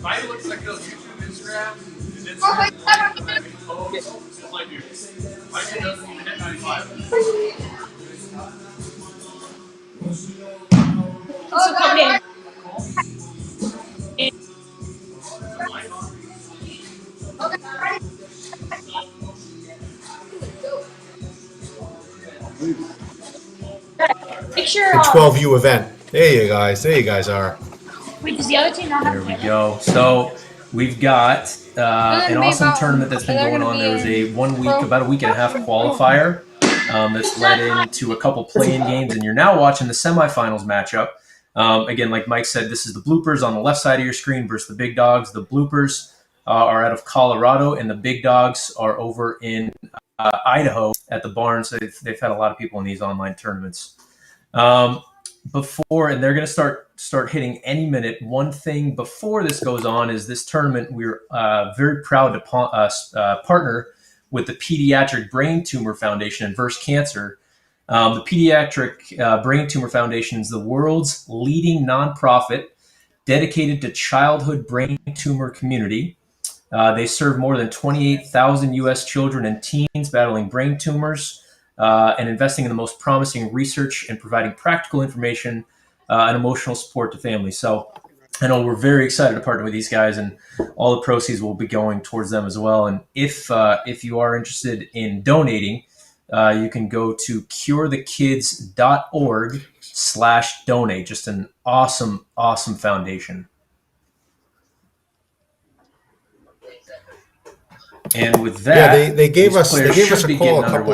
Mine looks like those YouTube Instagram. And it's like pose. It's like you. My kid doesn't even hit 95. So come in. Make sure. The 12U event. There you guys are. Wait, does the other team not have? There we go. So we've got an awesome tournament that's been going on. There was about a week and a half qualifier that's led into a couple play-in games, and you're now watching the semifinals matchup. Again, like Mike said, this is the bloopers on the left side of your screen versus the big dogs. The bloopers are out of Colorado, and the big dogs are over in Idaho at the Barns. They've had a lot of people in these online tournaments. Before, and they're going to start hitting any minute. One thing before this goes on is this tournament, we're very proud to partner with the Pediatric Brain Tumor Foundation and Verse Cancer. The Pediatric Brain Tumor Foundation is the world's leading nonprofit dedicated to childhood brain tumor community. They serve more than 28,000 U.S. children and teens battling brain tumors, and investing in the most promising research and providing practical information and emotional support to families. So I know we're very excited to partner with these guys, and all the proceeds will be going towards them as well. And if you are interested in donating, you can go to curethekids.org/donate. Just an awesome foundation. And with that, they gave us a call a couple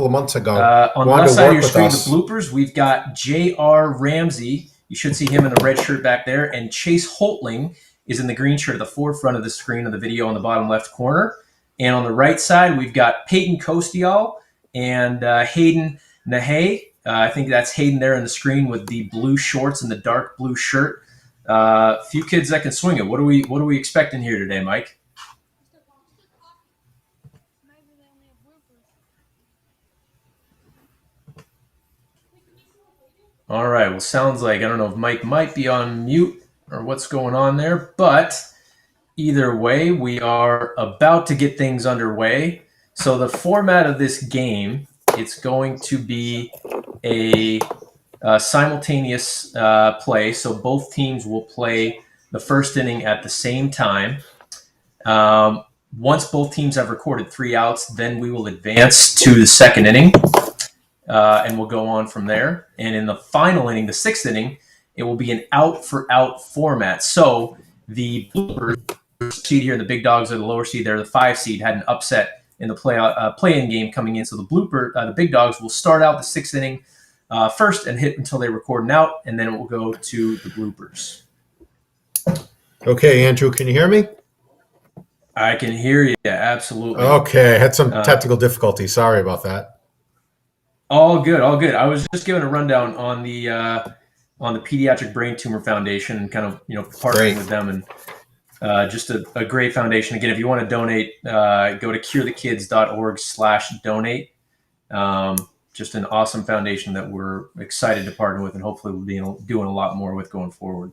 of months ago. On the left side of your screen, the bloopers, we've got J.R. Ramsey. You should see him in the red shirt back there. And Chase Holtling is in the green shirt at the forefront of the screen of the video on the bottom left corner. And on the right side, we've got Peyton Kostial and Hayden Nahay. I think that's Hayden there on the screen with the blue shorts and the dark blue shirt. A few kids that can swing it. What are we expecting here today, Mike? All right. Well, sounds like, I don't know if Mike might be on mute or what's going on there, but either way, we are about to get things underway. So the format of this game, it's going to be a simultaneous play. So both teams will play the first inning at the same time. Once both teams have recorded 3 outs, then we will advance to the second inning. And we'll go on from there. And in the final inning, the 6th inning, it will be an out-for-out format. So the bloopers seed here, the big dogs are the lower seed. They're the 5 seed, had an upset in the play-in game coming in. So the big dogs will start out the 6th inning first and hit until they record an out, and then it will go to the bloopers. Okay, Andrew, can you hear me? I can hear you, absolutely. Okay, I had some technical difficulties. Sorry about that. All good. I was just giving a rundown on the Pediatric Brain Tumor Foundation and kind of partnering with them, and just a great foundation. Again, if you want to donate, go to curethekids.org/donate. Just an awesome foundation that we're excited to partner with, and hopefully we'll be doing a lot more with going forward.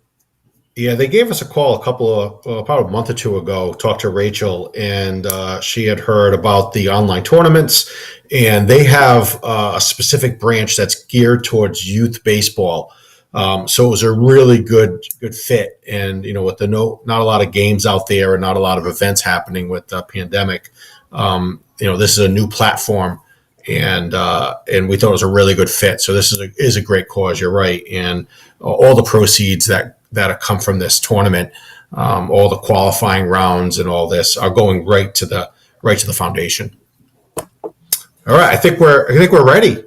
Yeah, they gave us a call about a month or two ago, talked to Rachel, and she had heard about the online tournaments, and they have a specific branch that's geared towards youth baseball. So it was a really good fit. And, with the not a lot of games out there and not a lot of events happening with the pandemic, this is a new platform, and we thought it was a really good fit. So this is a great cause. You're right. And all the proceeds that have come from this tournament, all the qualifying rounds and all this are going right to the foundation. All right, I think we're ready.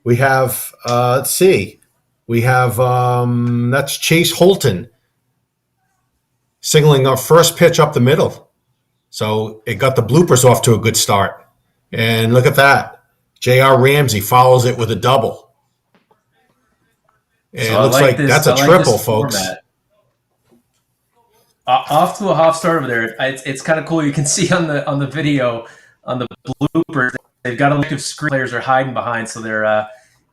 We have let's see, we have that's Chase Holton signaling our first pitch up the middle. So it got the bloopers off to a good start, and look at that. J.R. Ramsey follows it with a double. And so it looks like that's a triple, folks. Off to a hot start over there. It's kind of cool. You can see on the video, on the bloopers, they've got a lot of screen players are hiding behind. So they're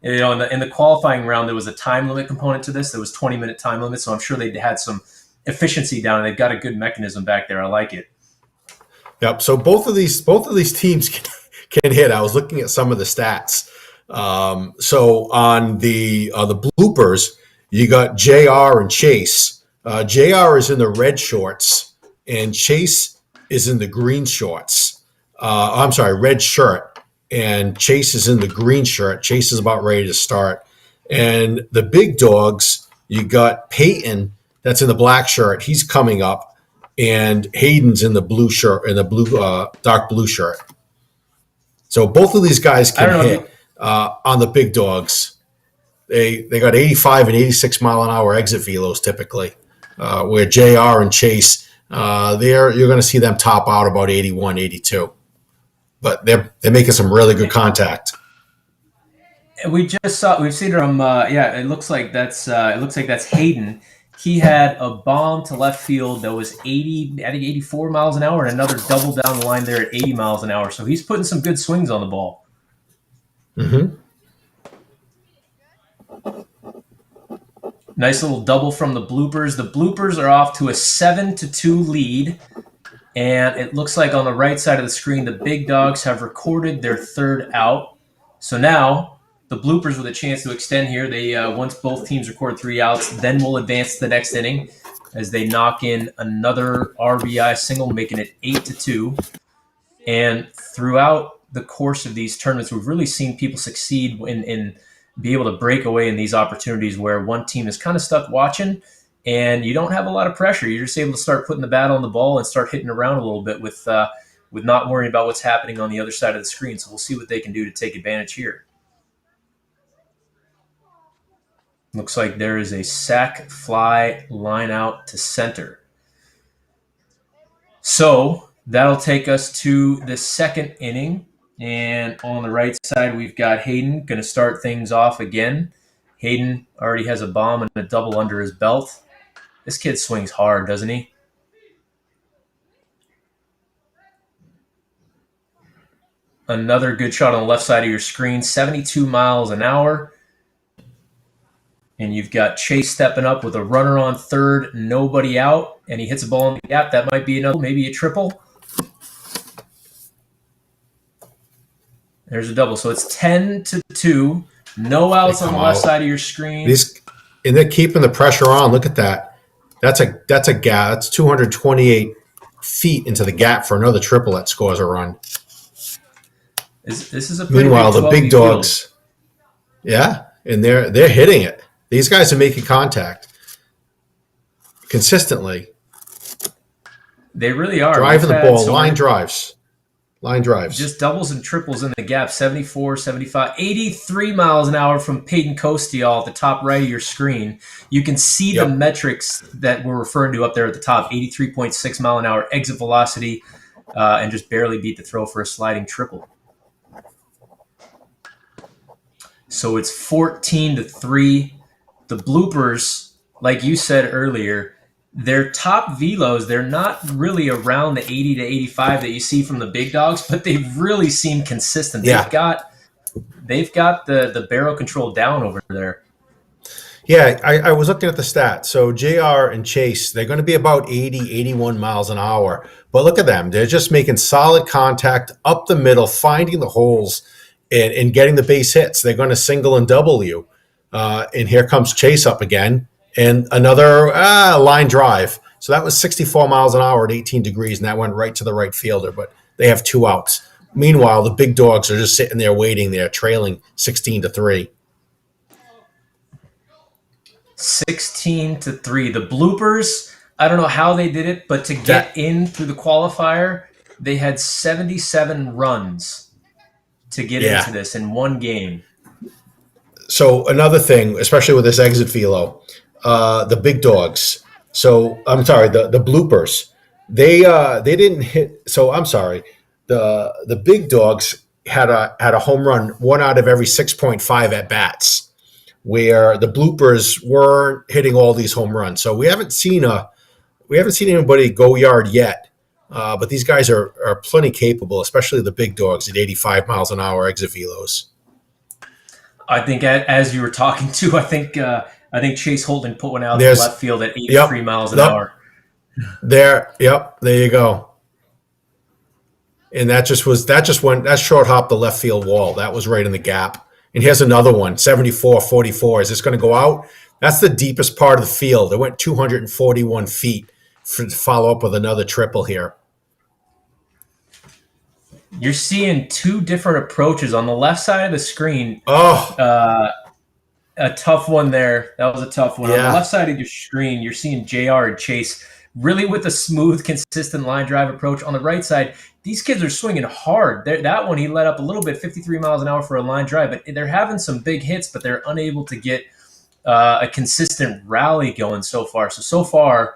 in the qualifying round, there was a time limit component to this. There was 20-minute time limit. So I'm sure they had some efficiency down, and they've got a good mechanism back there. I like it. Yep. So both of these teams can hit. I was looking at some of the stats. So on the bloopers, you got JR and Chase. JR is in the red shorts, and Chase is in the green shorts. I'm sorry, red shirt, and Chase is in the green shirt. Chase is about ready to start. And the big dogs, you got Peyton that's in the black shirt. He's coming up, and Hayden's in the blue shirt, in the blue dark blue shirt. So both of these guys can hit on the big dogs. They got 85 and 86 mile an hour exit velos typically, where JR and Chase, you're going to see them top out about 81, 82. But they're making some really good contact. We've seen from it looks like that's Hayden. He had a bomb to left field that was 84 miles an hour, and another double down the line there at 80 miles an hour. So he's putting some good swings on the ball. Mm-hmm. Nice little double from the bloopers. The bloopers are off to a 7-2 lead. And it looks like on the right side of the screen, the big dogs have recorded their third out. So now the bloopers with a chance to extend here. They once both teams record 3 outs, then we'll advance to the next inning as they knock in another RBI single, making it 8-2. And throughout the course of these tournaments, we've really seen people succeed in be able to break away in these opportunities where one team is kind of stuck watching and you don't have a lot of pressure. You're just able to start putting the bat on the ball and start hitting around a little bit with not worrying about what's happening on the other side of the screen. So we'll see what they can do to take advantage here. Looks like there is a sac fly line out to center. So that'll take us to the second inning. And on the right side, we've got Hayden going to start things off again. Hayden already has a bomb and a double under his belt. This kid swings hard, doesn't he? Another good shot on the left side of your screen, 72 miles an hour. And you've got Chase stepping up with a runner on third, nobody out, and he hits a ball in the gap. That might be another, maybe a triple. There's a double. So it's 10-2. No outs on the left side of your screen. And they're keeping the pressure on. Look at that. That's a gap. That's 228 feet into the gap for another triple that scores a run. This is a pretty Meanwhile, big the big field. dogs, yeah, and they're hitting it. These guys are making contact consistently. They really are. Driving the ball, line drives. Just doubles and triples in the gap, 74, 75, 83 miles an hour from Peyton Costial at the top right of your screen. You can see the metrics that we're referring to up there at the top, 83.6 mile an hour exit velocity, and just barely beat the throw for a sliding triple. So it's 14-3. The bloopers, like you said earlier, their top velos, they're not really around the 80 to 85 that you see from the big dogs, but they really seem consistent. Yeah. They've got the barrel control down over there. Yeah, I was looking at the stats. So JR and Chase, they're going to be about 80, 81 miles an hour. But look at them. They're just making solid contact up the middle, finding the holes and getting the base hits. They're going to single and double you. And here comes Chase up again. And another line drive. So that was 64 miles an hour at 18 degrees, and that went right to the right fielder. But they have 2 outs. Meanwhile, the big dogs are just sitting there waiting there, trailing 16-3. 16-3. The bloopers, I don't know how they did it, but to get in through the qualifier, they had 77 runs to get into this in one game. So another thing, especially with this exit velo, the big dogs. So I'm sorry, the bloopers. They didn't hit. So I'm sorry. The big dogs had a home run 1 out of every 6.5 at bats, where the bloopers weren't hitting all these home runs. So we haven't seen anybody go yard yet. But these guys are plenty capable, especially the big dogs at 85 miles an hour exit velos. I think as you were talking to, I think I think Chase Holding put one out to There's left field at 83 miles an hour. There you go. And that just went, that short hopped the left field wall. That was right in the gap. And here's another one, 74-44. Is this going to go out? That's the deepest part of the field. It went 241 feet to follow up with another triple here. You're seeing two different approaches on the left side of the screen. Oh, A tough one there. That was a tough one. Yeah. On the left side of your screen, you're seeing JR and Chase really with a smooth, consistent line drive approach. On the right side, these kids are swinging hard. That one, he let up a little bit, 53 miles an hour for a line drive, but they're having some big hits, but they're unable to get a consistent rally going so far. So far,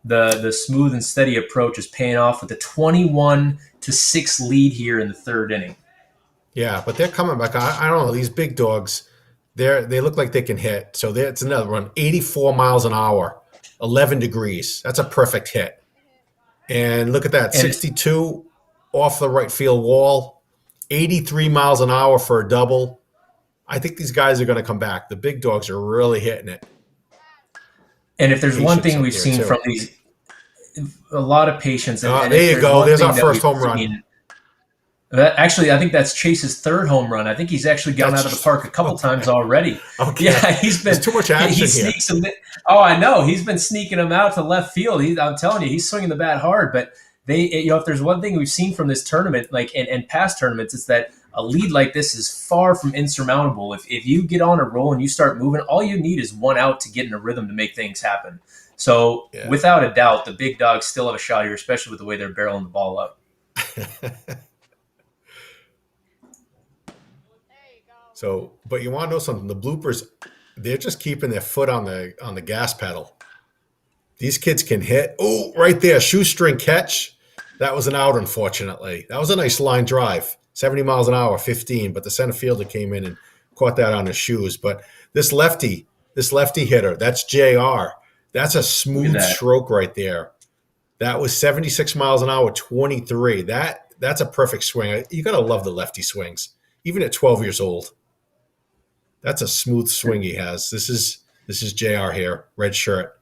the smooth and steady approach is paying off with a 21-6 lead here in the third inning. yeah, but they're coming back. I don't know. These big dogs, they look like they can hit. So it's another one, 84 miles an hour, 11 degrees. That's a perfect hit. And look at that, 62 off the right field wall, 83 miles an hour for a double. I think these guys are going to come back. The big dogs are really hitting it. And if there's one thing Patience we've up seen there, from these, a lot of patience. And there you go. There's our first home run. Actually, I think that's Chase's third home run. I think he's actually gone out of the park a couple times already. Okay. Yeah, he's been. There's too much action here. I know. He's been sneaking them out to left field. I'm telling you, he's swinging the bat hard. But if there's one thing we've seen from this tournament, like and past tournaments, it's that a lead like this is far from insurmountable. If you get on a roll and you start moving, all you need is one out to get in a rhythm to make things happen. So without a doubt, the big dogs still have a shot here, especially with the way they're barreling the ball up. So, but you want to know something? The bloopers, they're just keeping their foot on the gas pedal. These kids can hit. Oh, right there, shoestring catch. That was an out, unfortunately. That was a nice line drive, 70 miles an hour, 15. But the center fielder came in and caught that on his shoes. But this lefty hitter, that's JR. That's a smooth stroke right there. That was 76 miles an hour, 23. That's a perfect swing. You got to love the lefty swings, even at 12 years old. That's a smooth swing he has. This is JR here, red shirt.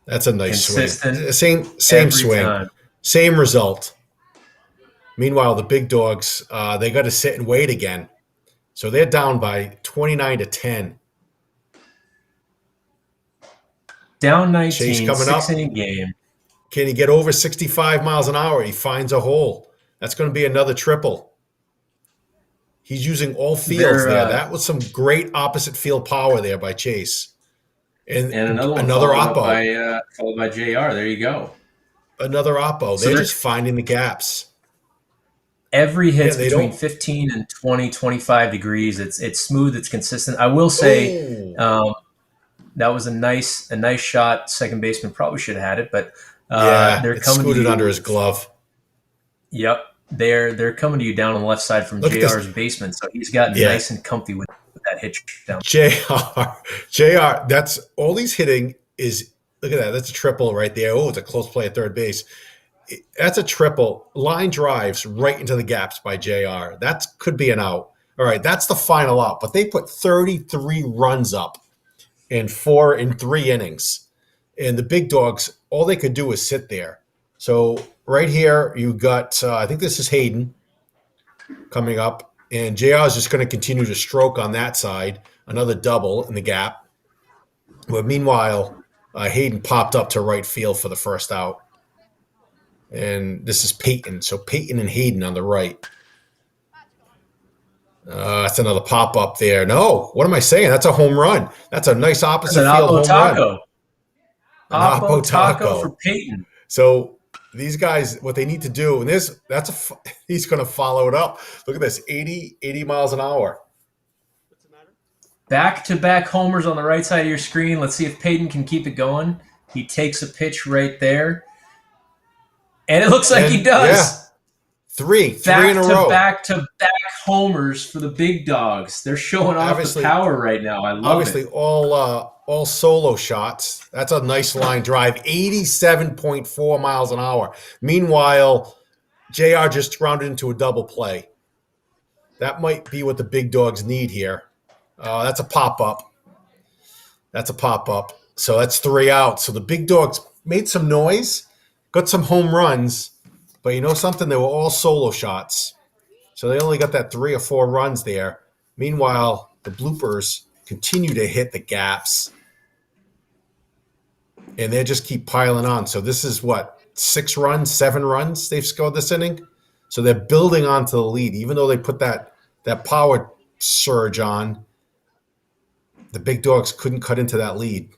That's a nice consistent swing. Same swing, time. Same result. Meanwhile, the big dogs, they got to sit and wait again. So they're down by 29-10. Down 19, Chase coming up. 6-inning game. Can he get over 65 miles an hour? He finds a hole. That's going to be another triple. He's using all fields there. That was some great opposite field power there by Chase. And another oppo. Followed by JR. There you go. Another oppo. They're just finding the gaps. Every hit's between 15 and 20, 25 degrees. It's smooth. It's consistent. I will say that was a nice shot. Second baseman probably should have had it, but they're coming scooted under his glove. Yep. They're coming to you down on the left side from JR's basement, so he's gotten nice and comfy with that hit down. JR, that's all he's hitting is, look at that. That's a triple right there. Oh, it's a close play at third base. That's a triple. Line drives right into the gaps by JR. That could be an out. All right, that's the final out. But they put 33 runs up in 3 innings. And the big dogs, all they could do is sit there. So right here, you got, I think this is Hayden coming up. And JR is just going to continue to stroke on that side. Another double in the gap. But meanwhile, Hayden popped up to right field for the first out. And this is Peyton. So Peyton and Hayden on the right. That's another pop up there. No, what am I saying? That's a home run. That's a nice opposite field home run. Oppo taco for Peyton. So these guys, what they need to do, and he's going to follow it up. Look at this, 80 miles an hour. Back-to-back homers on the right side of your screen. Let's see if Peyton can keep it going. He takes a pitch right there. And it looks like he does. Yeah. Three in a row. Back-to-back homers for the big dogs. They're showing off the power right now. I love it. Obviously, all solo shots. That's a nice line drive. 87.4 miles an hour. Meanwhile, JR just rounded into a double play. That might be what the big dogs need here. That's a pop-up. That's a pop up. So that's 3 outs. So the big dogs made some noise, got some home runs, but you know something? They were all solo shots. So they only got that 3 or 4 runs there. Meanwhile, the bloopers continue to hit the gaps, and they just keep piling on. So this is what, 6 runs, 7 runs they've scored this inning. So they're building onto the lead, even though they put that power surge on. The big dogs couldn't cut into that lead.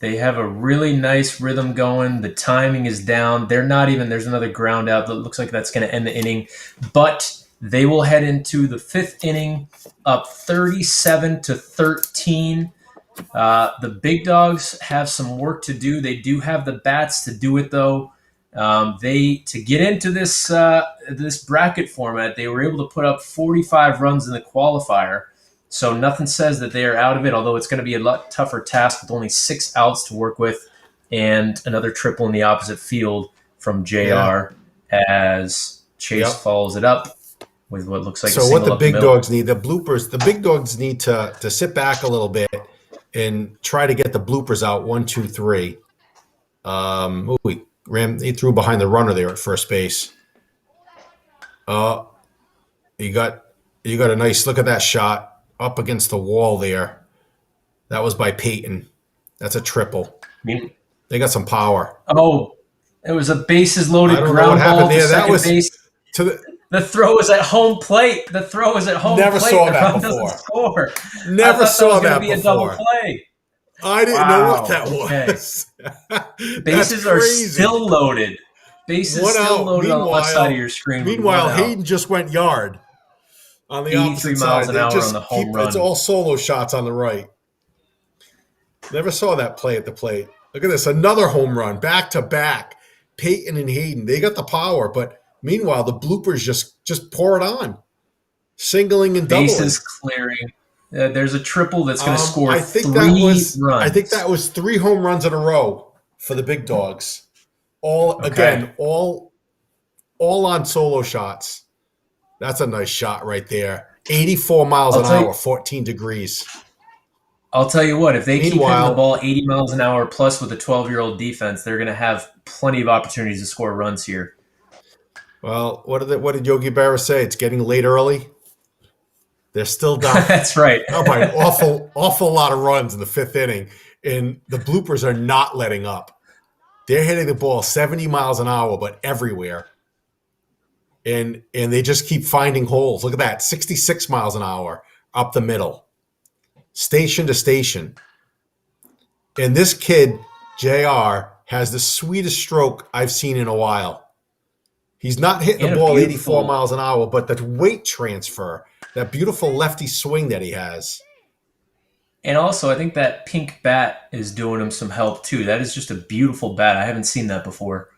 They have a really nice rhythm going. The timing is down. They're not even, there's another ground out that looks like that's going to end the inning. But they will head into the 5th inning up 37-13. The big dogs have some work to do. They do have the bats to do it, though. To get into this bracket format, they were able to put up 45 runs in the qualifier. So nothing says that they are out of it, although it's going to be a lot tougher task with only 6 outs to work with and another triple in the opposite field from JR as Chase follows it up with what looks like a single. So what the big up the middle. dogs need, the big dogs need to sit back a little bit and try to get the bloopers out 1, 2, 3. He threw behind the runner there at first base. You got a nice look at that shot up against the wall there. That was by Peyton. That's a triple. They got some power. Oh, it was a bases loaded ground ball to second base. The throw was at home plate. Never plate. saw that before. Never saw that before. Be a double play. I didn't know what that was. Bases are still loaded. Bases still loaded on the left side of your screen. Meanwhile, Hayden just went yard on the 83 opposite miles side. an hour on the home run. It's all solo shots on the right. Never saw that play at the plate. Look at this. Another home run. Back to back. Peyton and Hayden. They got the power, but meanwhile, the bloopers just pour it on. Singling and doubling. Bases clearing. There's a triple that's going to score 3 runs. I think that was 3 home runs in a row for the big dogs. All on solo shots. That's a nice shot right there. 84 miles an hour, 14 degrees. I'll tell you what, if they keep hitting the ball 80 miles an hour plus with a 12-year-old defense, they're going to have plenty of opportunities to score runs here. Well, what did Yogi Berra say? It's getting late early. They're still down. That's right. By an awful lot of runs in the 5th inning, and the bloopers are not letting up. They're hitting the ball 70 miles an hour, but everywhere. And they just keep finding holes. Look at that, 66 miles an hour up the middle, station to station. And this kid, JR, has the sweetest stroke I've seen in a while. He's not hitting the ball 84 miles an hour, but the weight transfer, that beautiful lefty swing that he has. And also, I think that pink bat is doing him some help, too. That is just a beautiful bat. I haven't seen that before.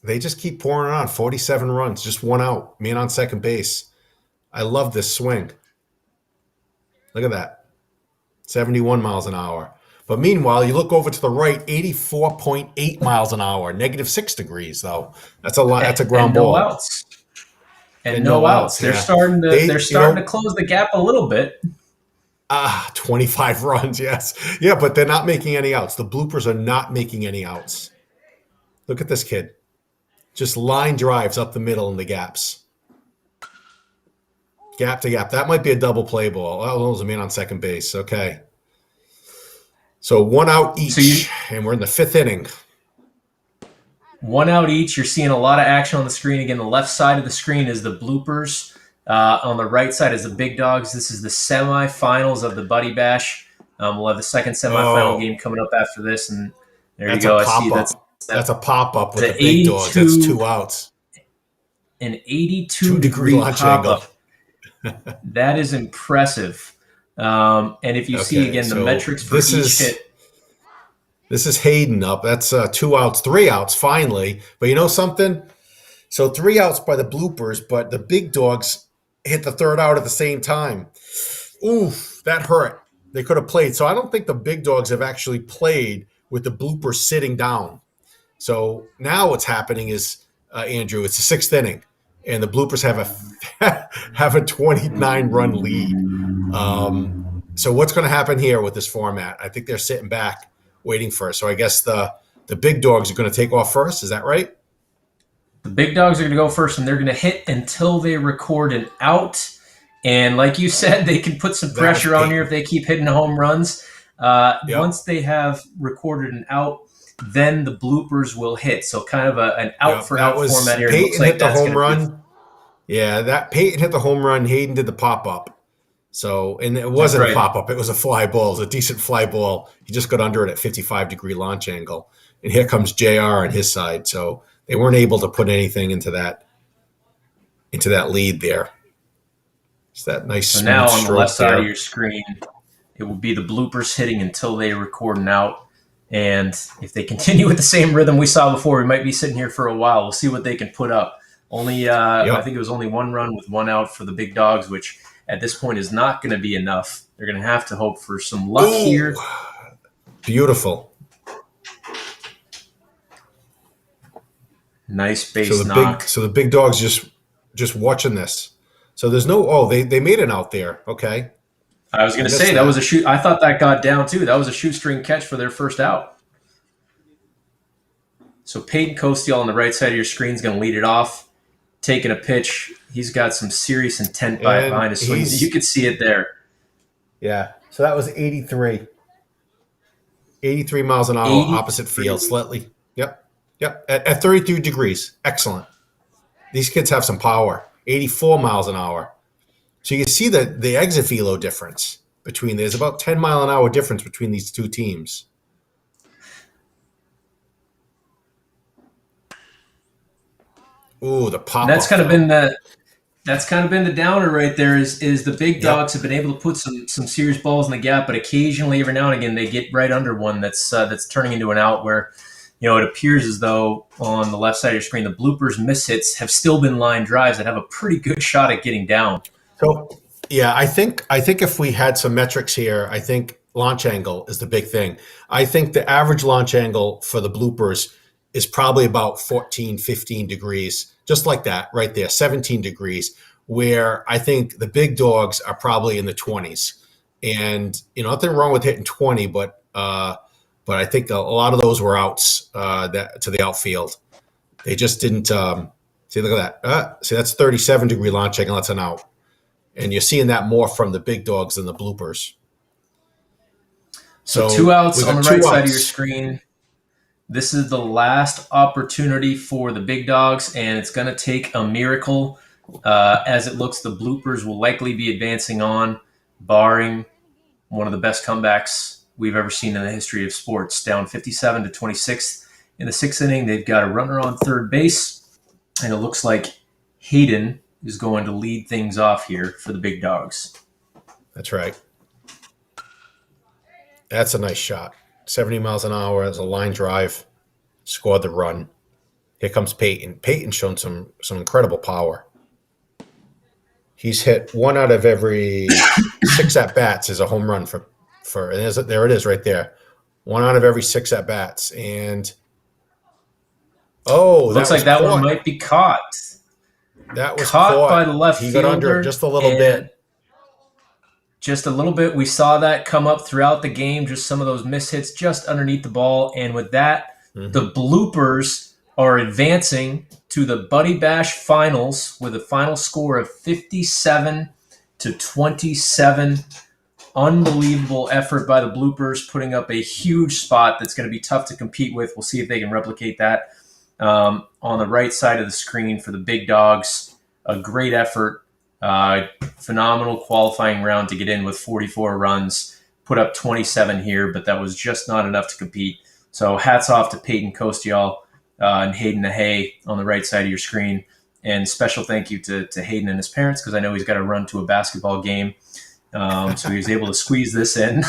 They just keep pouring on. 47 runs, just 1 out, man on second base. I love this swing. Look at that. 71 miles an hour. But meanwhile, you look over to the right, 84.8 miles an hour, -6 degrees, though. That's a lot. That's a ground ball. No outs. And no outs. They're starting to close the gap a little bit. 25 runs, yes. Yeah, but they're not making any outs. The bloopers are not making any outs. Look at this kid. Just line drives up the middle in the gaps. Gap to gap. That might be a double play ball. Oh, that was a man on second base. Okay. So 1 out each, and we're in the 5th inning. 1 out each. You're seeing a lot of action on the screen. Again, the left side of the screen is the bloopers. On the right side is the big dogs. This is the semifinals of the Buddy Bash. We'll have the second semifinal game coming up after this, and there you go. I see that's a pop-up with the big dogs. That's 2 outs. An 82-degree pop-up. That is impressive. And if you see, again, the metrics for each hit. This is Hayden up. That's 2 outs, 3 outs finally. But you know something? So 3 outs by the bloopers, but the big dogs hit the 3rd out at the same time. Oof, that hurt. They could have played. So I don't think the big dogs have actually played with the bloopers sitting down. So now what's happening is, Andrew, it's the 6th inning, and the bloopers have a 29-run lead. So what's going to happen here with this format? I think they're sitting back waiting for us. So I guess the big dogs are going to take off first. Is that right? The big dogs are going to go first, and they're going to hit until they record an out. And like you said, they can put some pressure on here if they keep hitting home runs. Once they have recorded an out, then the bloopers will hit. So kind of an out-for-out format here. Peyton looks like hit the home run. Yeah, that Peyton hit the home run. Hayden did the pop-up. So, and it wasn't a pop-up. It was a fly ball. It was a decent fly ball. He just got under it at 55-degree launch angle. And here comes JR on his side. So they weren't able to put anything into that lead there. It's that nice So now on the left there. side of your screen, it will be the bloopers hitting until they record an out. And if they continue with the same rhythm we saw before, we might be sitting here for a while. We'll see what they can put up. I think it was only one run with one out for the big dogs, which at this point is not going to be enough. They're going to have to hope for some luck here. Beautiful. Nice base knock. So the big dogs just watching this. So there's no they made it out there. Okay. I was going to say that was a shoot. I thought that got down too. That was a shoestring catch for their first out. So Peyton Kostial on the right side of your screen is going to lead it off, taking a pitch. He's got some serious intent behind his swing. You could see it there. Yeah. So that was 83. 83 miles an hour, opposite field, slightly. Yep. At 33 degrees. Excellent. These kids have some power. 84 miles an hour. So you can see the exit velo difference between. There's about 10 mile an hour difference between these two teams. Ooh, the pop. That's kind of been the downer right there. Is the big dogs have been able to put some serious balls in the gap, but occasionally, every now and again, they get right under one that's turning into an out where, it appears as though on the left side of your screen, the bloopers mishits have still been line drives that have a pretty good shot at getting down. So, yeah, I think if we had some metrics here, I think launch angle is the big thing. I think the average launch angle for the bloopers is probably about 14, 15 degrees, just like that right there, 17 degrees, where I think the big dogs are probably in the 20s. And, nothing wrong with hitting 20, but I think a lot of those were outs to the outfield. They just didn't see, look at that. See, that's 37-degree launch angle. That's an out. And you're seeing that more from the big dogs than the bloopers. So 2 outs on the right side of your screen. This is the last opportunity for the big dogs, and it's going to take a miracle. As it looks, the bloopers will likely be advancing on, barring one of the best comebacks we've ever seen in the history of sports. Down 57-26 in the sixth inning. They've got a runner on third base, and it looks like Hayden is going to lead things off here for the big dogs. That's right. That's a nice shot. 70 miles an hour as a line drive, scored the run. Here comes Peyton. Peyton's shown some incredible power. He's hit 1 out of every 6 at-bats is a home run for and there it is right there. 1 out of every 6 at-bats. And, looks like that one might be caught. That was caught by the left fielder. He got under it just a little bit. Just a little bit. We saw that come up throughout the game, just some of those mishits just underneath the ball. And with that, the bloopers are advancing to the Buddy Bash finals with a final score of 57-27. Unbelievable effort by the bloopers, putting up a huge spot that's going to be tough to compete with. We'll see if they can replicate that. On the right side of the screen for the big dogs, a great effort. Phenomenal qualifying round to get in with 44 runs, put up 27 here, but that was just not enough to compete. So hats off to Peyton Kostial and Hayden Nahay on the right side of your screen. And special thank you to Hayden and his parents, because I know he's got to run to a basketball game. So he was able to squeeze this in. These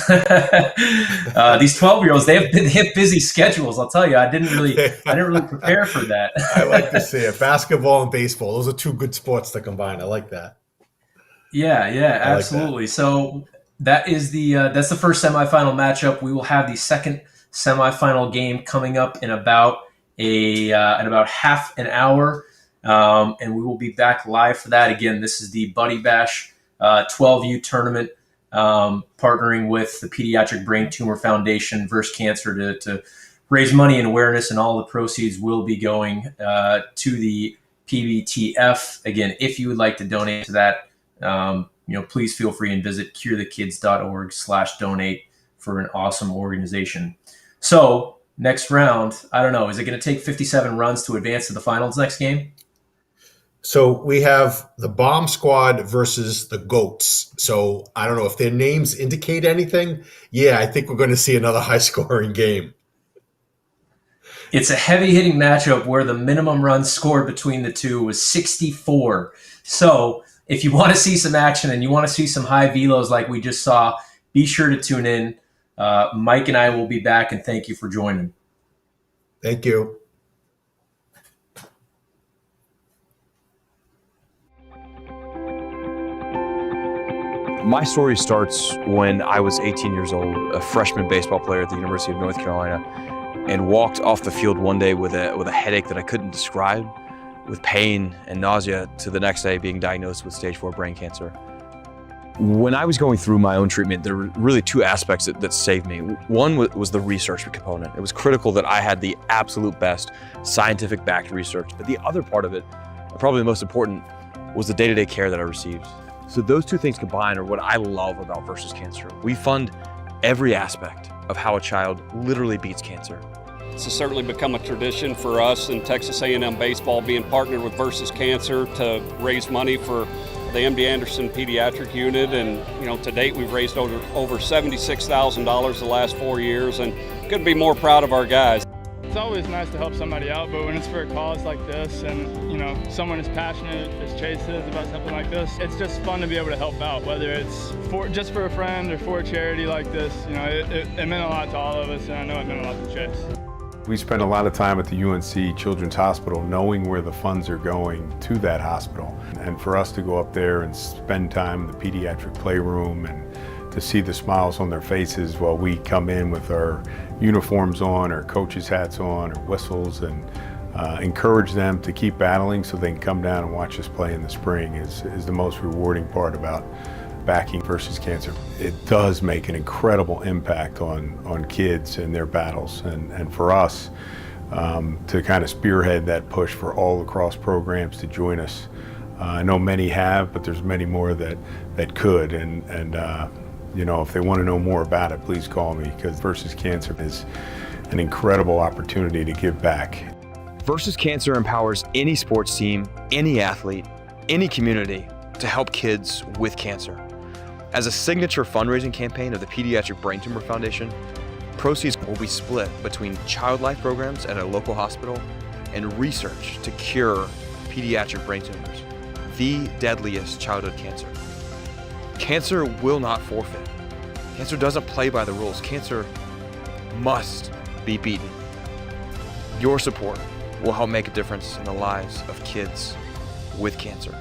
12-year-olds, they have busy schedules. I'll tell you, I didn't really prepare for that. I like to see it. Basketball and baseball; those are 2 good sports to combine. I like that. Yeah, absolutely. Like so that's the first semifinal matchup. We will have the second semifinal game coming up in about half an hour, and we will be back live for that. Again, this is the Buddy Bash 12U tournament. partnering with the Pediatric Brain Tumor Foundation vs. Cancer to raise money and awareness, and all the proceeds will be going to the PBTF. Again, if you would like to donate to that, please feel free and visit curethekids.org/donate for an awesome organization. So next round, I don't know, is it going to take 57 runs to advance to the finals next game? So we have the Bomb Squad versus the Goats. So I don't know if their names indicate anything. Yeah, I think we're going to see another high-scoring game. It's a heavy-hitting matchup where the minimum runs scored between the two was 64. So if you want to see some action and you want to see some high velos like we just saw, be sure to tune in. Mike and I will be back, and thank you for joining. Thank you. My story starts when I was 18 years old, a freshman baseball player at the University of North Carolina, and walked off the field one day with a headache that I couldn't describe, with pain and nausea, to the next day being diagnosed with stage 4 brain cancer. When I was going through my own treatment, there were really two aspects that saved me. One was the research component. It was critical that I had the absolute best scientific backed research, but the other part of it, probably the most important, was the day-to-day care that I received. So those two things combined are what I love about Versus Cancer. We fund every aspect of how a child literally beats cancer. This has certainly become a tradition for us in Texas A&M baseball, being partnered with Versus Cancer to raise money for the MD Anderson Pediatric Unit. And to date, we've raised over $76,000 the last 4 years, and couldn't be more proud of our guys. It's always nice to help somebody out, but when it's for a cause like this and, someone as passionate as Chase is about something like this, it's just fun to be able to help out, whether it's just for a friend or for a charity like this. It meant a lot to all of us, and I know it meant a lot to Chase. We spend a lot of time at the UNC Children's Hospital knowing where the funds are going to that hospital. And for us to go up there and spend time in the pediatric playroom and to see the smiles on their faces while we come in with our uniforms on, our coaches' hats on, our whistles, and encourage them to keep battling so they can come down and watch us play in the spring is the most rewarding part about backing Versus Cancer. It does make an incredible impact on kids and their battles, and for us to kind of spearhead that push for all lacrosse programs to join us. I know many have, but there's many more that could, and if they want to know more about it, please call me, because Versus Cancer is an incredible opportunity to give back. Versus Cancer empowers any sports team, any athlete, any community to help kids with cancer. As a signature fundraising campaign of the Pediatric Brain Tumor Foundation, proceeds will be split between child life programs at a local hospital and research to cure pediatric brain tumors, the deadliest childhood cancer. Cancer will not forfeit. Cancer doesn't play by the rules. Cancer must be beaten. Your support will help make a difference in the lives of kids with cancer.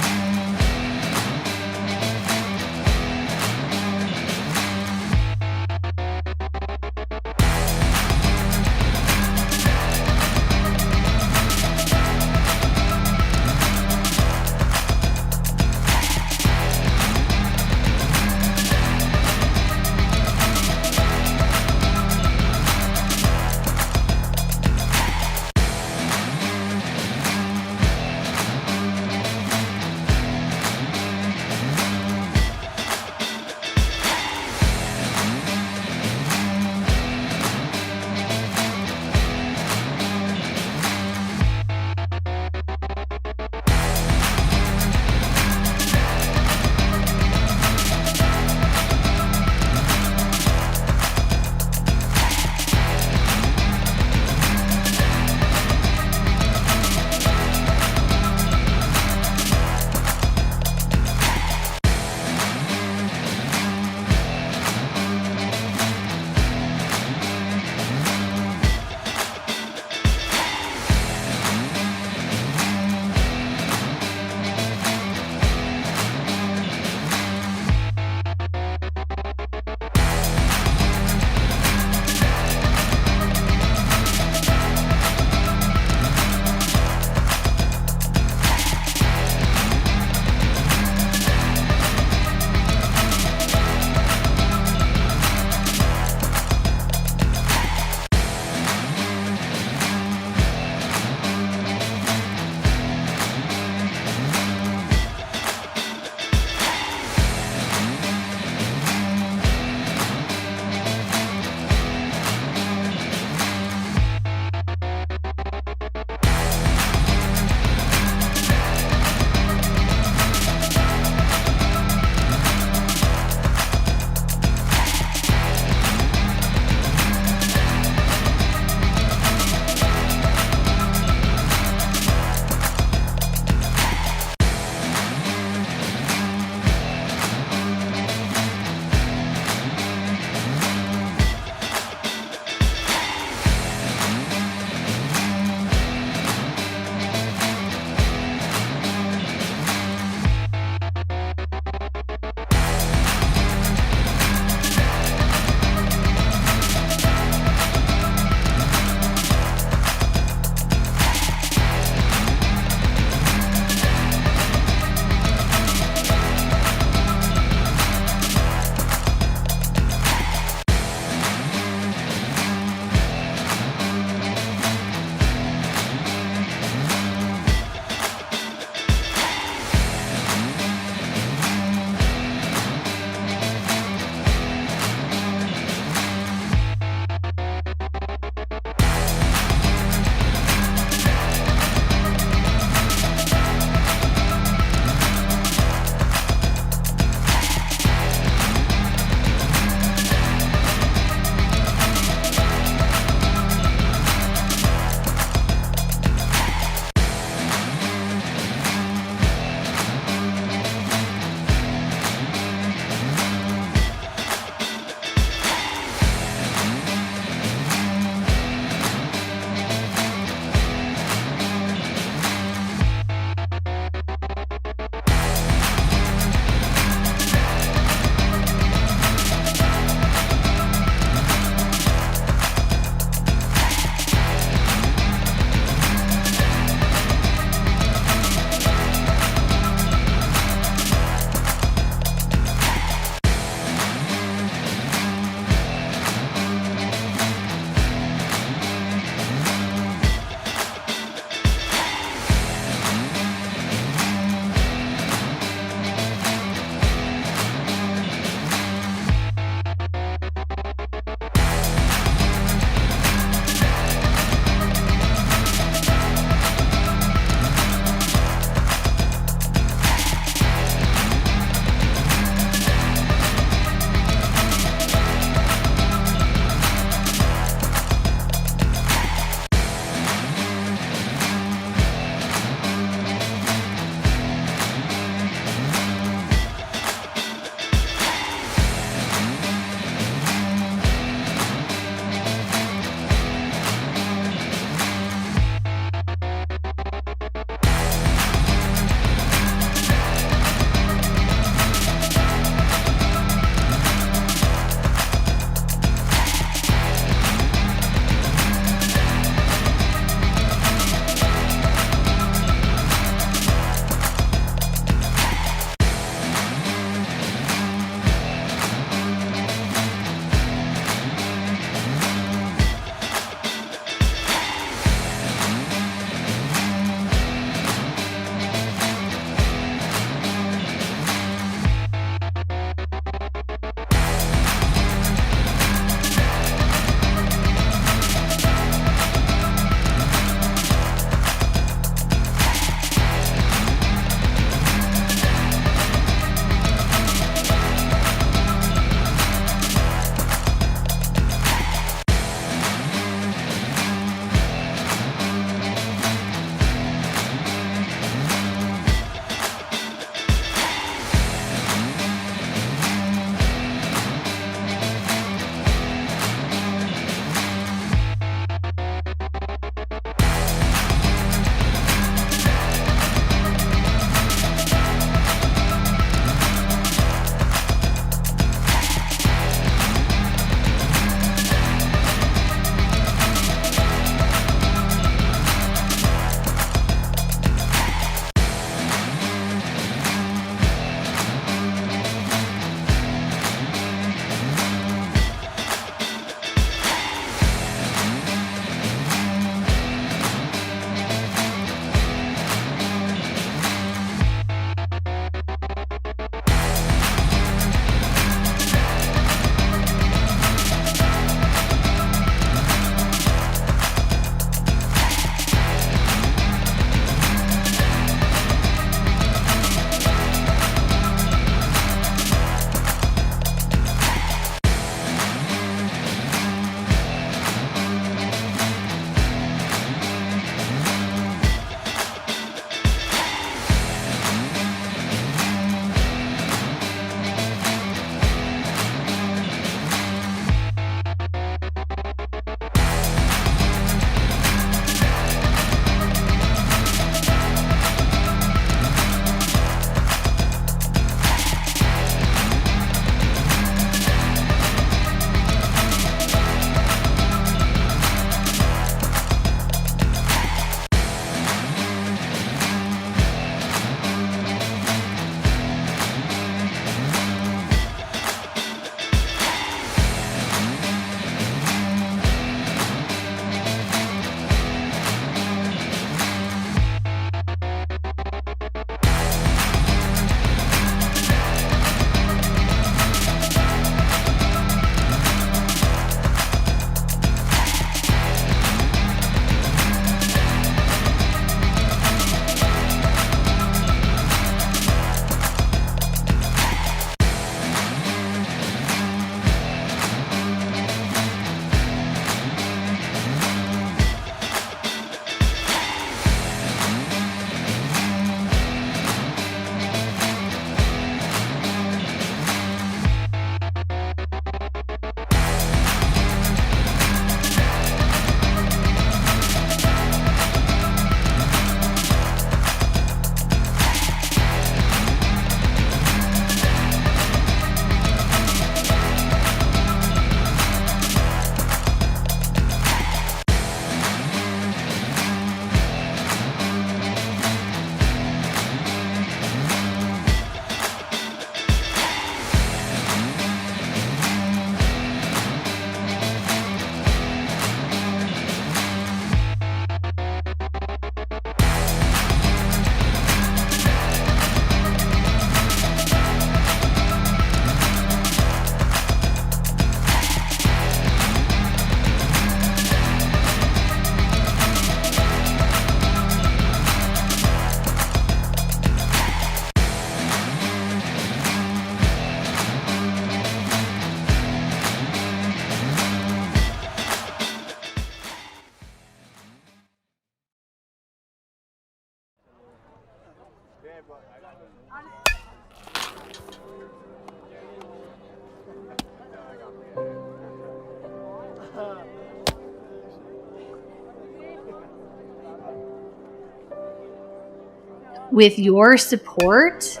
With your support,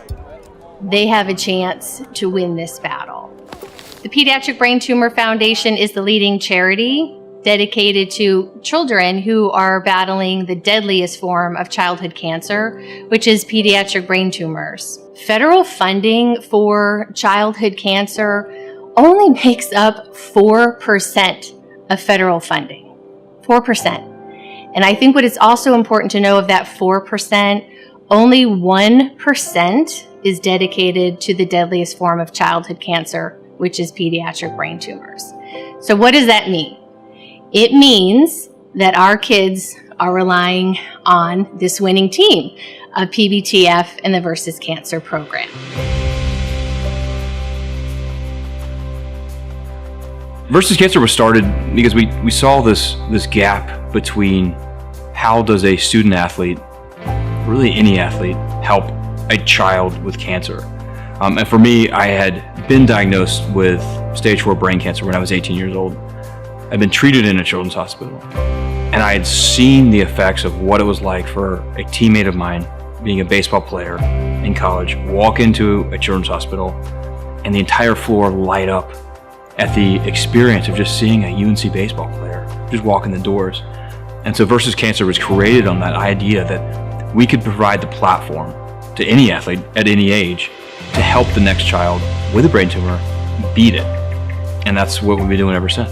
they have a chance to win this battle. The Pediatric Brain Tumor Foundation is the leading charity dedicated to children who are battling the deadliest form of childhood cancer, which is pediatric brain tumors. Federal funding for childhood cancer only makes up 4% of federal funding. 4%. And I think what is also important to know of that 4%, only 1% is dedicated to the deadliest form of childhood cancer, which is pediatric brain tumors. So what does that mean? It means that our kids are relying on this winning team of PBTF and the Versus Cancer program. Versus Cancer was started because we saw this gap between how does a student athlete, really any athlete, help a child with cancer. And for me, I had been diagnosed with stage 4 brain cancer when I was 18 years old. I'd been treated in a children's hospital, and I had seen the effects of what it was like for a teammate of mine, being a baseball player in college, walk into a children's hospital and the entire floor light up at the experience of just seeing a UNC baseball player just walk in the doors. And so Versus Cancer was created on that idea that we could provide the platform to any athlete at any age to help the next child with a brain tumor beat it. And that's what we've been doing ever since.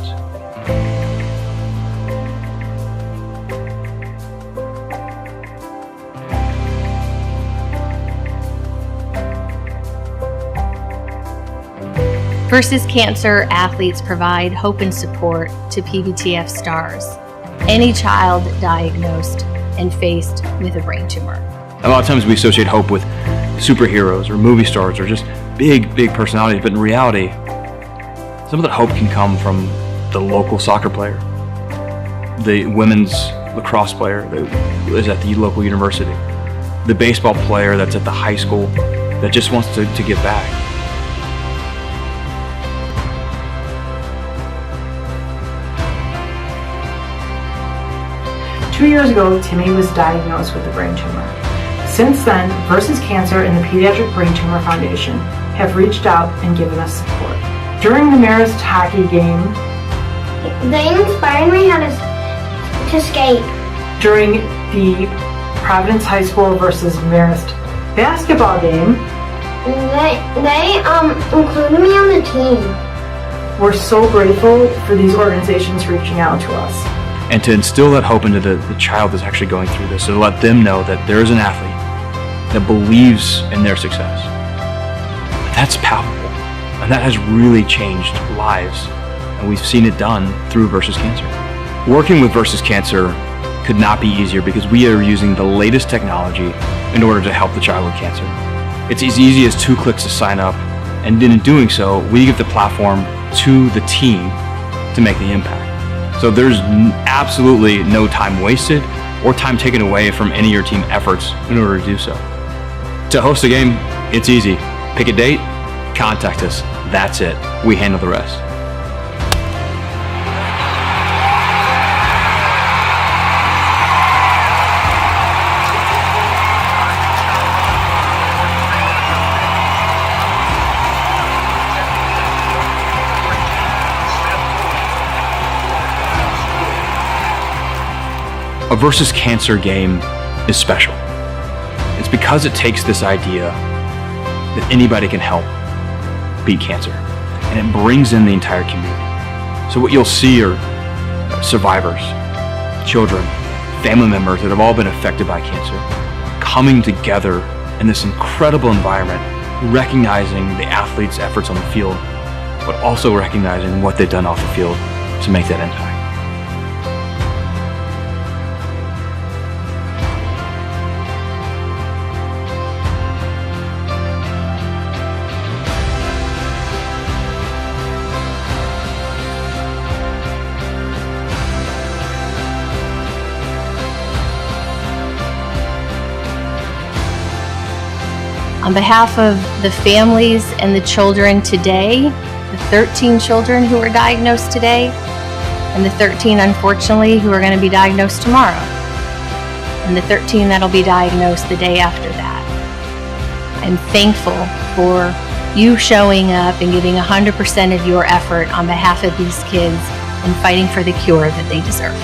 Versus Cancer athletes provide hope and support to PBTF stars, any child diagnosed and faced with a brain tumor. A lot of times we associate hope with superheroes or movie stars or just big personalities, but in reality, some of that hope can come from the local soccer player, the women's lacrosse player that is at the local university, the baseball player that's at the high school that just wants to give back. 2 years ago, Timmy was diagnosed with a brain tumor. Since then, Versus Cancer and the Pediatric Brain Tumor Foundation have reached out and given us support. During the Marist hockey game, they inspired me how to skate. During the Providence High School versus Marist basketball game, they included me on the team. We're so grateful for these organizations reaching out to us. And to instill that hope into the child that's actually going through this, so to let them know that there is an athlete that believes in their success. That's palpable, and that has really changed lives, and we've seen it done through Versus Cancer. Working with Versus Cancer could not be easier because we are using the latest technology in order to help the child with cancer. It's as easy as 2 clicks to sign up, and in doing so, we give the platform to the team to make the impact. So there's absolutely no time wasted or time taken away from any of your team efforts in order to do so. To host a game, it's easy. Pick a date, contact us. That's it. We handle the rest. A Versus Cancer game is special. It's because it takes this idea that anybody can help beat cancer, and it brings in the entire community. So what you'll see are survivors, children, family members that have all been affected by cancer, coming together in this incredible environment, recognizing the athletes' efforts on the field, but also recognizing what they've done off the field to make that impact. On behalf of the families and the children today, the 13 children who are diagnosed today, and the 13, unfortunately, who are going to be diagnosed tomorrow, and the 13 that'll be diagnosed the day after that, am thankful for you showing up and giving 100% of your effort on behalf of these kids and fighting for the cure that they deserve.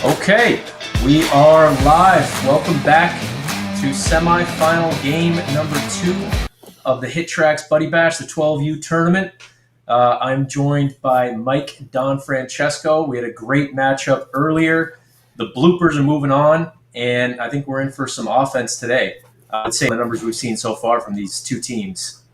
Okay, we are live. Welcome back to semifinal game number 2 of the Hit Tracks Buddy Bash, the 12U tournament. I'm joined by Mike Don Francesco. We had a great matchup earlier. The bloopers are moving on, and I think we're in for some offense today. I'd say the numbers we've seen so far from these two teams.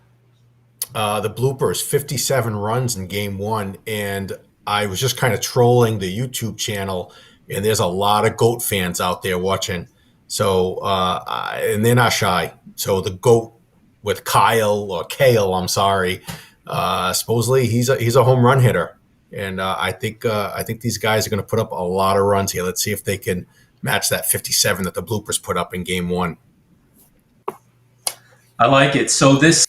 The bloopers, 57 runs in game 1, and I was just kind of trolling the YouTube channel, and there's a lot of GOAT fans out there watching. So, and they're not shy. So the GOAT with Kale, I'm sorry. Supposedly he's a home run hitter, and I think these guys are going to put up a lot of runs here. Let's see if they can match that 57 that the bloopers put up in game 1. I like it. So this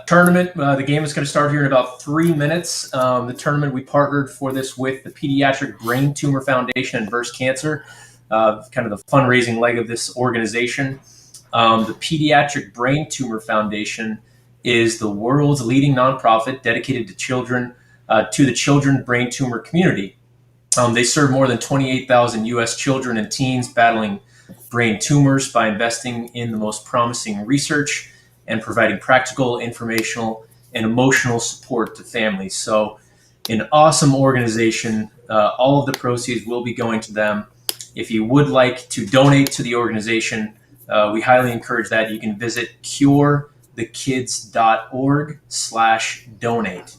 tournament, the game is going to start here in about 3 minutes. The tournament, we partnered for this with the Pediatric Brain Tumor Foundation and Versus Cancer, kind of the fundraising leg of this organization. The Pediatric Brain Tumor Foundation is the world's leading nonprofit dedicated to children, to the children brain tumor community. They serve more than 28,000 U.S. children and teens battling brain tumors by investing in the most promising research and providing practical, informational, and emotional support to families. So an awesome organization. All of the proceeds will be going to them. If you would like to donate to the organization, we highly encourage that. You can visit curethekids.org/donate.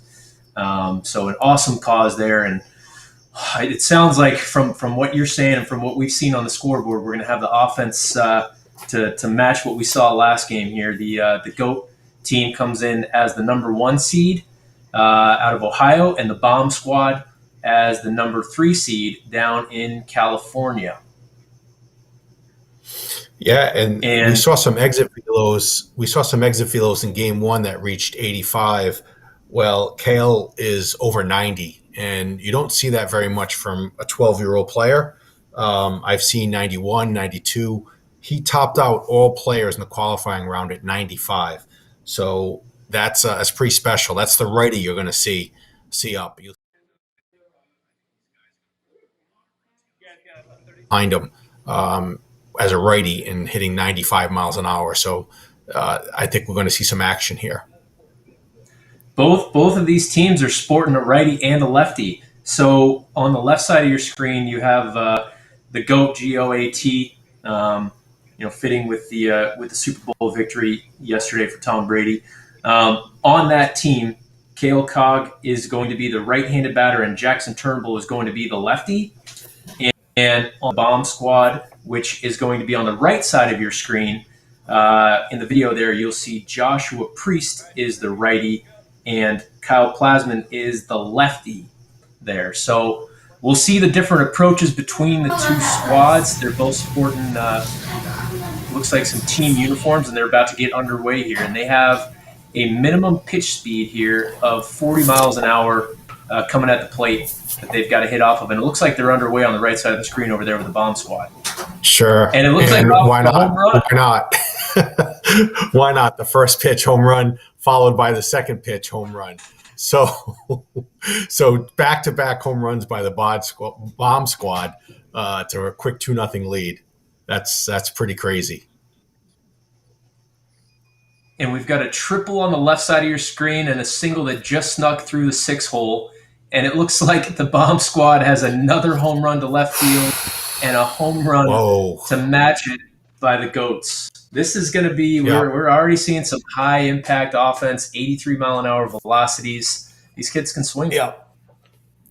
So an awesome cause there. And it sounds like from what you're saying and from what we've seen on the scoreboard, we're going to have the offense to match what we saw last game here. The GOAT team comes in as the number 1 seed out of Ohio, and the Bomb Squad as the number 3 seed down in California. Yeah, and we saw some exit velos. We saw some exit velos in game 1 that reached 85. Well, Kale is over 90, and you don't see that very much from a 12-year-old player. I've seen 91, 92. He topped out all players in the qualifying round at 95. So that's pretty special. That's the righty you're going to see up. You find him as a righty and hitting 95 miles an hour. So I think we're going to see some action here. Both of these teams are sporting a righty and a lefty. So on the left side of your screen, you have the GOAT, GOAT, fitting with the Super Bowl victory yesterday for Tom Brady. On that team, Cale Cog is going to be the right-handed batter, and Jackson Turnbull is going to be the lefty. And on the Bomb Squad, which is going to be on the right side of your screen, in the video there, you'll see Joshua Priest is the righty, and Kyle Plasman is the lefty there. So we'll see the different approaches between the two squads. They're both sporting, looks like some team uniforms, and they're about to get underway here. And they have a minimum pitch speed here of 40 miles an hour coming at the plate that they've got to hit off of. And it looks like they're underway on the right side of the screen over there with the Bomb Squad. Sure. And it looks like why not? Home run. Why not? Why not? The first pitch home run followed by the second pitch home run. So back-to-back home runs by the Bomb Squad to a quick 2-0 lead. That's pretty crazy. And we've got a triple on the left side of your screen and a single that just snuck through the 6-hole. And it looks like the Bomb Squad has another home run to left field and a home run to match it by the GOATs. This is going to be, we're already seeing some high impact offense, 83 mile an hour velocities. These kids can swing. Yeah.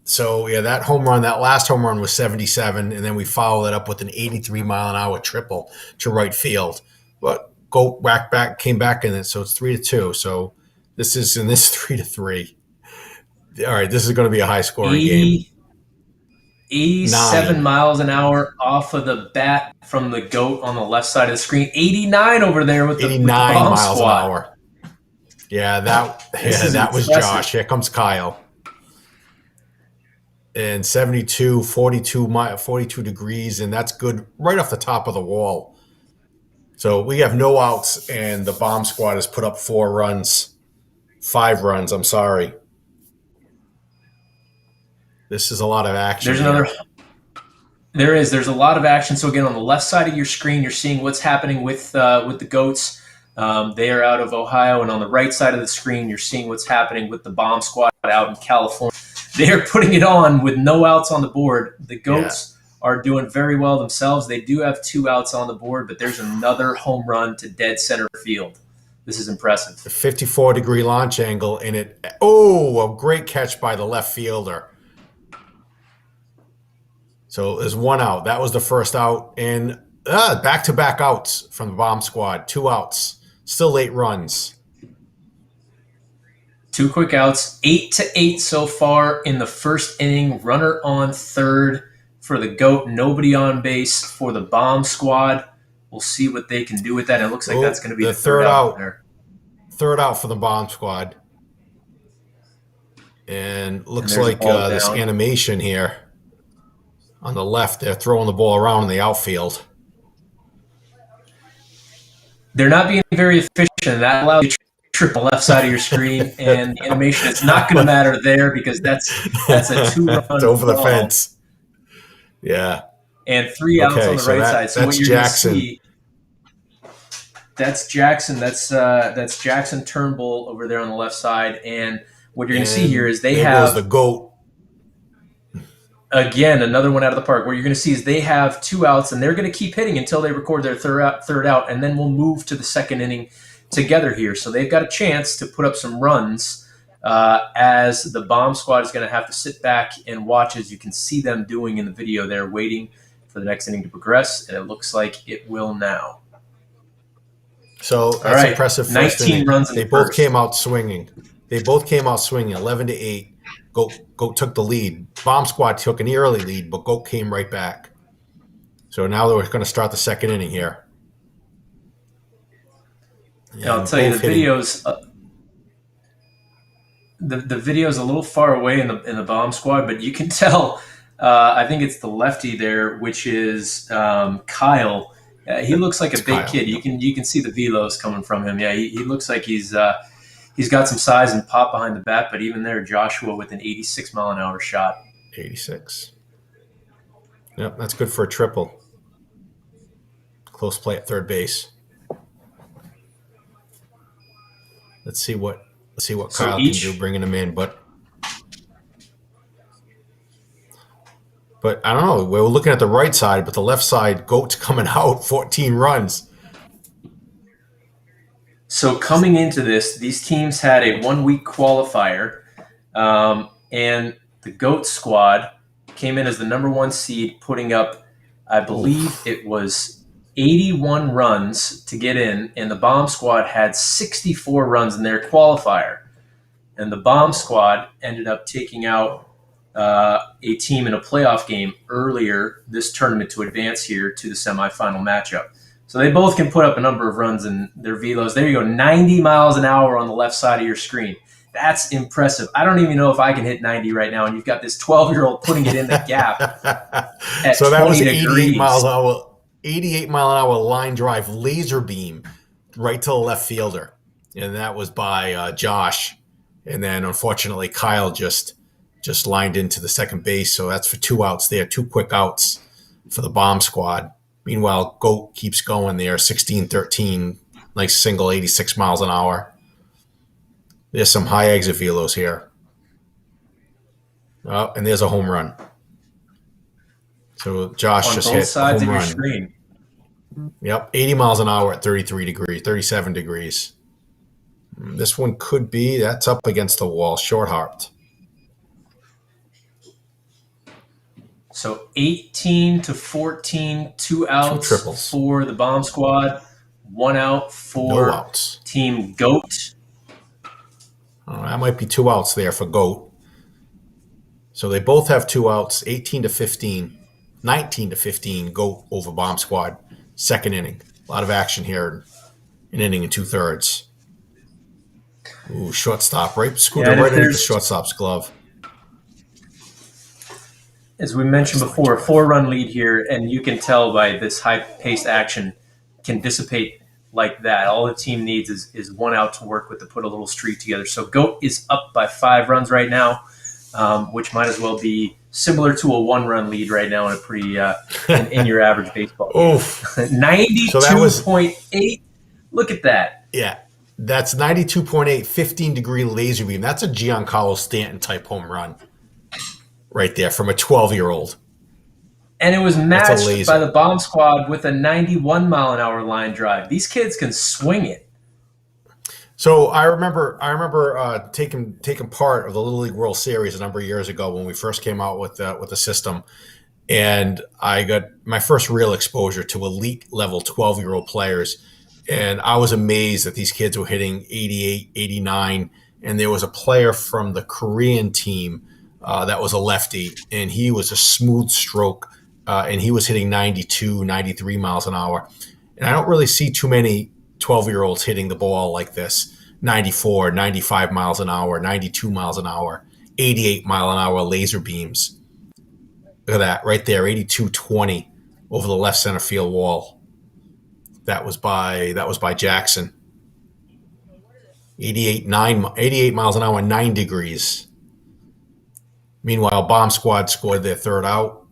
So, that home run, that last home run was 77, and then we followed it up with an 83 mile an hour triple to right field. But GOAT back came back in it, so it's 3-2. So this 3-3. All right, this is going to be a high scoring game. 87 miles an hour off of the bat from the GOAT on the left side of the screen. 89 over there with the Bomb miles Squad. an hour. Yeah, that was Josh. Here comes Kyle. And 72, 42 degrees, and that's good right off the top of the wall. So we have no outs, and the Bomb Squad has put up 5 runs, I'm sorry. This is a lot of action. There's a lot of action. So again, on the left side of your screen, you're seeing what's happening with the Goats. They are out of Ohio, and on the right side of the screen, you're seeing what's happening with the Bomb Squad out in California. They are putting it on with no outs on the board. The Goats are doing very well themselves. They do have 2 outs on the board, but there's another home run to dead center field. This is impressive. The 54-degree launch angle, and a great catch by the left fielder. So there's 1 out. That was the first out, and back-to-back outs from the Bomb Squad. 2 outs, still 8 runs. 2 quick outs, 8-8 so far in the first inning. Runner on third for the Goat. Nobody on base for the Bomb Squad. We'll see what they can do with that. It looks like that's going to be the third out there. Third out for the Bomb Squad. And looks like this animation here on the left, they're throwing the ball around in the outfield. They're not being very efficient. That allows you to trip the left side of your screen, and the animation is not going to matter there because that's a 2-run It's over the fence. Yeah. And 3 outs on the right side. So that's what you're Jackson. Going to see, that's Jackson. That's Jackson Turnbull over there on the left side. And what you're going to see here is they have the Goat. Again, another one out of the park. What you're going to see is they have 2 outs, and they're going to keep hitting until they record their third out, and then we'll move to the second inning together here. So they've got a chance to put up some runs as the Bomb Squad is going to have to sit back and watch, as you can see them doing in the video. They're waiting for the next inning to progress, and it looks like it will now. So that's impressive. 19 runs. They both came out swinging. 11-8. Goat took the lead. Bomb Squad took an early lead, but Goat came right back. So now they're going to start the second inning here. And I'll tell you, the video's the video's a little far away in the Bomb Squad, but you can tell. I think it's the lefty there, which is Kyle. He looks like a big kid. You can see the velos coming from him. Yeah, he looks like he's got some size and pop behind the bat, but even there, Joshua with an 86-mile-an-hour shot. 86. Yep, that's good for a triple. Close play at third base. Let's see what Kyle can do, bringing him in. But I don't know. We're looking at the right side, but the left side, Goat's coming out, 14 runs. So coming into this, these teams had a 1-week qualifier, and the Goat Squad came in as the number 1 seed, putting up, I believe it was 81 runs to get in, and the Bomb Squad had 64 runs in their qualifier. And the Bomb Squad ended up taking out a team in a playoff game earlier this tournament to advance here to the semifinal matchup. So they both can put up a number of runs in their velos. There you go, 90 miles an hour on the left side of your screen. That's impressive. I don't even know if I can hit 90 right now, and you've got this 12-year-old putting it in the gap at so that was 88 88 miles an hour, 88-mile-an-hour line drive laser beam right to the left fielder, and that was by Josh. And then unfortunately, Kyle just lined into the second base. So that's for 2 outs there, 2 quick outs for the Bomb Squad. Meanwhile, Goat keeps going there, 16-13, nice single, 86 miles an hour. There's some high exit velos here. Oh, and there's a home run. So Josh just hit a home run. Screen. Yep, 80 miles an hour at 37 degrees. This one could be, that's up against the wall, short-harped. So 18-14, 2 outs triples for the Bomb Squad, 1 out for Team Goat. Oh, that might be 2 outs there for Goat. So they both have 2 outs, 18-15, 19-15, Goat over Bomb Squad. Second inning. A lot of action here. An inning and 2/3. Ooh, shortstop, right? Scooter right into the shortstop's glove. As we mentioned before, a 4-run lead here, and you can tell by this high-paced action can dissipate like that. All the team needs is 1 out to work with to put a little streak together. So Goat is up by 5 runs right now. which might as well be similar to a 1-run lead right now in a pretty in your average baseball. Oof. 92.8. Look at that. Yeah. That's 92.8, 15-degree laser beam. That's a Giancarlo Stanton type home run right there from a 12-year-old. And it was matched by the bomb squad with a 91-mile-an-hour line drive. These kids can swing it. So I remember taking part of the Little League World Series a number of years ago when we first came out with the system, and I got my first real exposure to elite level 12-year-old players. And I was amazed that these kids were hitting 88, 89. And there was a player from the Korean team that was a lefty, and he was a smooth stroke, and he was hitting 92, 93 miles an hour. And I don't really see too many 12-year-olds hitting the ball like this, 94, 95 miles an hour, 92 miles an hour, 88-mile-an-hour laser beams. Look at that right there, 82-20 over the left center field wall. That was by Jackson. 88 miles an hour, 9 degrees. Meanwhile, Bomb Squad scored their third out,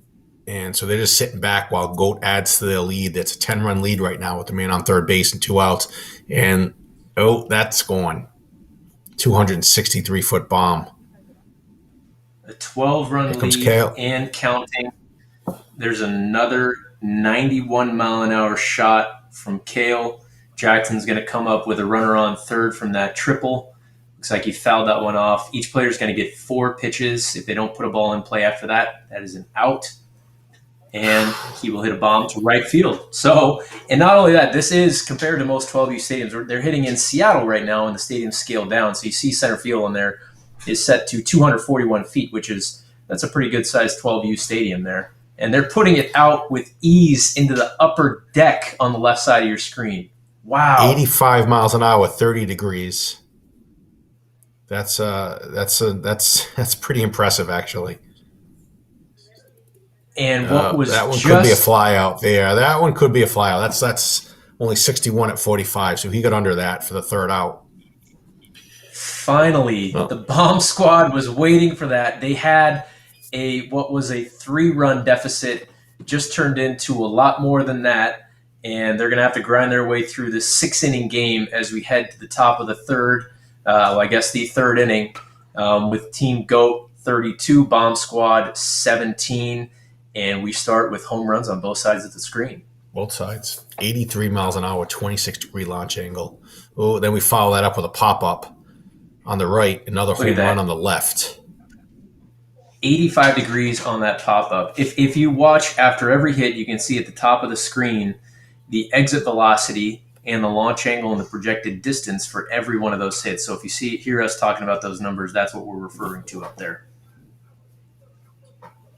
and so they're just sitting back while Goat adds to their lead. That's a 10-run lead right now with the man on third base and 2 outs. And, that's gone. 263-foot bomb. A 12-run lead Kale. And counting. There's another 91-mile-an-hour shot from Kale. Jackson's going to come up with a runner on third from that triple. Looks like he fouled that one off. Each player is going to get 4 pitches. If they don't put a ball in play after that, that is an out. And he will hit a bomb to right field. So, and not only that, this is compared to most 12U stadiums. They're hitting in Seattle right now, and the stadium's scaled down. So you see center field on there is set to 241 feet, that's a pretty good sized 12U stadium there. And they're putting it out with ease into the upper deck on the left side of your screen. Wow. 85 miles an hour, 30 degrees. That's pretty impressive, actually. And what was that one could be a fly out there. That one could be a fly out. That's only 61 at 45, so he got under that for the third out. Finally, the Bomb Squad was waiting for that. They had what was a 3-run deficit, just turned into a lot more than that, and they're going to have to grind their way through this 6-inning game as we head to the top of the third, the third inning, with Team GOAT 32, Bomb Squad 17, and we start with home runs on both sides of the screen. Both sides. 83 miles an hour, 26-degree launch angle. Oh, then we follow that up with a pop-up on the right, another home run on the left. 85 degrees on that pop-up. If you watch after every hit, you can see at the top of the screen the exit velocity and the launch angle and the projected distance for every one of those hits. So if you hear us talking about those numbers, that's what we're referring to up there.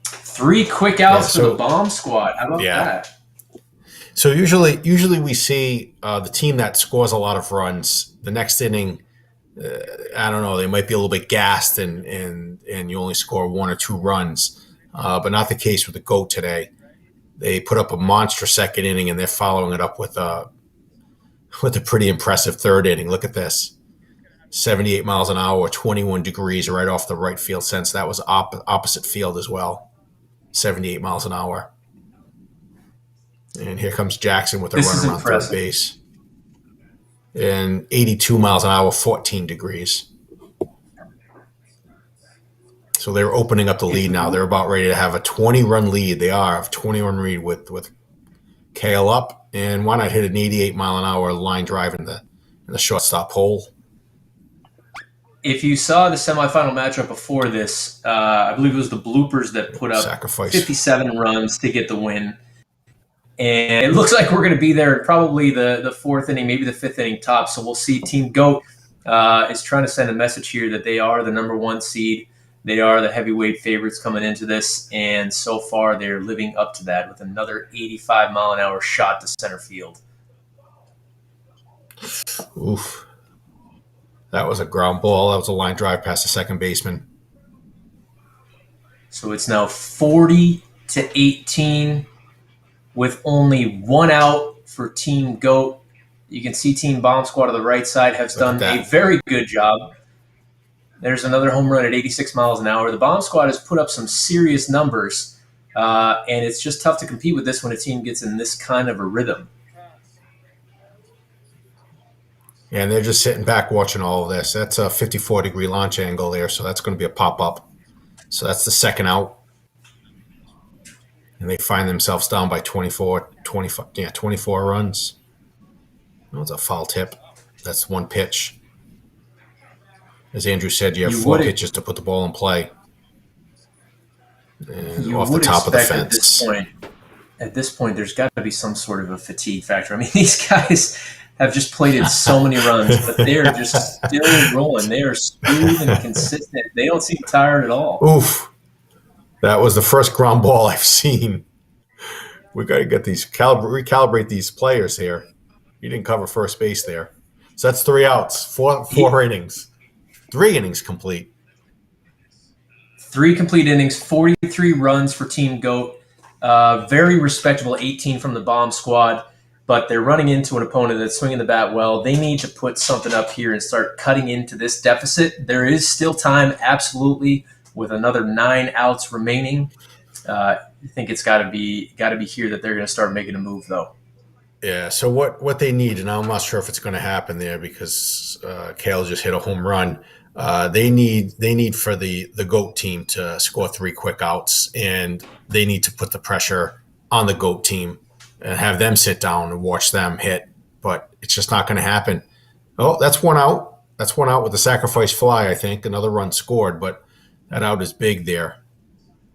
3 quick outs for the Bomb Squad. How about that? So usually we see the team that scores a lot of runs, the next inning, I don't know, they might be a little bit gassed and you only score 1 or 2 runs, but not the case with the GOAT today. They put up a monster second inning, and they're following it up with a pretty impressive third inning. Look at this. 78 miles an hour, 21 degrees right off the right field sense. That was opposite field as well. 78 miles an hour. And here comes Jackson with a runner on third base. And 82 miles an hour, 14 degrees. So they're opening up the lead now. They're about ready to have a 20-run lead. They are, a 20-run lead with Kale up. And why not hit an 88-mile-an-hour line drive in the shortstop hole? If you saw the semifinal matchup before this, I believe it was the Bloopers that put up 57 runs to get the win. And it looks like we're going to be there probably the 4th inning, maybe the 5th inning top. So we'll see. Team GOAT is trying to send a message here that they are the number 1 seed. They are the heavyweight favorites coming into this. And so far, they're living up to that with another 85-mile-an-hour shot to center field. Oof. That was a ground ball. That was a line drive past the second baseman. So it's now 40-18 with only 1 out for Team GOAT. You can see Team Bomb Squad on the right side has done a very good job. There's another home run at 86 miles an hour. The Bomb Squad has put up some serious numbers, and it's just tough to compete with this when a team gets in this kind of a rhythm. And they're just sitting back watching all of this. That's a 54-degree launch angle there, so that's going to be a pop-up. So that's the second out. And they find themselves down by 24 runs. That was a foul tip. That's one pitch. As Andrew said, you have four pitches to put the ball in play. And off the top of the fence. At this point, there's got to be some sort of a fatigue factor. I mean, these guys have just played in so many runs, but they're just still rolling. They are smooth and consistent. They don't seem tired at all. Oof. That was the first ground ball I've seen. We got to get these recalibrate these players here. You didn't cover first base there. So that's 3 outs, four innings. 3 innings complete. 3 complete innings, 43 runs for Team GOAT. Very respectable 18 from the Bomb Squad. But they're running into an opponent that's swinging the bat well. They need to put something up here and start cutting into this deficit. There is still time, absolutely, with another 9 outs remaining. I think it's got to be here that they're going to start making a move, though. Yeah. So what they need, and I'm not sure if it's going to happen there because Kale just hit a home run. They need for the GOAT team to score 3 quick outs, and they need to put the pressure on the GOAT team and have them sit down and watch them hit. But it's just not going to happen. Oh, that's 1 out. That's 1 out with the sacrifice fly, I think. Another run scored, but that out is big there.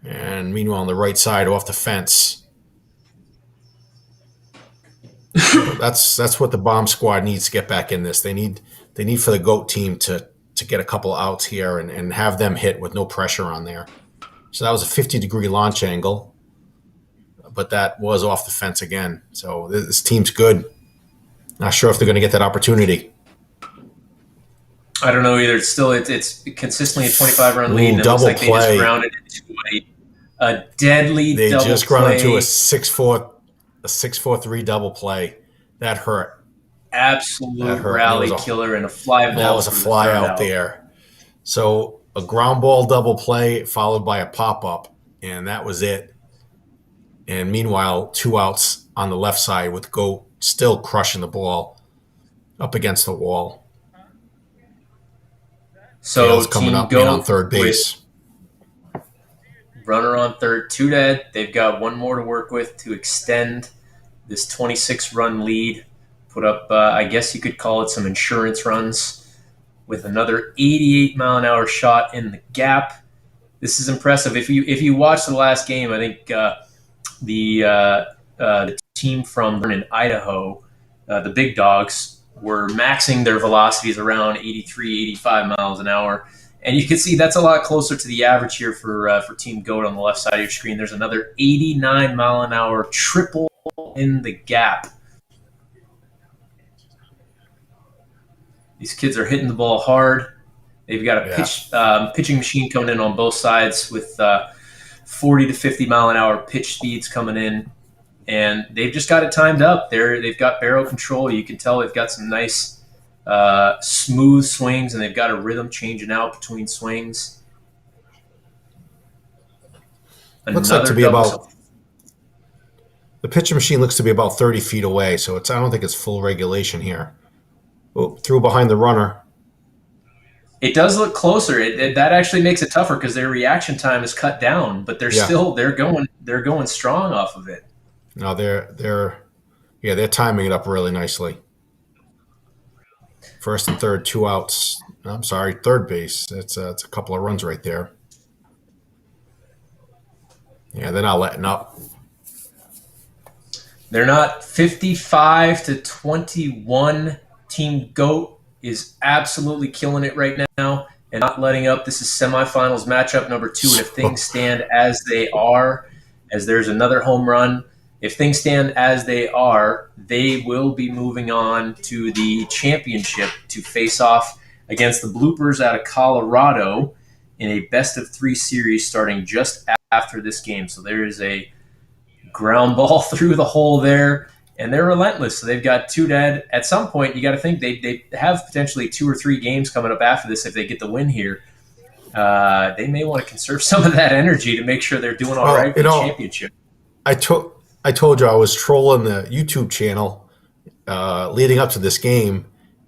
And meanwhile, on the right side, off the fence. That's what the Bomb Squad needs to get back in this. They need for the GOAT team to get a couple outs here and have them hit with no pressure on there. So that was a 50-degree launch angle. But that was off the fence again. So this team's good. Not sure if they're going to get that opportunity. I don't know either. It's consistently a 25-run lead. And it looks like they just grounded into a deadly double play. They just grounded into a 6-4-3 double play. That hurt. Absolute rally killer and a fly ball. That was a fly out there. So a ground ball double play followed by a pop-up, and that was it. And meanwhile, 2 outs on the left side with GOAT still crushing the ball up against the wall. So Kale's coming up in on third base. Runner on third, 2 dead. They've got 1 more to work with to extend this 26-run lead. Put up, I guess you could call it some insurance runs with another 88-mile-an-hour shot in the gap. This is impressive. If you watch the last game, I think the team from in Idaho, the Big Dogs, were maxing their velocities around 83, 85 miles an hour. And you can see that's a lot closer to the average here for Team GOAT on the left side of your screen. There's another 89-mile-an-hour triple in the gap. These kids are hitting the ball hard. They've got a pitching machine coming in on both sides with 40 to 50 mile an hour pitch speeds coming in, and they've just got it timed up. They've got barrel control. You can tell they've got some nice smooth swings, and they've got a rhythm changing out between swings. Looks like to be about the pitching machine looks to be about 30 feet away, so I don't think it's full regulation here. Oh, threw behind the runner. It does look closer. That actually makes it tougher because their reaction time is cut down, but they're going strong off of it. No, they're timing it up really nicely. First and third, 2 outs. I'm sorry, third base. It's a couple of runs right there. Yeah, they're not letting up. They're not. 55 to 21. Team GOAT is absolutely killing it right now and not letting up. This is semifinals matchup number 2. And if things stand as they are, as there's another home run, if things stand as they are, they will be moving on to the championship to face off against the Bloopers out of Colorado in a best-of-3 series starting just after this game. So there is a ground ball through the hole there. And they're relentless. So they've got 2 dead. At some point, you got to think they have potentially 2 or 3 games coming up after this if they get the win here. they may want to conserve some of that energy to make sure they're doing all right for the championship. I told you I was trolling the YouTube channel leading up to this game,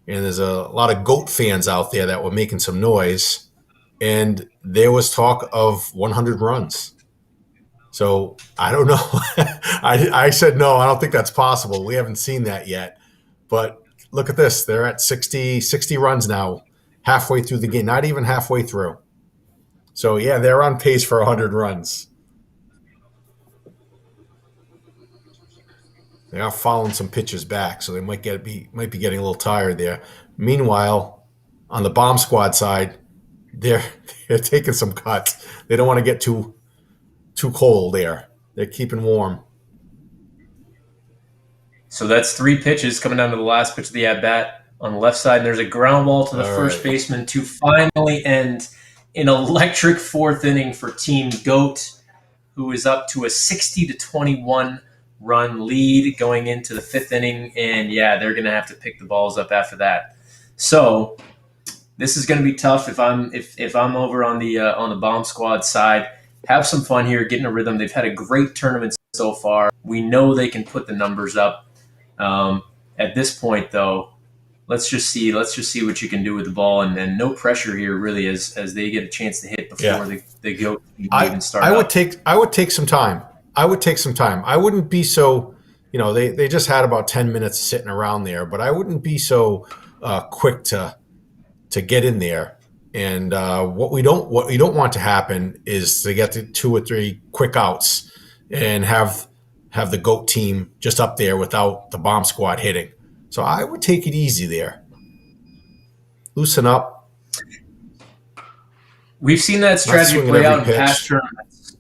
and there's a lot of GOAT fans out there that were making some noise, and there was talk of 100 runs. So I don't know. I said no, I don't think that's possible. We haven't seen that yet. But look at this. They're at 60 runs now, halfway through the game, not even halfway through. So, yeah, they're on pace for 100 runs. They are fouling some pitches back, so they might be getting a little tired there. Meanwhile, on the bomb squad side, they're taking some cuts. They don't want to get too cold there. They're keeping warm. So that's 3 pitches coming down to the last pitch of the at-bat on the left side. And there's a ground ball to the first baseman to finally end an electric 4th inning for Team GOAT, who is up to a 60-21 run lead going into the 5th inning. And, yeah, they're going to have to pick the balls up after that. So this is going to be tough if I'm over on the bomb squad side. Have some fun here, get in a rhythm. They've had a great tournament so far. We know they can put the numbers up. At this point, though, let's just see what you can do with the ball, and no pressure here really as they get a chance to hit before they go even start. I would take some time. I wouldn't be so, they just had about 10 minutes sitting around there, but I wouldn't be so quick to get in there. And what you don't want to happen is to get to 2 or 3 quick outs and have the GOAT team just up there without the bomb squad hitting. So I would take it easy there. Loosen up. We've seen that strategy play out in past tournaments.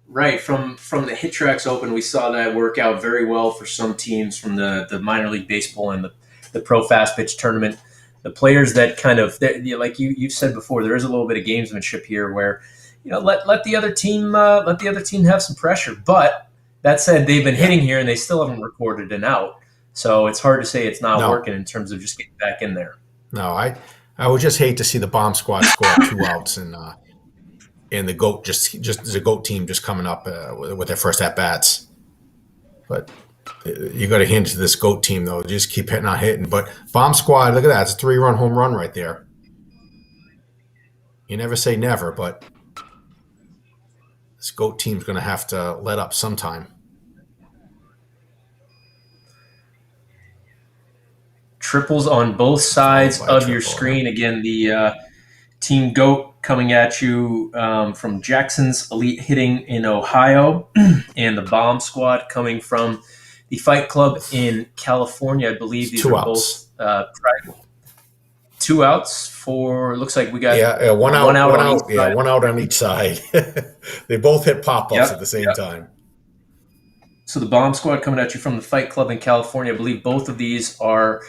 Right, from the Hit Tracks Open, we saw that work out very well for some teams from the minor league baseball and the Pro Fast Pitch tournament. The players that kind of, like you've said before, there is a little bit of gamesmanship here where, let the other team have some pressure. But that said, they've been hitting here and they still haven't recorded an out. So it's hard to say it's not working in terms of just getting back in there. No, I would just hate to see the bomb squad score 2 outs and the GOAT just the GOAT team just coming up with their first at bats. But you got to hand it to this GOAT team though. Just keep hitting, not hitting. But bomb squad, look at that! It's a 3-run home run right there. You never say never, but this GOAT team's going to have to let up sometime. Triples on both sides of your screen. Again, the Team GOAT coming at you from Jackson's Elite Hitting in Ohio, and the Bomb Squad coming from the Fight Club in California. I believe these are both private. 2 outs for, looks like we got one out on each side. They both hit pop-ups at the same time. So the Bomb Squad coming at you from the Fight Club in California. I believe both of these are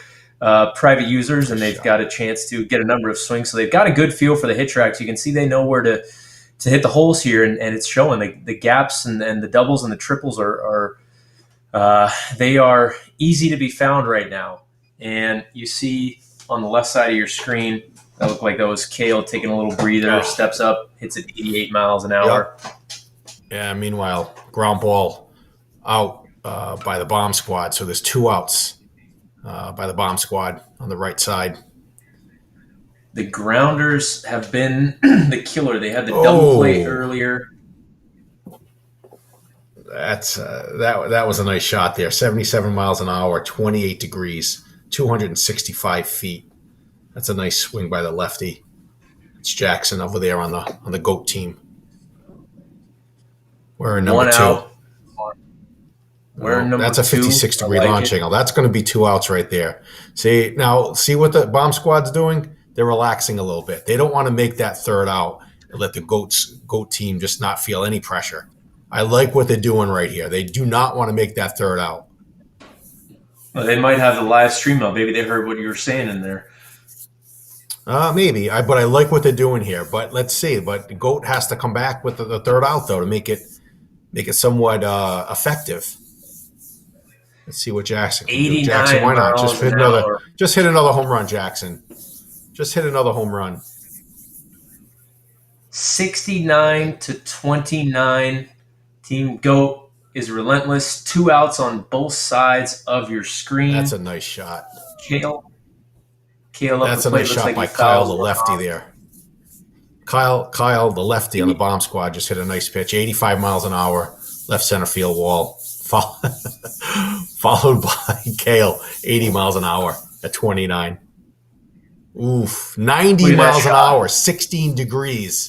private users, and they've got a chance to get a number of swings. So they've got a good feel for the hit tracks. You can see they know where to hit the holes here, and it's showing. The gaps and the doubles and the triples are they are easy to be found right now. And you see on the left side of your screen, that looked like that was Kale taking a little breather, steps up, hits at 88 miles an hour. Yeah, meanwhile, ground ball out by the Bomb Squad. So there's 2 outs by the Bomb Squad on the right side. The grounders have been the killer. They had the double play earlier. That was a nice shot there. 77 miles an hour, 28 degrees, 265 feet. That's a nice swing by the lefty. It's Jackson over there on the GOAT team. We're in number 2. That's a 56-degree launch angle. That's going to be 2 outs right there. See what the Bomb Squad's doing? They're relaxing a little bit. They don't want to make that 3rd out and let the GOAT team just not feel any pressure. I like what they're doing right here. They do not want to make that 3rd out. Well, they might have the live stream up. Maybe they heard what you were saying in there. Maybe. But I like what they're doing here. But let's see. But the GOAT has to come back with the 3rd out, though, to make it somewhat effective. Let's see what Jackson can do. Jackson, why not? Just hit another home run, Jackson. Just hit another home run. 69-29. Team GOAT is relentless. 2 outs on both sides of your screen. That's a nice shot. Kale That's a nice shot by Kyle, the lefty there. Kyle, the lefty on the bomb squad, just hit a nice pitch, 85 miles an hour, left center field wall, followed by Kale, 80 miles an hour at 29. Oof, 90 miles an hour, 16 degrees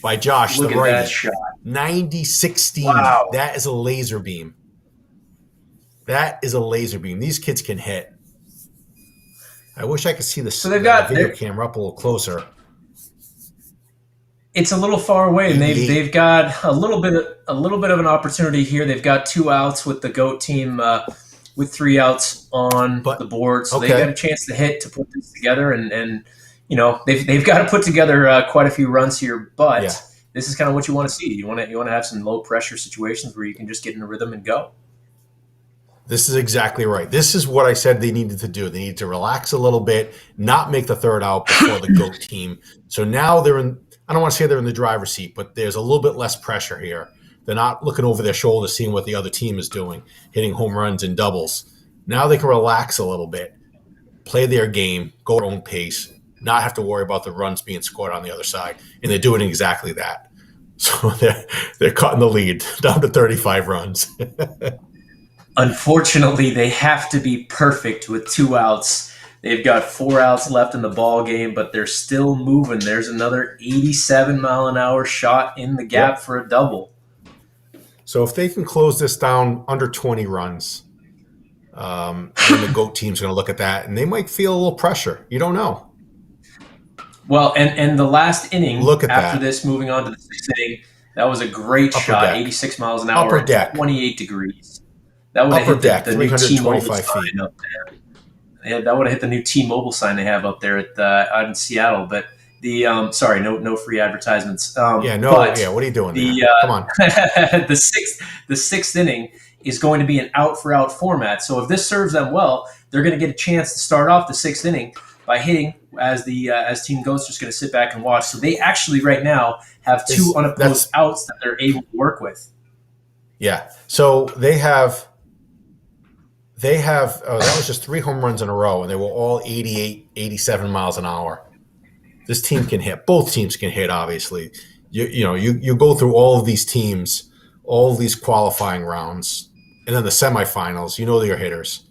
by Josh, Look the at righty. that shot. 90-16. Wow. That is a laser beam. That is a laser beam. These kids can hit. I wish I could see the video camera up a little closer. It's a little far away, and they've got a little bit of an opportunity here. They've got 2 outs with the GOAT team with 3 outs on the board, so they've got a chance to hit to put this together. And you know they've got to put together quite a few runs here, but this is kind of what you want to see. You want to have some low pressure situations where you can just get in a rhythm and go. This is exactly right. This is what I said they needed to do. They needed to relax a little bit, not make the 3rd out before the GOAT team. So now they're in. I don't want to say they're in the driver's seat, but there's a little bit less pressure here. They're not looking over their shoulder, seeing what the other team is doing, hitting home runs and doubles. Now they can relax a little bit, play their game, go at their own pace, not have to worry about the runs being scored on the other side. And they're doing exactly that. So they're cutting the lead down to 35 runs. Unfortunately, they have to be perfect with 2 outs. They've got 4 outs left in the ball game, but they're still moving. There's another 87-mile-an-hour shot in the gap for a double. So if they can close this down under 20 runs, then the GOAT team's going to look at that, and they might feel a little pressure. You don't know. Well, and the last inning, after this, moving on to the 6th inning, that was a great shot, 86 miles an hour at 28 degrees. That would have hit the new T-Mobile sign up there. Yeah, that would have hit the new T-Mobile sign they have up there out in Seattle. But sorry, no free advertisements. What are you doing there? Come on. the sixth inning is going to be an out-for-out format. So if this serves them well, they're going to get a chance to start off the 6th inning by hitting as Team GOAT's just going to sit back and watch. So they actually right now have 2 unopposed outs that they're able to work with. Yeah. So they have that was just 3 home runs in a row, and they were all 88, 87 miles an hour. This team can hit. Both teams can hit, obviously. You go through all of these teams, all of these qualifying rounds, and then the semifinals, they're hitters.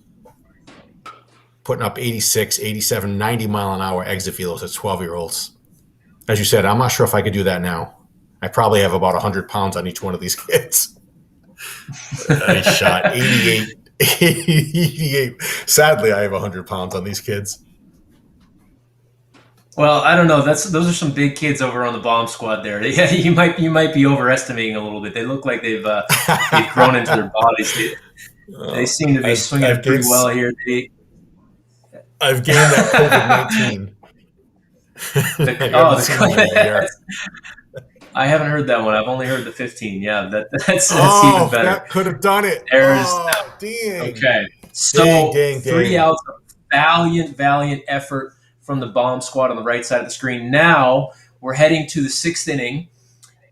Putting up 86, 87, 90 mile an hour exit velos at 12-year-olds. As you said, I'm not sure if I could do that now. I probably have about 100 pounds on each one of these kids. Nice shot. 88. Sadly, I have 100 pounds on these kids. Well, I don't know. Those are some big kids over on the bomb squad there. Yeah, you might be overestimating a little bit. They look like they've grown into their bodies. They seem to be swinging it pretty well here. I've gained that COVID-19. I haven't heard that one. I've only heard the 15. Yeah, that's even better. That could have done it. Dang. Okay. So 3 outs, valiant effort from the bomb squad on the right side of the screen. Now we're heading to the 6th inning,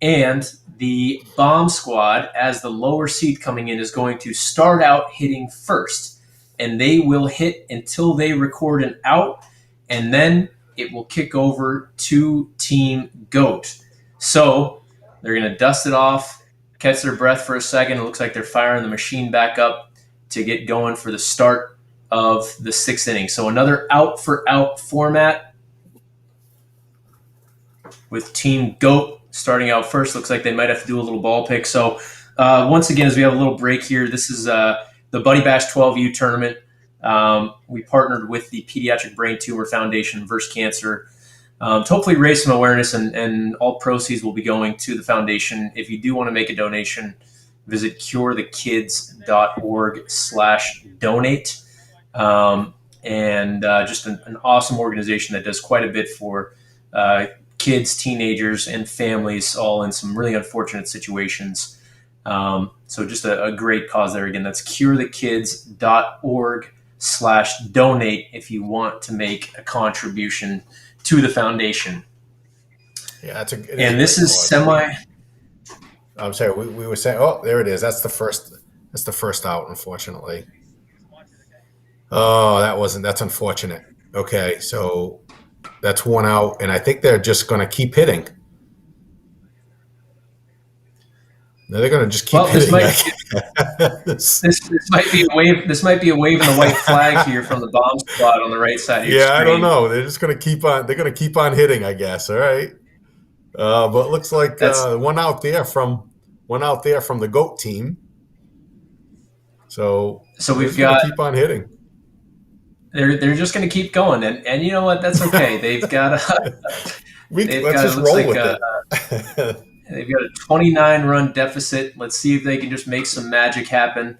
and the bomb squad, as the lower seed coming in, is going to start out hitting first, and they will hit until they record an out, and then it will kick over to Team GOAT. So they're going to dust it off, catch their breath for a second. It looks like they're firing the machine back up to get going for the start of the 6th inning. So another out-for-out format with Team GOAT starting out first. Looks like they might have to do a little ball pick. So once again, as we have a little break here, this is the Buddy Bash 12U tournament. We partnered with the Pediatric Brain Tumor Foundation vs. Cancer to hopefully raise some awareness, and all proceeds will be going to the foundation. If you do want to make a donation, visit curethekids.org/donate. Just an awesome organization that does quite a bit for kids, teenagers, and families, all in some really unfortunate situations. So just a great cause there. Again, that's curethekids.org/donate if you want to make a contribution to the foundation. Yeah, that's a. And this is semi. I'm sorry. We were saying. Oh, there it is. That's the first. That's the first out. Unfortunately. Oh, that's unfortunate. Okay, so that's one out, and I think they're just going to keep hitting. No, they're going to just keep hitting. This might be a wave. This might be a wave in the white flag here from the bomb squad on the right side of your screen. I don't know. They're just going to keep on. They're going to keep on hitting, I guess. All right, but it looks like one out there from the GOAT team. So we've got keep on hitting. They're just going to keep going, and you know what? That's okay. They've got let's just roll with it. They've got a 29-run deficit. Let's see if they can just make some magic happen.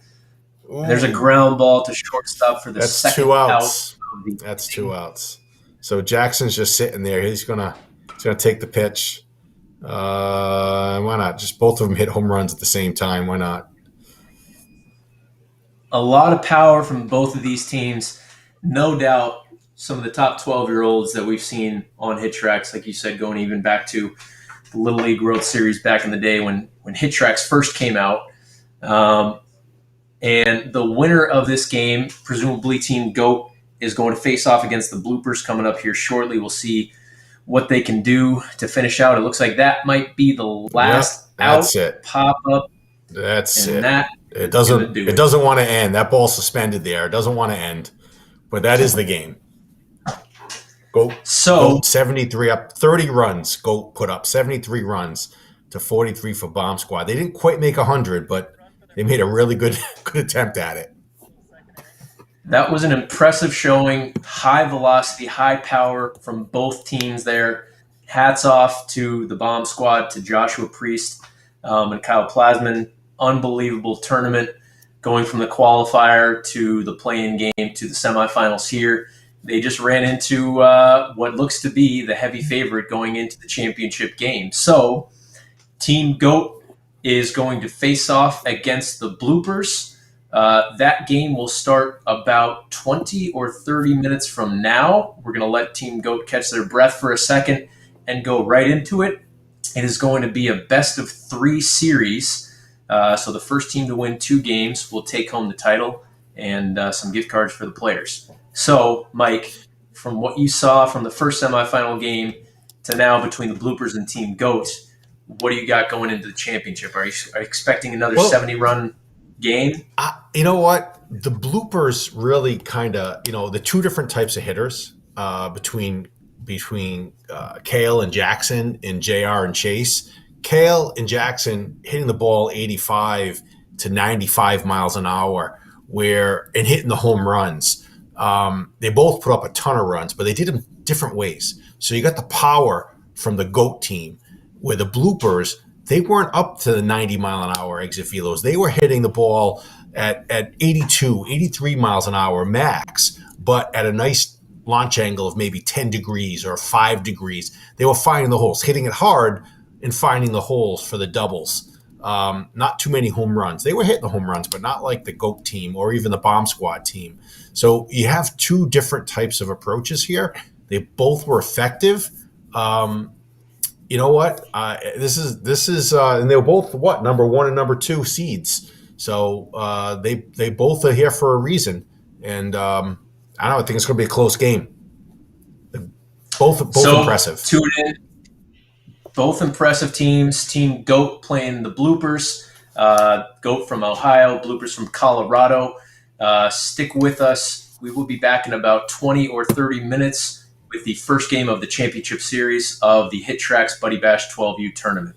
Ooh. There's a ground ball to shortstop for the second out. That's 2 outs. So Jackson's just sitting there. He's gonna take the pitch. Why not? Just both of them hit home runs at the same time. Why not? A lot of power from both of these teams. No doubt some of the top 12-year-olds that we've seen on HitTrax, like you said, going even back to the Little League World Series back in the day when HitTrax first came out. And the winner of this game, presumably Team GOAT, is going to face off against the Bloopers coming up here shortly. We'll see what they can do to finish out. It looks like that might be the last pop-up. That's it. It doesn't want to end. That ball's suspended there. It doesn't want to end. But that is the game. Goat 73 up, 30 runs. Goat put up 73 runs to 43 for Bomb Squad. They didn't quite make 100, but they made a really good attempt at it. That was an impressive showing. High velocity, high power from both teams there. Hats off to the Bomb Squad, to Joshua Priest and Kyle Plasman. Unbelievable tournament, going from the qualifier to the play-in game to the semifinals here. They just ran into what looks to be the heavy favorite going into the championship game. So Team GOAT is going to face off against the Bloopers. That game will start about 20 or 30 minutes from now. We're going to let Team GOAT catch their breath for a second and go right into it. It is going to be a best-of-3 series. So the first team to win 2 games will take home the title and some gift cards for the players. So, Mike, from what you saw from the first semifinal game to now between the Bloopers and Team GOAT, what do you got going into the championship? Are you expecting another 70-run game? You know what? The Bloopers really kind of, the two different types of hitters between Kale and Jackson and JR and Chase. Kale and Jackson hitting the ball 85 to 95 miles an hour and hitting the home runs. They both put up a ton of runs, but they did them different ways. So you got the power from the GOAT team, where the Bloopers, they weren't up to the 90 mile an hour exit velos. They were hitting the ball at 82, 83 miles an hour max, but at a nice launch angle of maybe 10 degrees or 5 degrees. They were finding the holes, hitting it hard and finding the holes for the doubles. Not too many home runs. They were hitting the home runs, but not like the GOAT team or even the Bomb Squad team. So you have two different types of approaches here. They both were effective. You know what? This is, and they were both number 1 and number 2 seeds. So they both are here for a reason. And I don't know. I think it's going to be a close game. Both impressive. Tune in. Both impressive teams. Team GOAT playing the Bloopers. GOAT from Ohio, Bloopers from Colorado. Stick with us. We will be back in about 20 or 30 minutes with the first game of the championship series of the HitTrax Buddy Bash 12U tournament.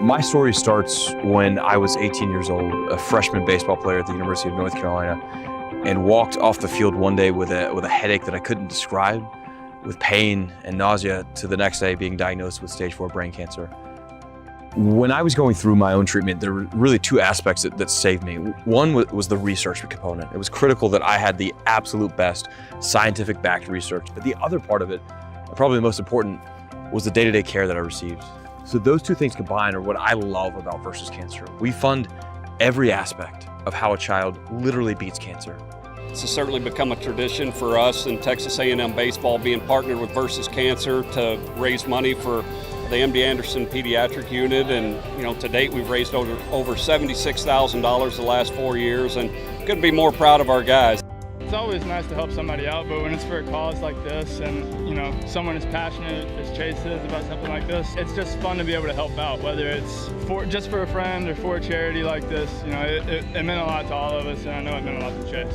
My story starts when I was 18 years old, a freshman baseball player at the University of North Carolina, and walked off the field one day with a headache that I couldn't describe, with pain and nausea, to the next day being diagnosed with stage 4 brain cancer. When I was going through my own treatment, there were really two aspects that saved me. One was the research component. It was critical that I had the absolute best scientific backed research, but the other part of it, probably the most important, was the day-to-day care that I received. So those two things combined are what I love about Versus Cancer. We fund every aspect of how a child literally beats cancer. This has certainly become a tradition for us in Texas A&M baseball, being partnered with Versus Cancer to raise money for the MD Anderson Pediatric Unit. And to date we've raised over $76,000 the last 4 years, and couldn't be more proud of our guys. It's always nice to help somebody out, but when it's for a cause like this and, someone as passionate as Chase is about something like this, it's just fun to be able to help out, whether it's just for a friend or for a charity like this. It meant a lot to all of us, and I know it meant a lot to Chase.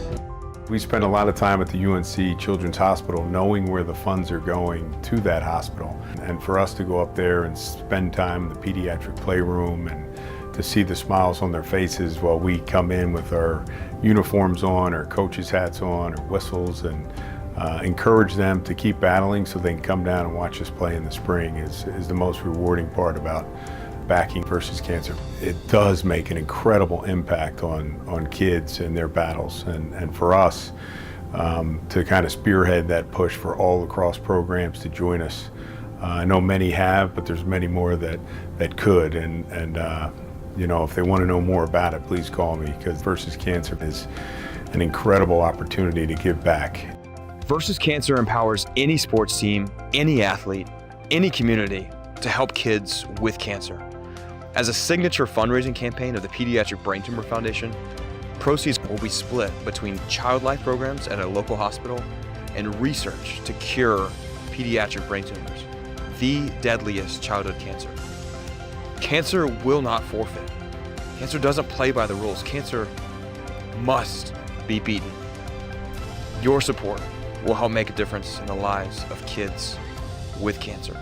We spend a lot of time at the UNC Children's Hospital knowing where the funds are going to that hospital. And for us to go up there and spend time in the pediatric playroom and to see the smiles on their faces while we come in with our uniforms on, our coaches' hats on, our whistles, and encourage them to keep battling so they can come down and watch us play in the spring is the most rewarding part about backing Versus Cancer. It does make an incredible impact on kids and their battles, and for us to kind of spearhead that push for all lacrosse programs to join us. I know many have, but there's many more that could, and if they want to know more about it, please call me, because Versus Cancer is an incredible opportunity to give back. Versus Cancer empowers any sports team, any athlete, any community to help kids with cancer. As a signature fundraising campaign of the Pediatric Brain Tumor Foundation, proceeds will be split between child life programs at a local hospital and research to cure pediatric brain tumors, the deadliest childhood cancer. Cancer will not forfeit. Cancer doesn't play by the rules. Cancer must be beaten. Your support will help make a difference in the lives of kids with cancer.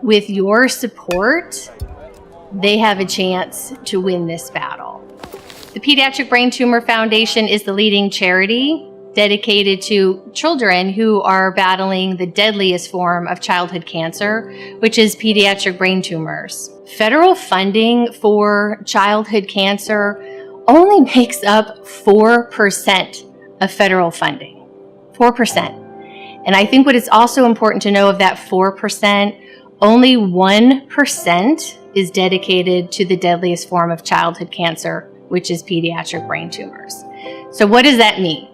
With your support, they have a chance to win this battle. The Pediatric Brain Tumor Foundation is the leading charity dedicated to children who are battling the deadliest form of childhood cancer, which is pediatric brain tumors. Federal funding for childhood cancer only makes up 4% of federal funding. 4%. And I think what is also important to know of that 4%, only 1% is dedicated to the deadliest form of childhood cancer, which is pediatric brain tumors. So what does that mean?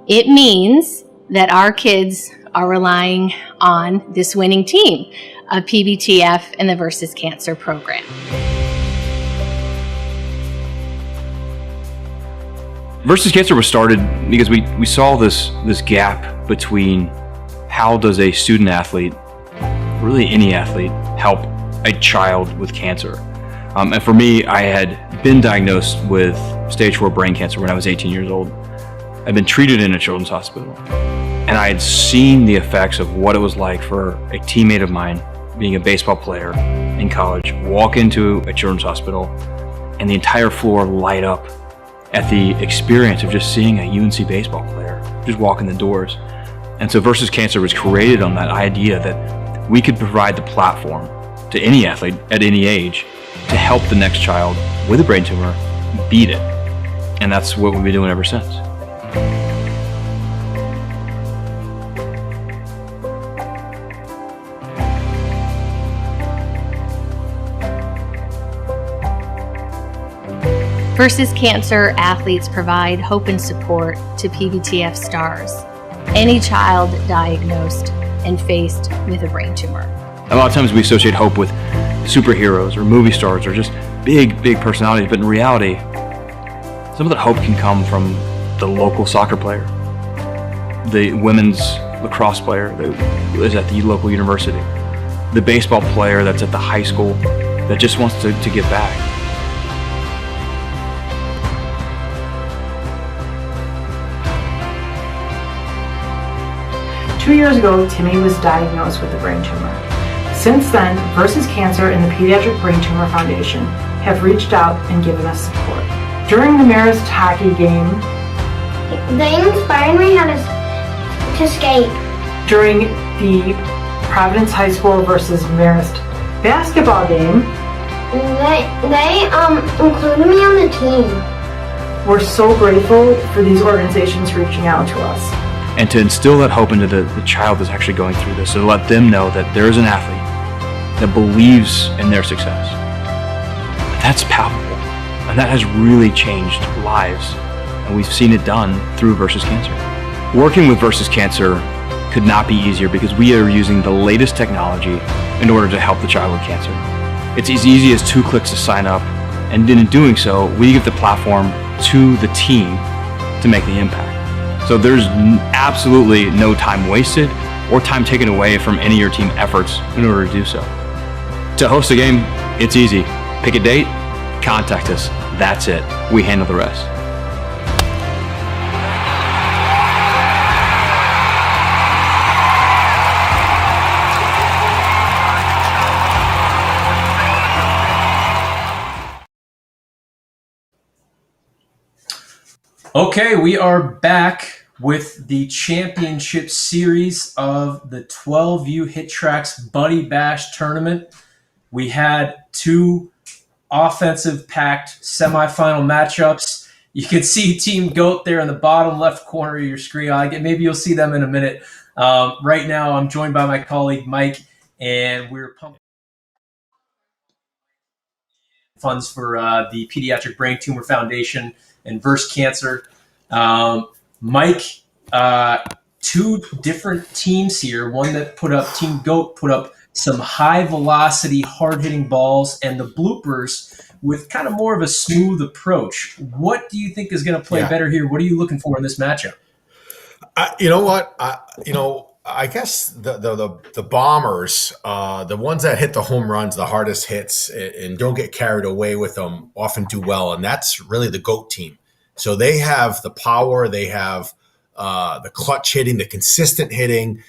It means that our kids are relying on this winning team of PBTF and the Versus Cancer program. Versus Cancer was started because we saw this gap between how does a student athlete, really any athlete, help a child with cancer. And for me, I had been diagnosed with stage 4 brain cancer when I was 18 years old. I'd been treated in a children's hospital, and I had seen the effects of what it was like for a teammate of mine, being a baseball player in college, walk into a children's hospital and the entire floor light up at the experience of just seeing a UNC baseball player just walk in the doors. And so Versus Cancer was created on that idea that we could provide the platform to any athlete at any age to help the next child with a brain tumor beat it. And that's what we've been doing ever since. Versus Cancer athletes provide hope and support to PBTF stars, any child diagnosed and faced with a brain tumor. A lot of times we associate hope with superheroes or movie stars or just big personalities, but in reality, some of that hope can come from the local soccer player, the women's lacrosse player that is at the local university, the baseball player that's at the high school that just wants to give back. Two years ago, Timmy was diagnosed with a brain tumor. Since then, Versus Cancer and the Pediatric Brain Tumor Foundation have reached out and given us support. During the Marist hockey game, they inspired me how to skate. During the Providence High School versus Marist basketball game, They included me on the team. We're so grateful for these organizations reaching out to us. And to instill that hope into the child that's actually going through this, so to let them know that there is an athlete that believes in their success. That's palpable, and that has really changed lives, and we've seen it done through Versus Cancer. Working with Versus Cancer could not be easier because we are using the latest technology in order to help the child with cancer. It's as easy as 2 clicks to sign up, and in doing so, we give the platform to the team to make the impact. So there's absolutely no time wasted or time taken away from any of your team efforts in order to do so. To host a game, it's easy. Pick a date, contact us. That's it. We handle the rest. Okay, we are back with the championship series of the 12U HitTrax Buddy Bash tournament. We had 2 offensive-packed semifinal matchups. You can see Team GOAT there in the bottom left corner of your screen. Maybe you'll see them in a minute. Right now, I'm joined by my colleague Mike, and we're pumping funds for the Pediatric Brain Tumor Foundation and Versus Cancer. Mike, 2 different teams here. One that put up, Team GOAT put up some high velocity, hard hitting balls, and the bloopers with kind of more of a smooth approach. What do you think is going to play better here? What are you looking for in this matchup? You know what? I guess the bombers, the ones that hit the home runs, the hardest hits, and don't get carried away with them, often do well, and that's really the GOAT team. So they have the power, they have the clutch hitting, the consistent hitting,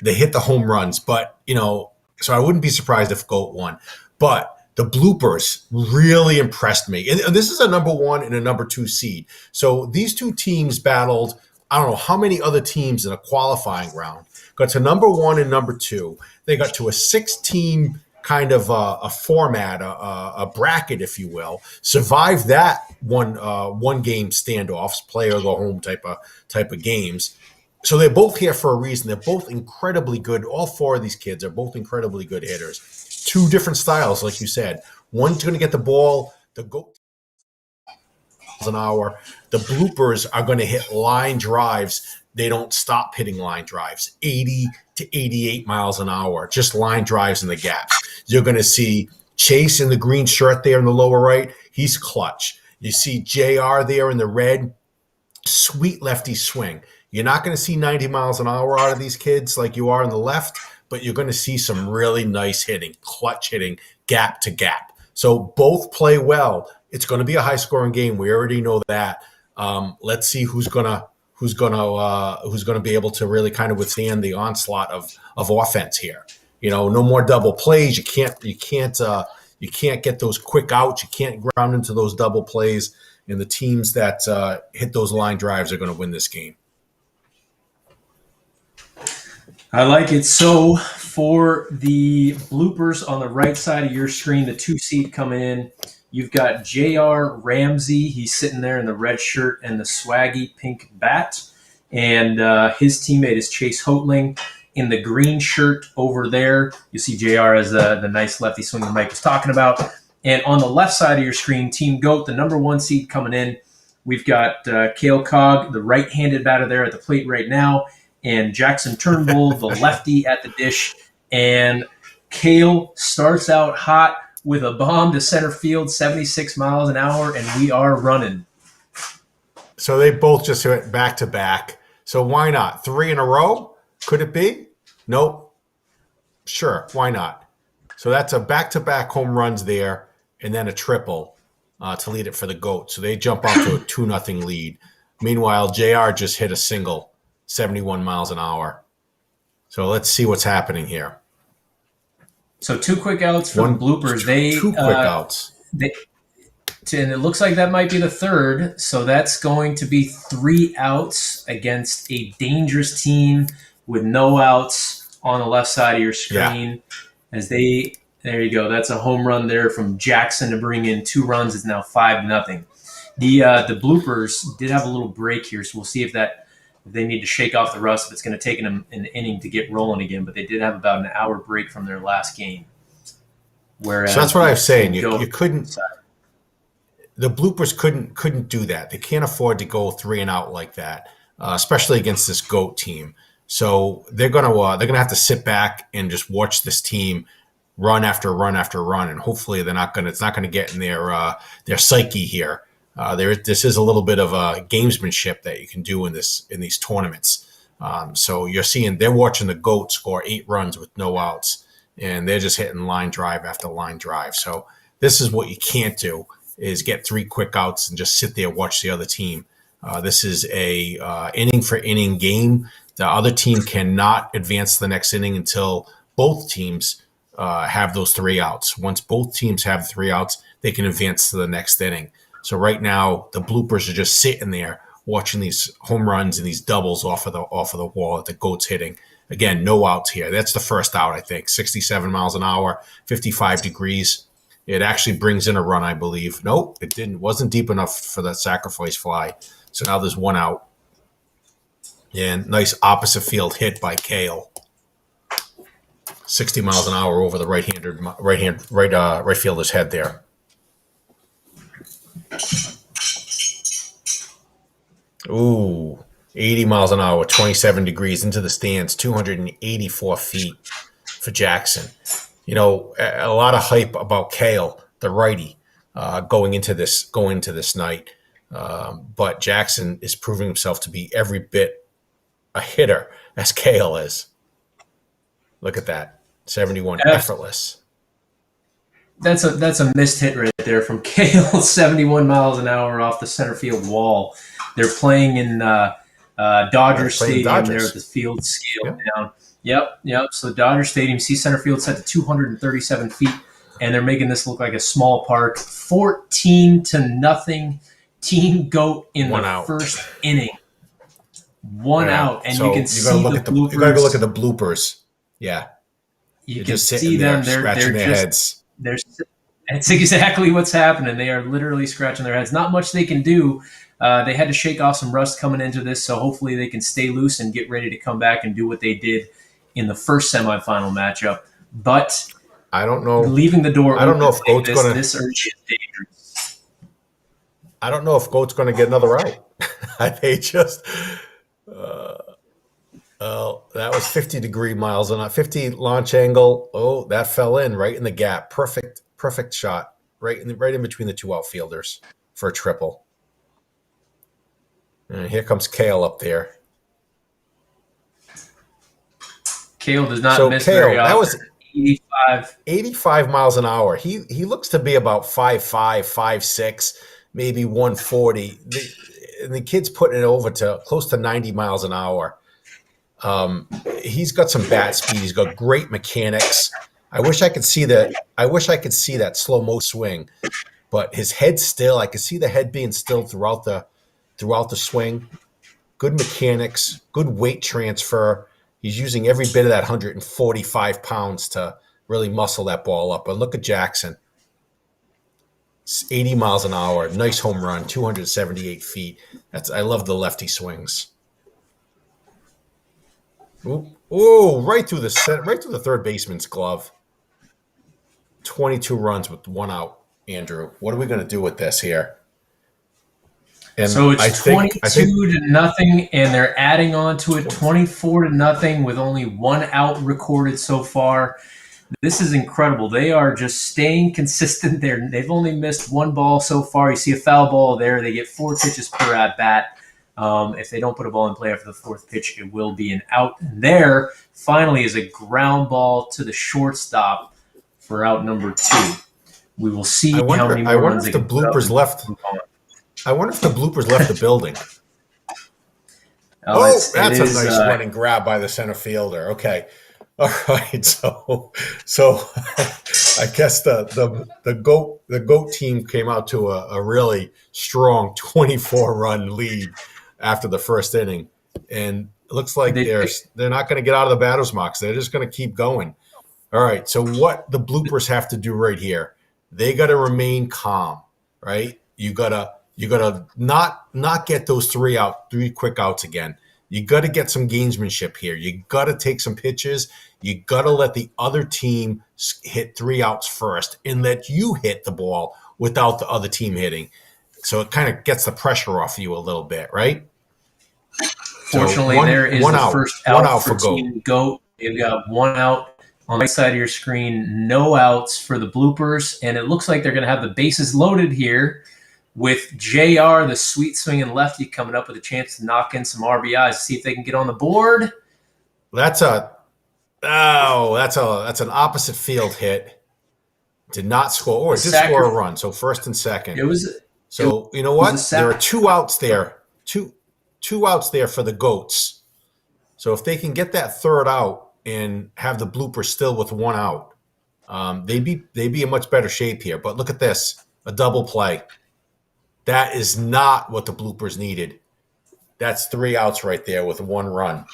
they hit the home runs. But so I wouldn't be surprised if GOAT won. But the bloopers really impressed me, and this is a number 1 and a number 2 seed. So these two teams battled. I don't know how many other teams in a qualifying round got to number 1 and number 2. They got to a 6-team kind of a format, a bracket, if you will. Survived that one game standoffs, play or go home type of games. So they're both here for a reason. They're both incredibly good. All 4 of these kids are both incredibly good hitters. 2 different styles, like you said. One's going to get the ball, the GOAT an hour. The bloopers are going to hit line drives. They don't stop hitting line drives, 80 to 88 miles an hour, just line drives in the gaps. You're going to see Chase in the green shirt there in the lower right. He's clutch. You see JR there in the red, sweet lefty swing. You're not going to see 90 miles an hour out of these kids like you are on the left, but you're going to see some really nice hitting, clutch hitting, gap to gap. So both play well. It's going to be a high-scoring game. We already know that. Let's see who's going to be able to really kind of withstand the onslaught of offense here. No more double plays. You can't get those quick outs. You can't ground into those double plays. And the teams that hit those line drives are going to win this game. I like it. So for the bloopers on the right side of your screen, the 2 seed coming in, you've got J.R. Ramsey. He's sitting there in the red shirt and the swaggy pink bat. And his teammate is Chase Hoatling in the green shirt over there. You see J.R. as the nice lefty swing that Mike was talking about. And on the left side of your screen, Team GOAT, the number 1 seed coming in, we've got Cale Cog, the right-handed batter there at the plate right now, and Jackson Turnbull, the lefty at the dish. And Cale starts out hot with a bomb to center field, 76 miles an hour, and we are running. So they both just went back to back. So why not? 3 in a row? Could it be? Nope. Sure, why not? So that's a back-to-back home runs there, and then a triple to lead it for the GOAT. So they jump out to a 2-0 lead. Meanwhile, JR just hit a single, 71 miles an hour. So let's see what's happening here. So 2 quick outs for the bloopers. Two quick outs. And it looks like that might be the 3rd. So that's going to be 3 outs against a dangerous team with no outs on the left side of your screen. Yeah. There you go. That's a home run there from Jackson to bring in 2 runs. It's now 5-0. The bloopers did have a little break here, so we'll see if they need to shake off the rust, if it's going to take them an inning to get rolling again. But they did have about an hour break from their last game. Whereas so that's what I was saying. You couldn't. The bloopers couldn't do that. They can't afford to go 3 and out like that, especially against this GOAT team. So they're gonna have to sit back and just watch this team run after run after run, and hopefully it's not gonna get in their psyche here. This is a little bit of a gamesmanship that you can do in these tournaments. So they're watching the GOAT score 8 runs with no outs, and they're just hitting line drive after line drive. So this is what you can't do, is get 3 quick outs and just sit there and watch the other team. This is a inning for inning game. The other team cannot advance to the next inning until both teams have those 3 outs. Once both teams have 3 outs, they can advance to the next inning. So right now, the bloopers are just sitting there watching these home runs and these doubles off of the wall that the GOAT's hitting. Again, no outs here. That's the first out, I think. 67 miles an hour, 55 degrees. It actually brings in a run, I believe. Nope, it didn't. Wasn't deep enough for that sacrifice fly. So now there's 1 out. And nice opposite field hit by Cale. 60 miles an hour over the right fielder's head there. Ooh, 80 miles an hour, 27 degrees into the stands, 284 feet for Jackson. A lot of hype about Cale, the righty, going into this night. But Jackson is proving himself to be every bit a hitter as Cale is. Look at that. 71 That's- effortless. That's a missed hit right there from Kale, 71 miles an hour off the center field wall. They're playing in Dodger Stadium Dodgers. there at the field scale down. Yep. So Dodger Stadium, see center field set to 237 feet, and they're making this look like a small park. 14-0 Team Goat in the first inning. One out, and So you can see the bloopers. You gotta go look at the bloopers. Yeah. You They're can just see sitting them. there, scratching their heads. That's exactly what's happening. They are literally scratching their heads. Not much they can do. They had to shake off some rust coming into this, so hopefully they can stay loose and get ready to come back and do what they did in the first semifinal matchup. But I don't know. Leaving the door I don't know if open, Goat's gonna. this urge is dangerous. I don't know if Goat's going to get another out. They just. That was 50 miles an hour, 50 launch angle. Oh, that fell in right in the gap. Perfect shot. Right in between the two outfielders for a triple. And here comes Kale up there. Kale does not miss very often. That was 85 miles an hour. He looks to be about 5'5", 5'6", maybe 140. The kid's putting it over to close to 90 miles an hour. He's got some bat speed. He's got great mechanics. I wish I could see that slow-mo swing, but his head still. I could see the head being still throughout the swing. Good mechanics, good weight transfer. He's using every bit of that 145 pounds to really muscle that ball up. But look at Jackson. It's 80 miles an hour. Nice home run, 278 feet. I love the lefty swings. Oh, right through the third baseman's glove. 22 runs with one out, Andrew. What are we going to do with this here? And so it's 22-0, and they're adding on to it 24-0 with only one out recorded so far. This is incredible. They are just staying consistent there. They've only missed one ball so far. You see a foul ball there. They get 4 pitches per at bat. If they don't put a ball in play after the fourth pitch, it will be an out. And there, finally, is a ground ball to the shortstop for out number 2. We will see how many more runs they can put up. I wonder if the bloopers left the building. That's a nice running grab by the center fielder. Okay. All right. So I guess the goat team came out to a really strong 24-run lead after the first inning. And it looks like they're not going to get out of the batter's box. They're just going to keep going. All right. So what the bloopers have to do right here, they got to remain calm, right? You got to not get those 3 quick outs again. You got to get some gamesmanship here. You got to take some pitches. You got to let the other team hit 3 outs first and let you hit the ball without the other team hitting. So it kind of gets the pressure off you a little bit, right? Fortunately, there is the first out for Team Goat. You've got 1 out on the right side of your screen, no outs for the bloopers, and it looks like they're going to have the bases loaded here with JR, the sweet swinging lefty, coming up with a chance to knock in some RBIs. See if they can get on the board. That's an opposite field hit. Did not score. Or it did score a run. So first and second. You know what? There are 2 outs there. Two outs there for the Goats. So if they can get that third out and have the blooper still with 1 out, they'd be in much better shape here. But look at this, a double play. That is not what the bloopers needed. That's 3 outs right there with 1 run.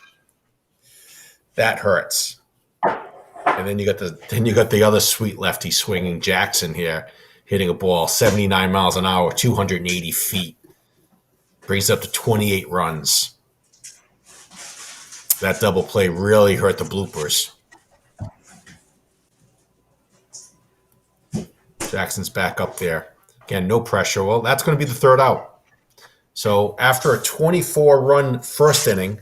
That hurts. And then you got the other sweet lefty swinging, Jackson here, hitting a ball 79 miles an hour, 280 feet. Brings up to 28 runs. That double play really hurt the bloopers. Jackson's back up there. Again, no pressure. Well, that's going to be the third out. So after a 24-run first inning,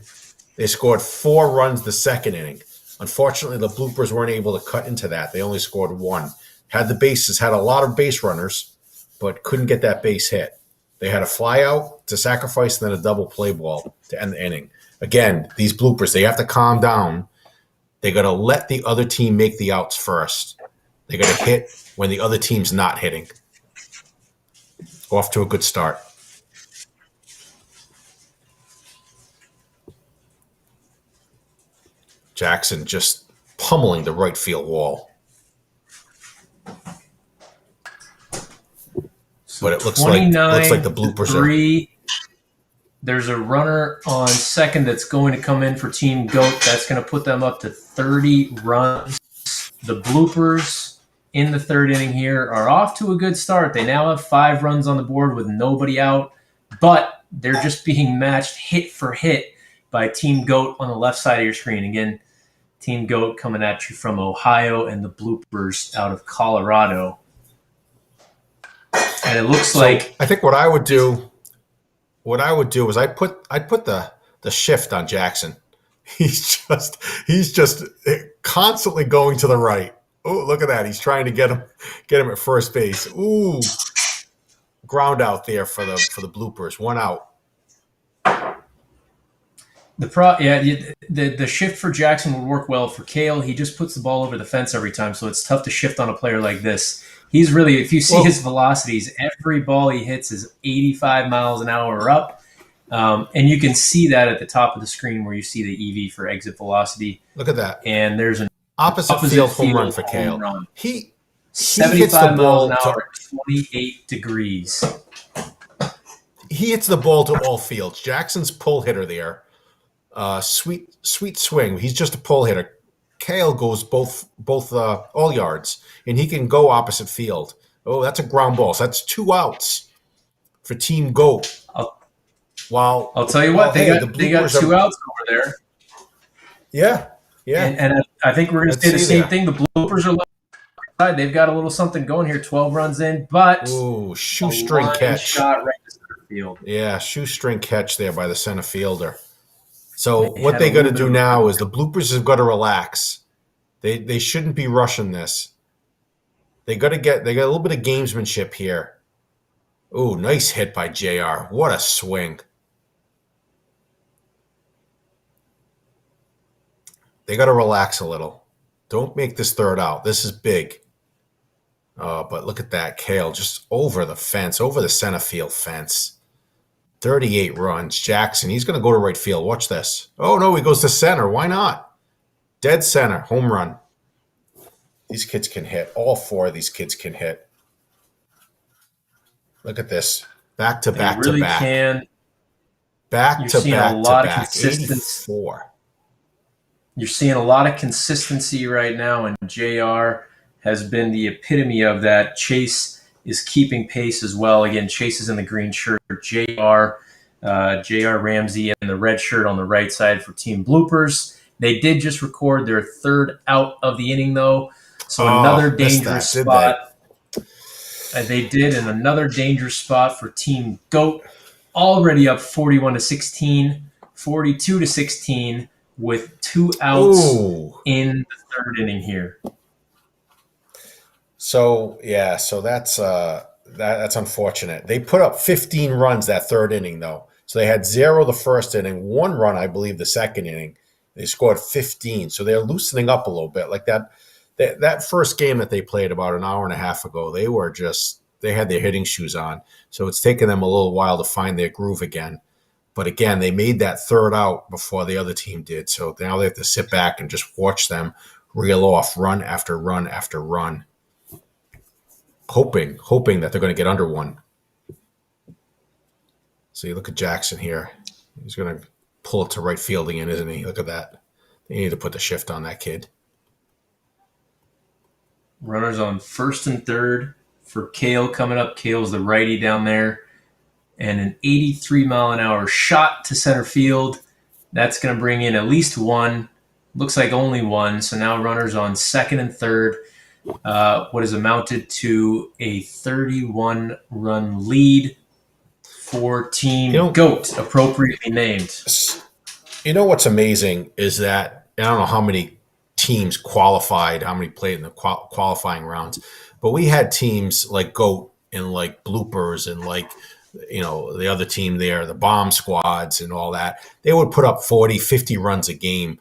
they scored 4 runs the second inning. Unfortunately, the bloopers weren't able to cut into that. They only scored 1. Had a lot of base runners, but couldn't get that base hit. They had a fly out to sacrifice and then a double play ball to end the inning. Again, these bloopers, they have to calm down. They got to let the other team make the outs first. They got to hit when the other team's not hitting. Off to a good start. Jackson just pummeling the right field wall. But it looks like the bloopers are. There's a runner on second that's going to come in for Team GOAT. That's going to put them up to 30 runs. The bloopers in the third inning here are off to a good start. They now have 5 runs on the board with nobody out, but they're just being matched hit for hit by Team GOAT on the left side of your screen. Again, Team GOAT coming at you from Ohio and the bloopers out of Colorado. And it looks like I think what I would do is I'd put the shift on Jackson. He's just constantly going to the right. Oh, look at that. He's trying to get him at first base. Ooh. Ground out there for the bloopers. 1 out. The shift for Jackson would work well for Cale. He just puts the ball over the fence every time, so it's tough to shift on a player like this. He's really, if you see his velocities, every ball he hits is 85 miles an hour or up. And you can see that at the top of the screen where you see the EV for exit velocity. Look at that. And there's an opposite field home run for Cale. He 75 miles an hour, 28 degrees. He hits the ball to all fields. Jackson's pull hitter there. Sweet swing. He's just a pull hitter. Cale goes both all yards, and he can go opposite field. Oh, that's a ground ball. So that's 2 outs for Team GOAT. I'll tell you what, they got 2 outs over there. Yeah. And I think we're going to say the same thing. The bloopers are left side. They've got a little something going here. 12 runs in, but shoestring catch shot right to center field. Yeah, shoestring catch there by the center fielder. So what they got to do now is the bloopers have got to relax. They shouldn't be rushing this. They got a little bit of gamesmanship here. Ooh, nice hit by JR. What a swing. They got to relax a little. Don't make this third out. This is big. But look at that. Cale just over the fence, over the center field fence. 38 runs. Jackson, he's going to go to right field. Watch this. Oh, no, he goes to center. Why not? Dead center. Home run. These kids can hit. All 4 of these kids can hit. Look at this. Back to back to back. Can. Back You're to seeing back a lot to of back. consistency. 84. You're seeing a lot of consistency right now, and JR has been the epitome of that. Chase is keeping pace as well. Again, Chase is in the green shirt. JR Ramsey in the red shirt on the right side for Team Bloopers. They did just record their 3rd out of the inning, though. So another dangerous spot. They did, and another dangerous spot for Team GOAT. Already up 41-16, 42-16 with 2 outs in the 3rd inning here. So that's unfortunate. They put up 15 runs that 3rd inning, though. So they had 0 the 1st inning, 1 run, I believe, the 2nd inning. They scored 15. So they're loosening up a little bit. Like that first game that they played about an hour and a half ago, they had their hitting shoes on. So it's taken them a little while to find their groove again. But again, they made that 3rd out before the other team did. So now they have to sit back and just watch them reel off run after run after run. Hoping that they're going to get under 1. So you look at Jackson here. He's going to pull it to right field again, isn't he? Look at that. They need to put the shift on that kid. Runners on 1st and 3rd for Cale coming up. Cale's the righty down there. And an 83-mile-an-hour shot to center field. That's going to bring in at least 1. Looks like only 1. So now runners on 2nd and 3rd. What is amounted to a 31-run lead for Team GOAT, appropriately named. You know what's amazing is that I don't know how many teams qualified, how many played in the qualifying rounds, but we had teams like GOAT and like Bloopers and like, the other team there, the bomb squads and all that. They would put up 40, 50 runs a game.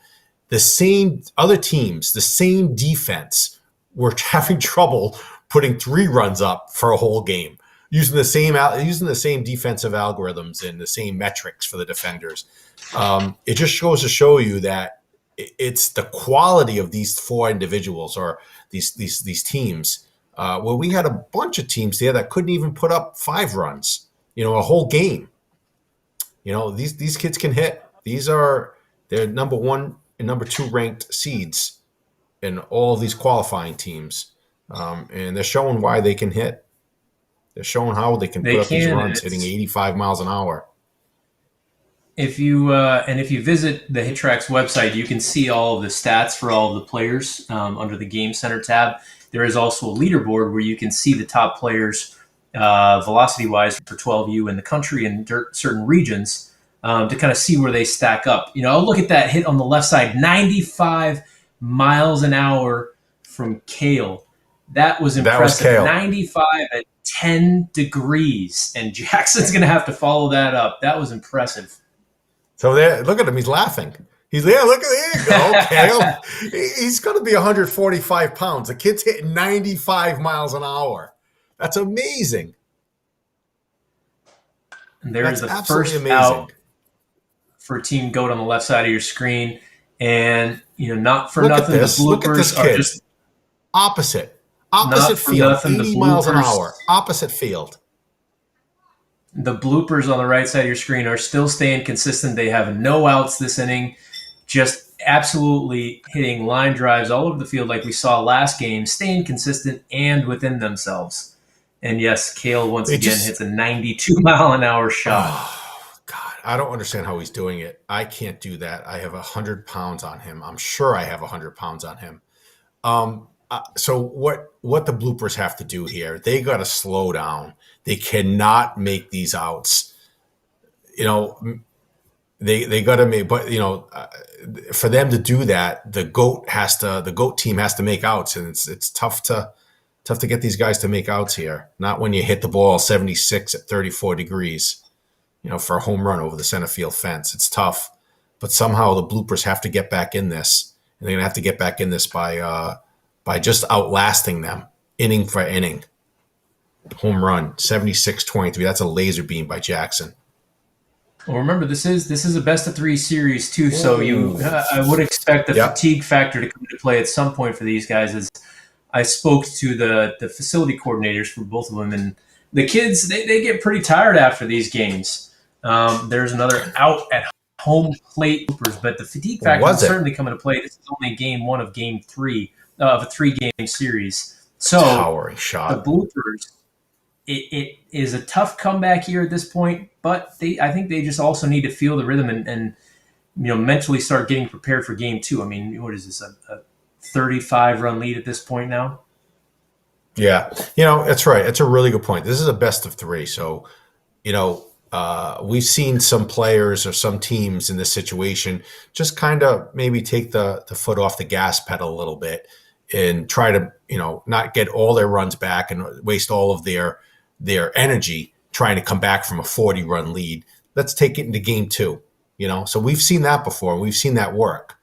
the same other teams, the same defense were having trouble putting 3 runs up for a whole game using the same defensive algorithms and the same metrics for the defenders. It just goes to show you that it's the quality of these 4 individuals or these teams. Where we had a bunch of teams there that couldn't even put up 5 runs, a whole game. These kids can hit. They're number 1 and number 2 ranked seeds in all these qualifying teams. And they're showing why they can hit. They're showing how they can put up these runs, hitting 85 miles an hour. If you visit the HitTrax website, you can see all of the stats for all of the players under the Game Center tab. There is also a leaderboard where you can see the top players velocity-wise for 12U in the country and certain regions to kind of see where they stack up. Look at that hit on the left side, 95 miles an hour from Cale. That was impressive. That was Cale. 95 at 10 degrees, and Jackson's going to have to follow that up. That was impressive. So there, look at him. He's laughing. He's there. Look at there you go, Cale. He's going to be 145 pounds. The kid's hitting 95 miles an hour. That's amazing. And there is the first out for Team GOAT on the left side of your screen. And, not for nothing, the bloopers are just opposite field, 80 miles an hour, opposite field. The bloopers on the right side of your screen are still staying consistent. They have no outs this inning, just absolutely hitting line drives all over the field like we saw last game, staying consistent and within themselves. And yes, Cale once again hits a 92-mile-an-hour shot. Oh, God, I don't understand how he's doing it. I can't do that. I have 100 pounds on him. I'm sure I have 100 pounds on him. So what the bloopers have to do here, they got to slow down. They cannot make these outs. They got to make, but for them to do that, the GOAT team has to make outs, and it's tough to get these guys to make outs here. Not when you hit the ball 76 at 34 degrees, for a home run over the center field fence. It's tough, but somehow the bloopers have to get back in this, and they're gonna have to get back in this by just outlasting them inning for inning. Home run 76-23. That's a laser beam by Jackson. Well, remember this is a best of 3 series too, so I would expect the fatigue factor to come into play at some point for these guys. As I spoke to the facility coordinators for both of them, and the kids they get pretty tired after these games. There's another out at home plate, but the fatigue factor will certainly come into play. This is only game 1 of game 3 of a 3-game series. So towering shot. The bloopers. It is a tough comeback here at this point, but I think they just also need to feel the rhythm and mentally start getting prepared for game 2. I mean, what is this, a 35-run lead at this point now? Yeah, that's right. It's a really good point. This is a best of 3, so we've seen some players or some teams in this situation just kind of maybe take the foot off the gas pedal a little bit and try to not get all their runs back and waste all of their energy trying to come back from a 40-run lead. Let's take it into game 2, So we've seen that before. We've seen that work.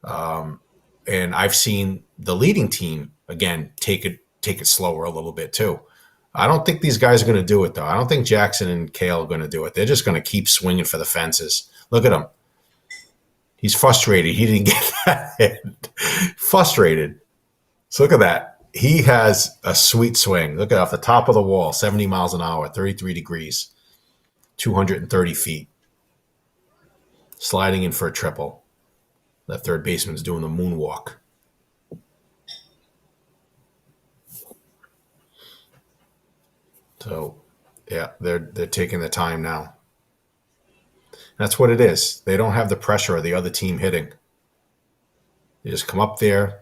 And I've seen the leading team, again, take it slower a little bit too. I don't think these guys are going to do it, though. I don't think Jackson and Cale are going to do it. They're just going to keep swinging for the fences. Look at him. He's frustrated. He didn't get that hit. Frustrated. So look at that. He has a sweet swing. Look at off the top of the wall, 70 miles an hour, 33 degrees, 230 feet. Sliding in for a triple. That third baseman's doing the moonwalk. So, yeah, they're taking the time now. That's what it is. They don't have the pressure of the other team hitting. They just come up there.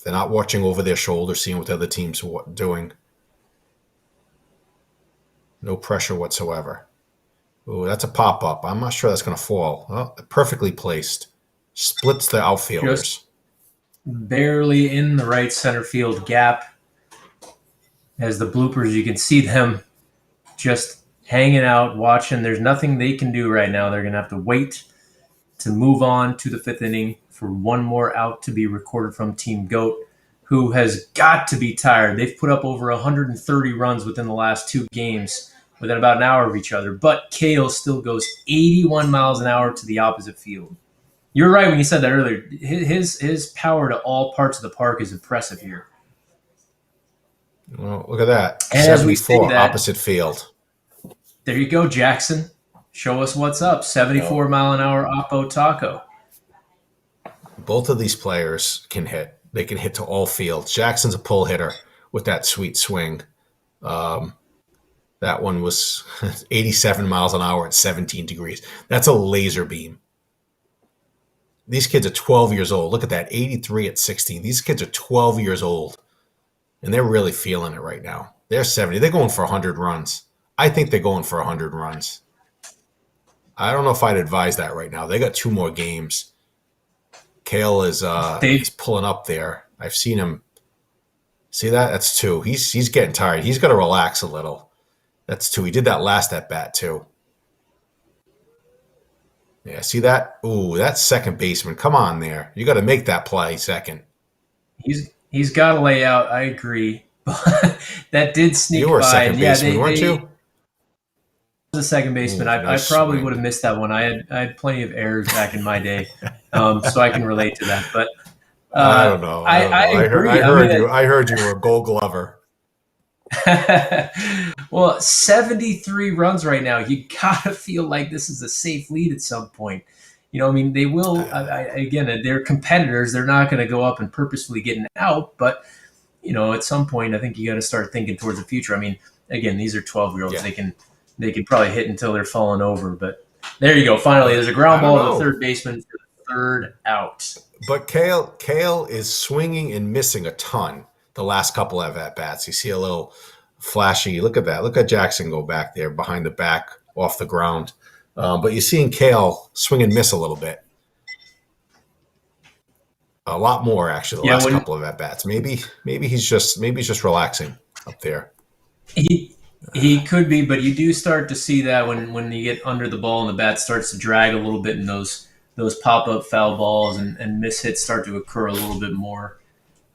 They're not watching over their shoulder, seeing what the other team's doing. No pressure whatsoever. Oh, that's a pop-up. I'm not sure that's going to fall. Oh, perfectly placed. Splits the outfielders. Just barely in the right center field gap. As the bloopers, you can see them just hanging out, watching. There's nothing they can do right now. They're going to have to wait to move on to the 5th inning. for one more out to be recorded from Team GOAT, who has got to be tired. They've put up over 130 runs within the last 2 games within about an hour of each other, but Kale still goes 81 miles an hour to the opposite field. You're right when you said that earlier. His power to all parts of the park is impressive here. Well, look at that. And as we 74 say that, opposite field. There you go, Jackson. Show us what's up. 74 mile an hour Oppo Taco. Both of these players can hit. They can hit to all fields. Jackson's a pull hitter with that sweet swing. That one was 87 miles an hour at 17 degrees. That's a laser beam. These kids are 12 years old. Look at that, 83 at 16. These kids are 12 years old, and they're really feeling it right now. They're 70. They're going for 100 runs. I think they're going for 100 runs. I don't know if I'd advise that right now. They got 2 more games. Kale is he's pulling up there. I've seen him. See that? That's 2. He's getting tired. He's got to relax a little. That's 2. He did that last at bat too. Yeah, see that? Ooh, that's second baseman. Come on there. You got to make that play second. He's got to lay out. I agree. But that did sneak by. You were a second baseman, weren't you? The second baseman. I probably would have missed that one. I had plenty of errors back in my day, so I can relate to that. But I don't know. I agree. I heard you were a Gold Glover. Well, 73 runs right now. You gotta feel like this is a safe lead at some point. You know, I mean, they will. Again, they're competitors. They're not going to go up and purposefully get an out. But you know, at some point, I think you got to start thinking towards the future. I mean, again, these are 12-year-olds. Yeah. They can probably hit until they're falling over. But there you go. Finally, there's a ground ball to the third baseman for the third out. But Kale is swinging and missing a ton the last couple of at-bats. You see a little flashy. Look at that. Look at Jackson go back there behind the back off the ground. But you're seeing Kale swing and miss a little bit. A lot more, actually, the last couple of at-bats. Maybe he's just relaxing up there. He could be, but you do start to see that when you get under the ball and the bat starts to drag a little bit and those pop-up foul balls and miss hits start to occur a little bit more.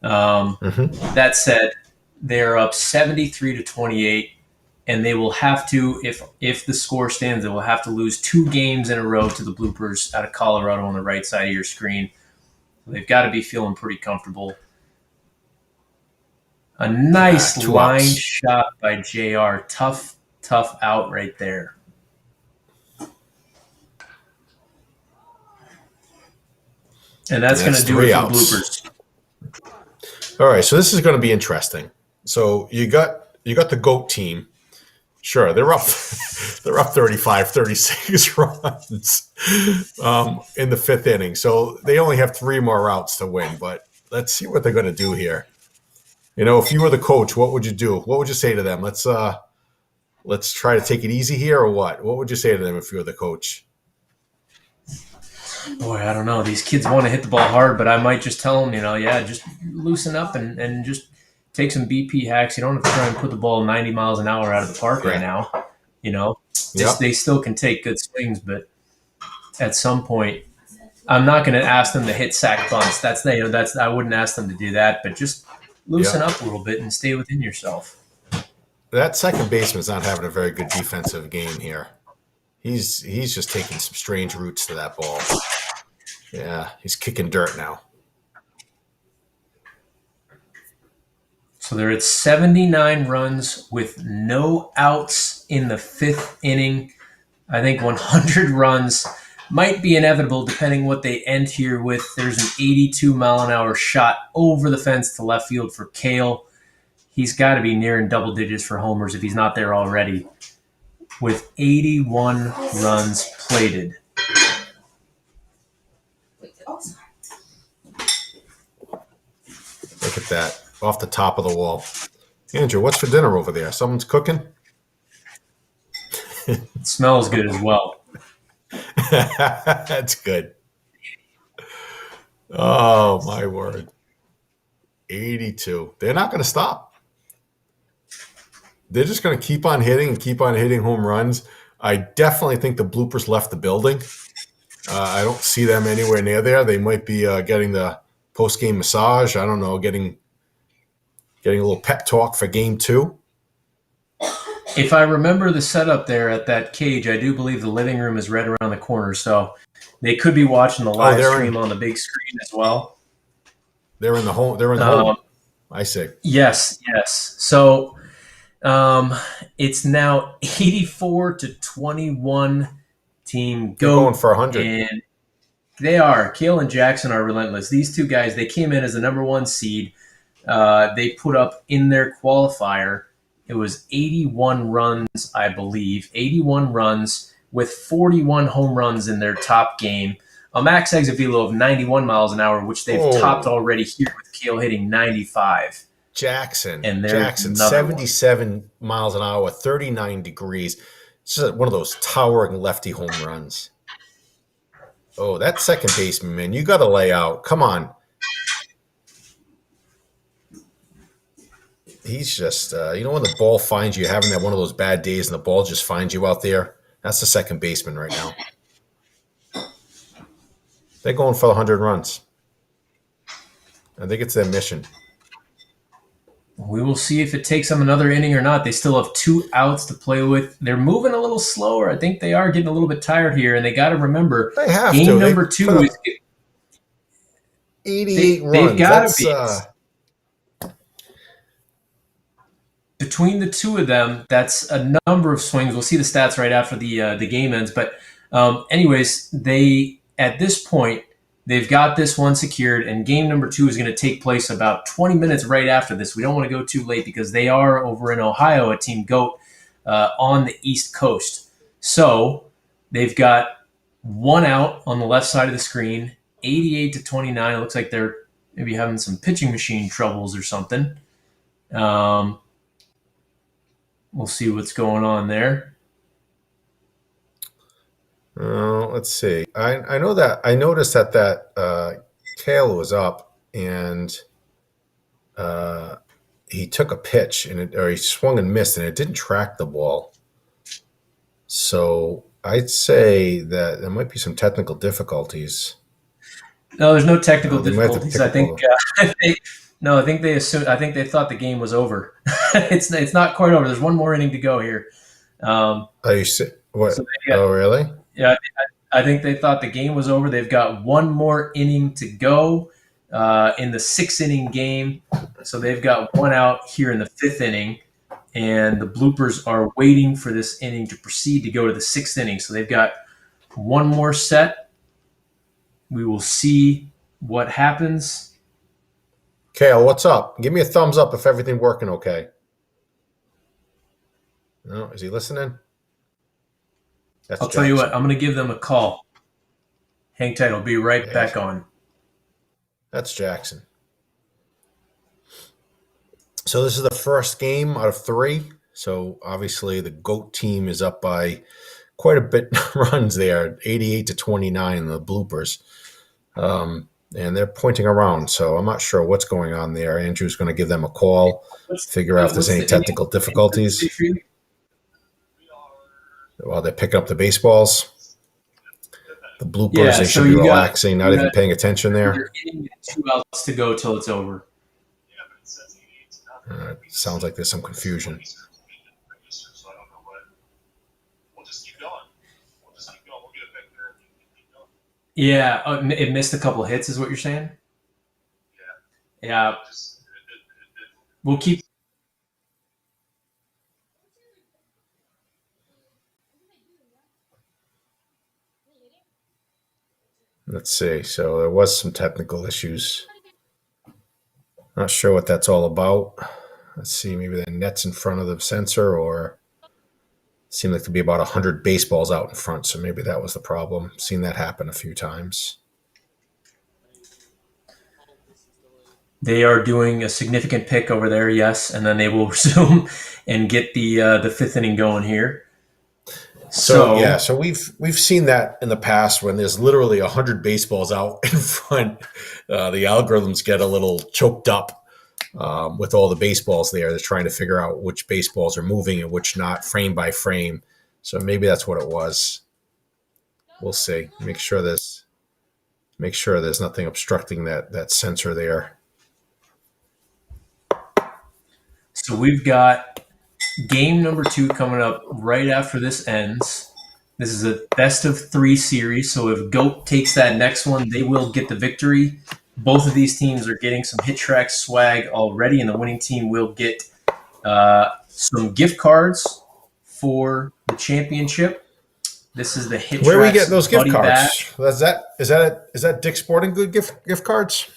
That said, they're up 73-28, and they will have to, if the score stands, they will have to lose 2 games in a row to the Bloopers out of Colorado on the right side of your screen. They've got to be feeling pretty comfortable. A nice line shot by JR. Tough out right there. And that's going to do it for Bloopers. All right, so this is going to be interesting. So you got the GOAT team. Sure, they're up 35, 36 runs in the 5th inning. So they only have 3 more outs to win, but let's see what they're going to do here. You know, if you were the coach, what would you do? What would you say to them? Let's try to take it easy here, or what? What would you say to them if you were the coach? Boy, I don't know. These kids want to hit the ball hard, but I might just tell them, just loosen up and just take some BP hacks. You don't have to try and put the ball 90 miles an hour out of the park right now. They still can take good swings, but at some point, I'm not going to ask them to hit sack bunts. I wouldn't ask them to do that, but just loosen up a little bit and stay within yourself. That second baseman's not having a very good defensive game here. He's just taking some strange routes to that ball. Yeah, he's kicking dirt now. So they're at 79 runs with no outs in the 5th inning. I think 100 runs might be inevitable depending what they end here with. There's an 82 mile an hour shot over the fence to left field for Kale. He's got to be nearing double digits for homers if he's not there already, with 81 runs plated. Look at that, off the top of the wall. Andrew, what's for dinner over there? Someone's cooking? It smells good as well. That's good. Oh, my word. 82. They're not going to stop. They're just going to keep on hitting home runs. I definitely think the Bloopers left the building. I don't see them anywhere near there. They might be getting the post-game massage. I don't know, getting a little pep talk for game 2. If I remember the setup there at that cage, I do believe the living room is right around the corner, so they could be watching the live stream on the big screen as well. They're in the home. They're in the home. I see. Yes. So it's now 84-21. Team They're Goat going for 100. And they are. Kale and Jackson are relentless. These two guys, they came in as the number 1 seed. They put up in their qualifier, it was 81 runs, I believe. 81 runs with 41 home runs in their top game. A max exit velo of 91 miles an hour, which they've topped already here with Kale hitting 95. Jackson, 77 77 miles an hour, 39 degrees. It's just one of those towering lefty home runs. Oh, that second baseman, man, you got to lay out. Come on. He's just, when the ball finds you, having that one of those bad days and the ball just finds you out there, that's the second baseman right now. They're going for 100 runs. I think it's their mission. We will see if it takes them another inning or not. They still have 2 outs to play with. They're moving a little slower. I think they are getting a little bit tired here, and they got to remember they have game to. number 2 is 88 runs. They've got to be. Between the two of them, that's a number of swings. We'll see the stats right after the game ends. But anyways, at this point, they've got this one secured, and game number 2 is going to take place about 20 minutes right after this. We don't want to go too late because they are over in Ohio at Team Goat on the East Coast. So they've got 1 out on the left side of the screen, 88-29. It looks like they're maybe having some pitching machine troubles or something. We'll see what's going on there. Let's see. I know that I noticed that Kale was up and he took a pitch or he swung and missed and it didn't track the ball. So I'd say that there might be some technical difficulties. No, there's no technical difficulties. I think I think they assumed. I think they thought the game was over. It's not quite over. There's one more inning to go here. What? So really? Yeah, I think they thought the game was over. They've got one more inning to go in the 6-inning game. So they've got 1 out here in the 5th inning, and the Bloopers are waiting for this inning to proceed to go to the 6th inning. So they've got one more set. We will see what happens. Kale, what's up? Give me a thumbs up if everything's working okay. No, is he listening? I'll tell you what, I'm going to give them a call. Hang tight. I'll be right back on. That's Jackson. So this is the first game out of 3. So obviously the GOAT team is up by quite a bit runs there, 88-29, the Bloopers. And they're pointing around, so I'm not sure what's going on there. Andrew's going to give them a call, figure out if there's any technical difficulties while they're picking up the baseballs. The Bloopers, they should be relaxing, not even paying attention there. 2 outs to go till it's over. Sounds like there's some confusion. Yeah, it missed a couple of hits, is what you're saying? Yeah. We'll keep. Let's see. So there was some technical issues. Not sure what that's all about. Let's see. Maybe the net's in front of the sensor, or it seemed like to be about 100 baseballs out in front. So maybe that was the problem. Seen that happen a few times. They are doing a significant pick over there, yes, and then they will resume and get the 5th inning going here. So we've seen that in the past when there's literally 100 baseballs out in front. The algorithms get a little choked up with all the baseballs there. They're trying to figure out which baseballs are moving and which not, frame by frame. So maybe that's what it was. We'll see. Make sure there's nothing obstructing that sensor there. So we've got game number 2 coming up right after this ends. This is a best of 3 series, so if GOAT takes that next one, they will get the victory. Both of these teams are getting some Hit Track swag already, and the winning team will get some gift cards for the championship. This is the Hit Track. Where are we getting those gift cards? Is that Dick's Sporting Good gift cards?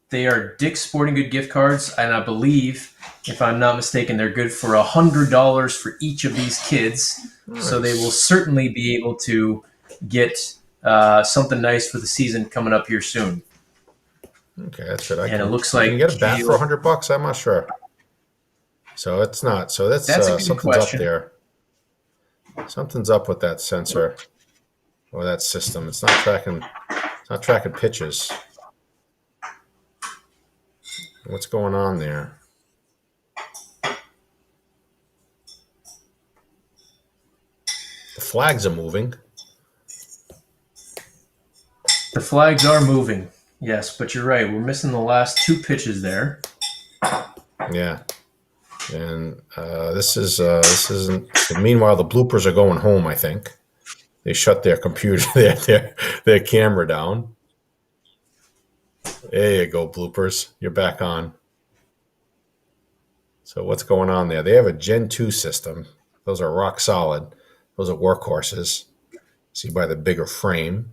They are Dick's Sporting Good gift cards, and I believe, if I'm not mistaken, they're good for $100 for each of these kids. Nice. So they will certainly be able to get something nice for the season coming up here soon. Okay, that's good. It looks like you can get a bat for $100. I'm not sure. So it's not. So that's something's question. Up there. Something's up with that sensor or that system. It's not tracking pitches. What's going on there? The flags are moving. The flags are moving, yes, but you're right. We're missing the last 2 pitches there. Yeah, and this isn't. Meanwhile, the bloopers are going home. I think they shut their computer, their camera down. There you go, bloopers. You're back on. So what's going on there? They have a Gen 2 system. Those are rock solid. Those are workhorses. See by the bigger frame.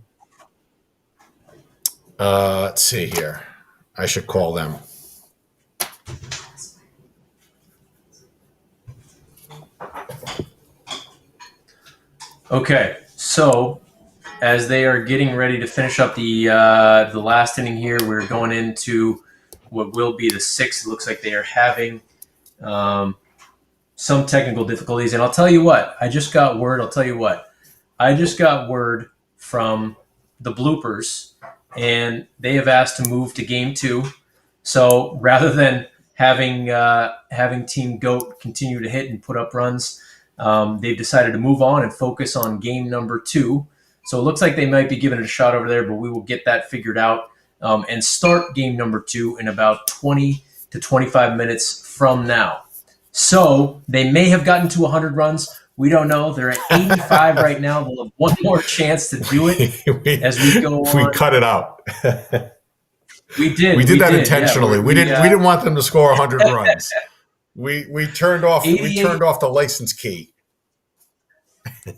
Let's see here. I should call them. Okay, so as they are getting ready to finish up the last inning here, we're going into what will be the 6th. It looks like they are having some technical difficulties. And I'll tell you what, I just got word from the bloopers, and they have asked to move to game 2. So rather than having Team GOAT continue to hit and put up runs, they've decided to move on and focus on game number 2. So it looks like they might be giving it a shot over there, but we will get that figured out and start game number 2 in about 20 to 25 minutes from now. So they may have gotten to 100 runs. We don't know. They're at 85 right now. We'll have one more chance to do it as we go on. We cut it out. We did. We did that intentionally. Yeah, we didn't want them to score 100 runs. We turned off the license key.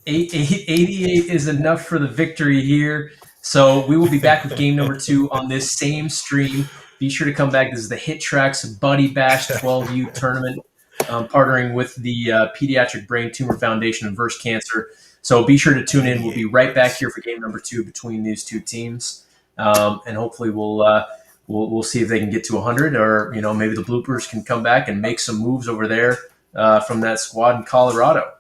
88 is enough for the victory here. So we will be back with game number 2 on this same stream. Be sure to come back. This is the Hit Tracks Buddy Bash 12U tournament, partnering with the Pediatric Brain Tumor Foundation and Verse Cancer. So be sure to tune in. We'll be right back here for game number 2 between these 2 teams, and hopefully we'll see if they can get to 100, or maybe the bloopers can come back and make some moves over there from that squad in Colorado.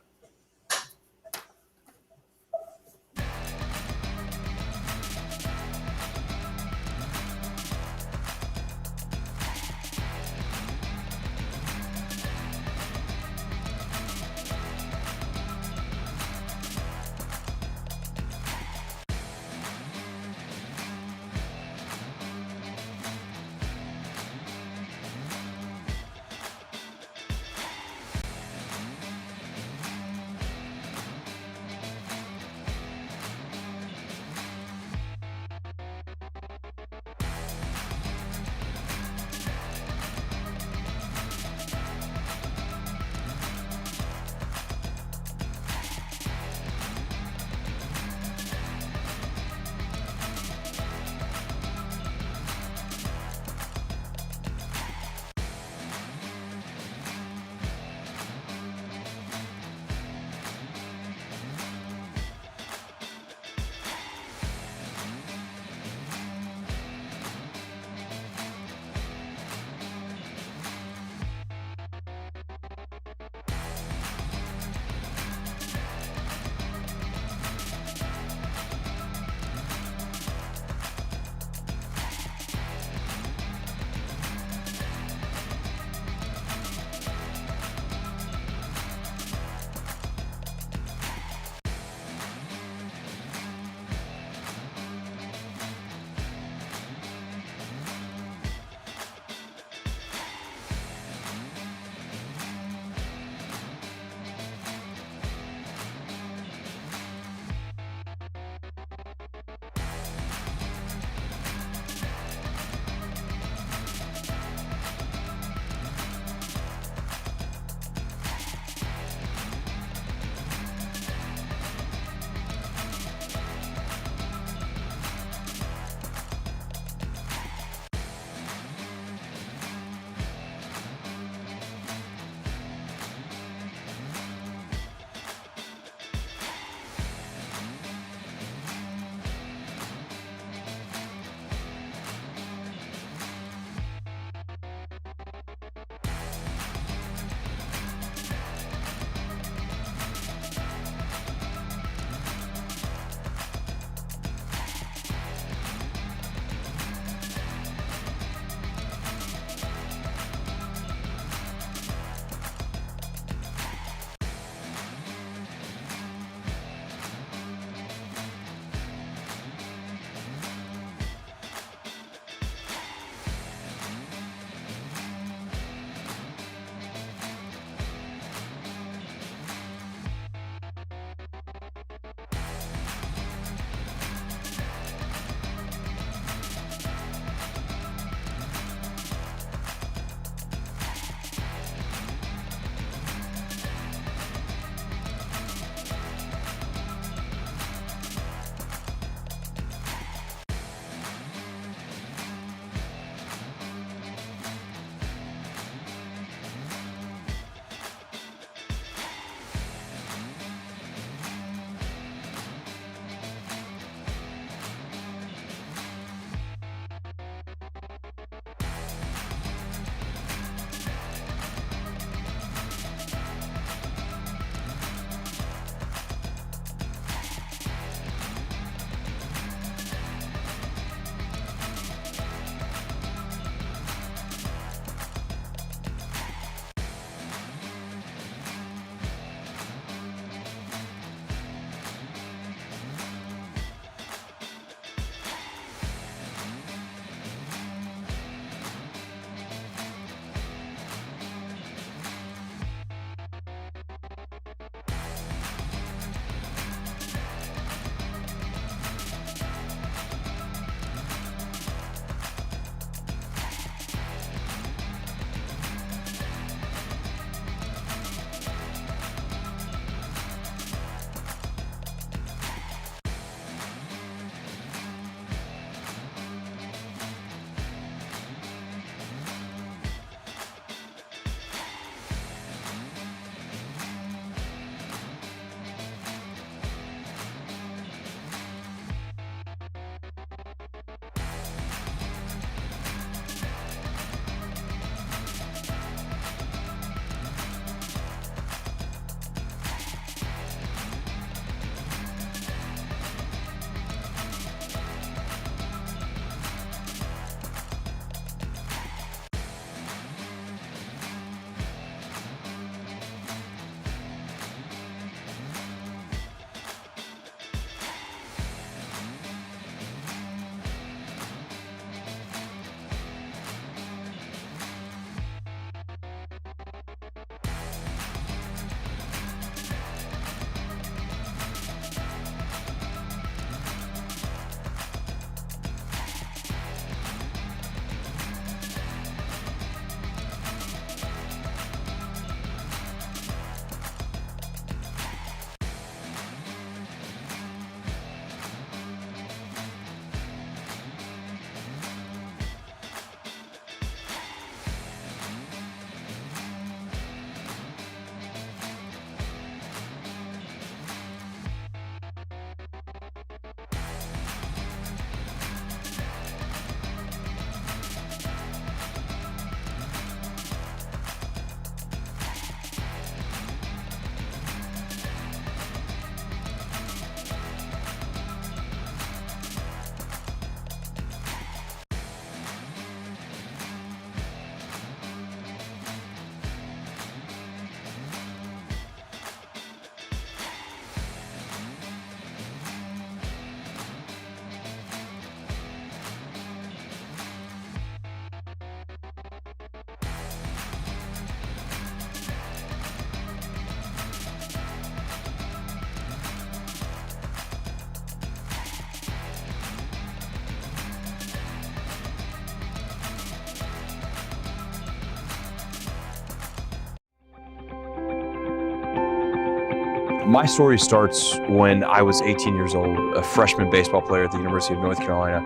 My story starts when I was 18 years old, a freshman baseball player at the University of North Carolina,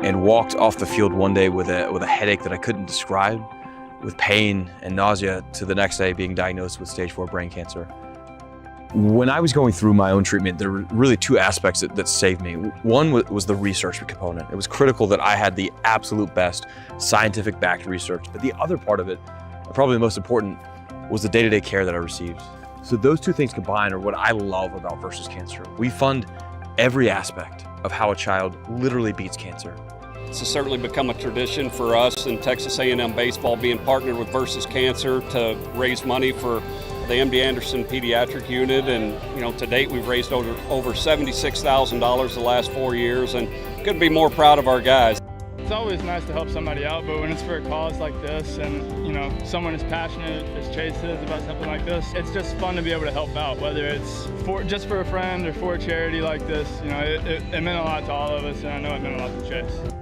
and walked off the field one day with a headache that I couldn't describe, with pain and nausea, to the next day being diagnosed with stage 4 brain cancer. When I was going through my own treatment, there were really two aspects that saved me. One was the research component. It was critical that I had the absolute best scientific backed research, but the other part of it, probably the most important, was the day-to-day care that I received. So those two things combined are what I love about Versus Cancer. We fund every aspect of how a child literally beats cancer. This has certainly become a tradition for us in Texas A&M baseball, being partnered with Versus Cancer to raise money for the MD Anderson Pediatric Unit. And to date we've raised over $76,000 the last 4 years, and couldn't be more proud of our guys. It's always nice to help somebody out, but when it's for a cause like this and someone as passionate as Chase is about something like this, it's just fun to be able to help out, whether it's just for a friend or for a charity like this. It meant a lot to all of us, and I know it meant a lot to Chase.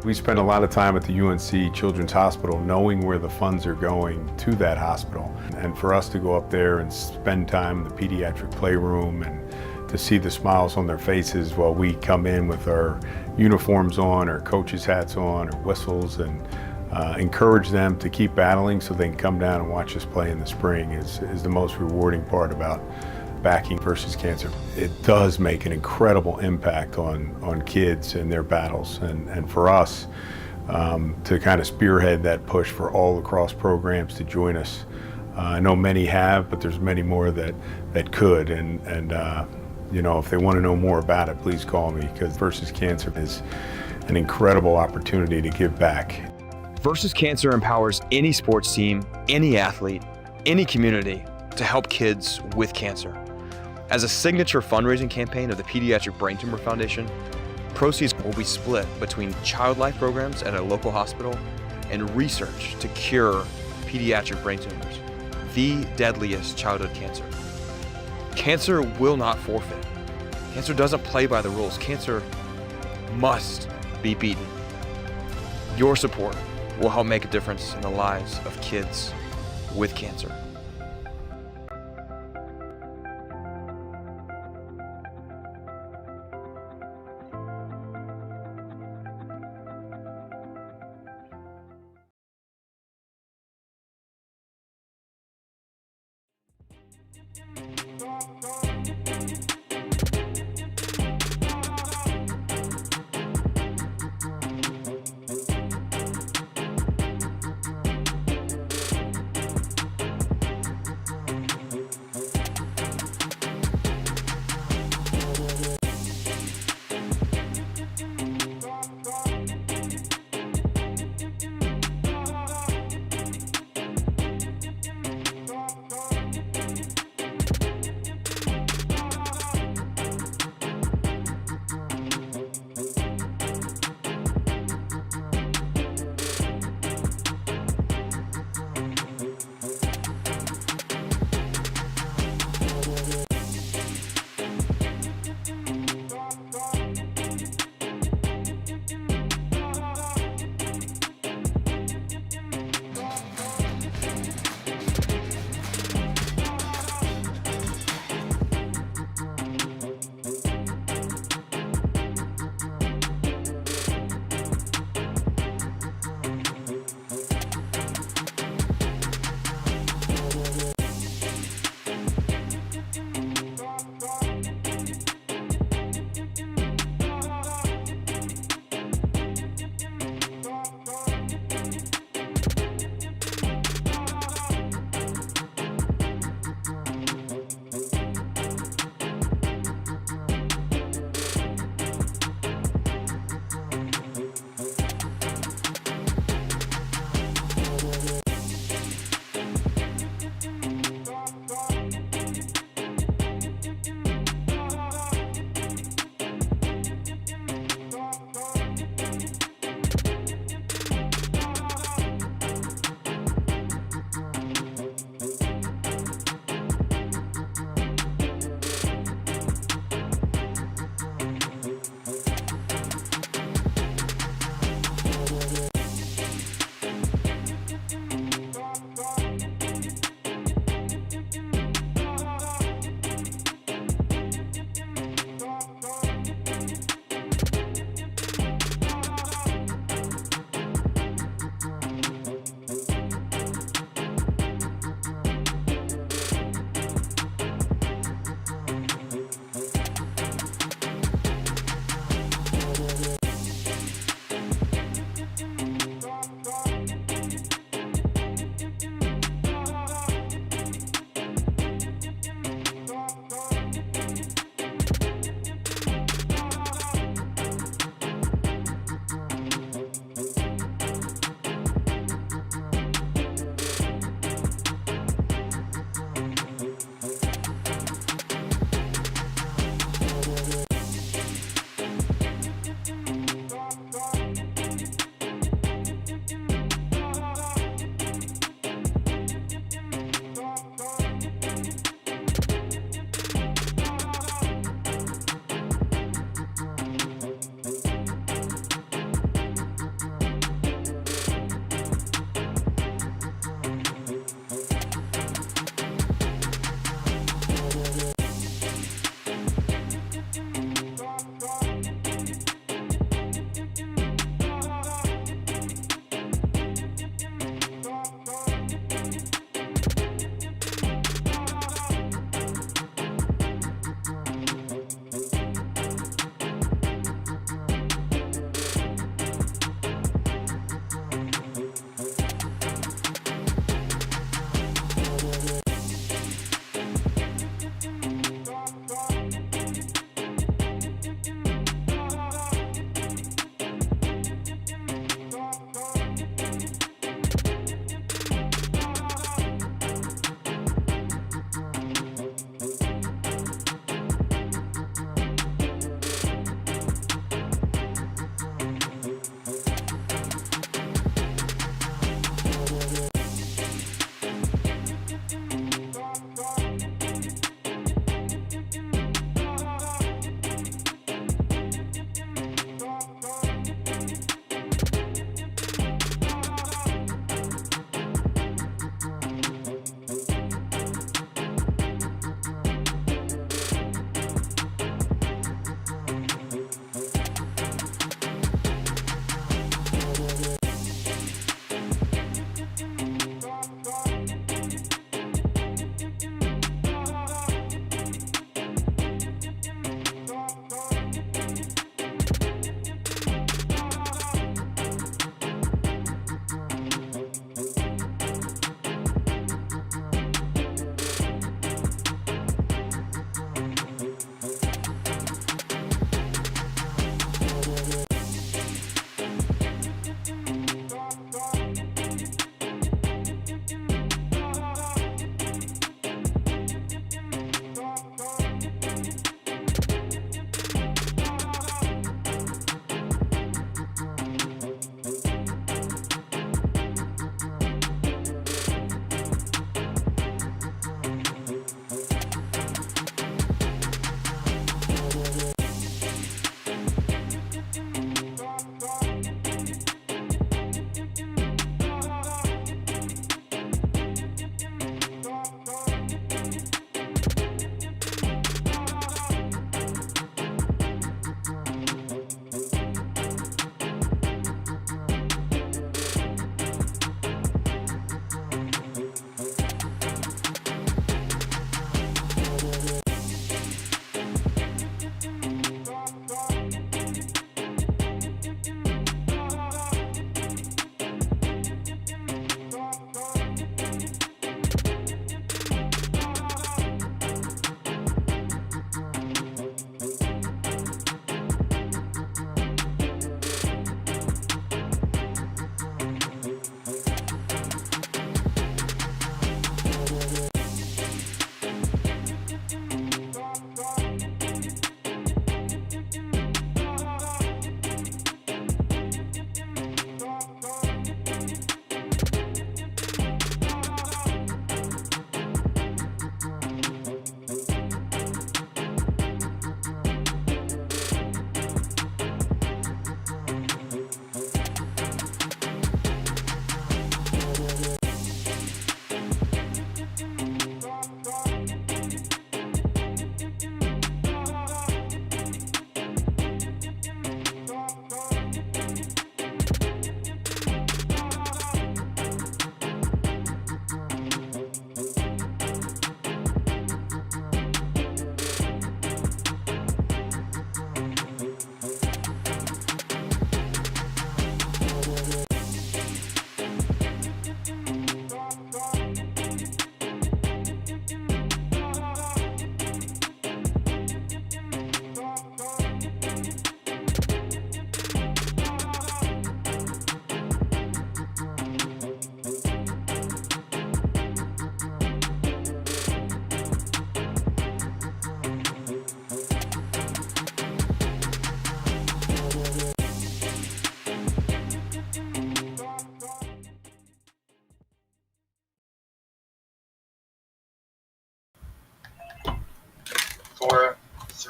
We spend a lot of time at the UNC Children's Hospital knowing where the funds are going to that hospital. And for us to go up there and spend time in the pediatric playroom and to see the smiles on their faces while we come in with our uniforms on, or coaches' hats on, or whistles, and encourage them to keep battling so they can come down and watch us play in the spring is the most rewarding part about backing Versus Cancer. It does make an incredible impact on kids and their battles, and for us to kind of spearhead that push for all lacrosse programs to join us. I know many have, but there's many more that could, and if they want to know more about it, please call me, because Versus Cancer is an incredible opportunity to give back. Versus Cancer empowers any sports team, any athlete, any community to help kids with cancer. As a signature fundraising campaign of the Pediatric Brain Tumor Foundation, proceeds will be split between child life programs at a local hospital and research to cure pediatric brain tumors, the deadliest childhood cancer. Cancer will not forfeit. Cancer doesn't play by the rules. Cancer must be beaten. Your support will help make a difference in the lives of kids with cancer.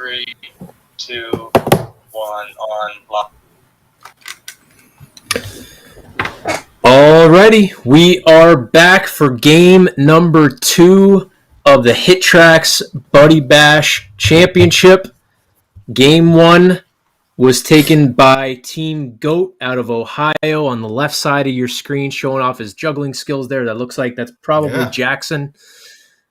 3, 2, 1, on lock. Alrighty, we are back for game number 2 of the Hit Tracks Buddy Bash Championship. Game 1 was taken by Team GOAT out of Ohio on the left side of your screen, showing off his juggling skills there. That looks like that's probably Jackson.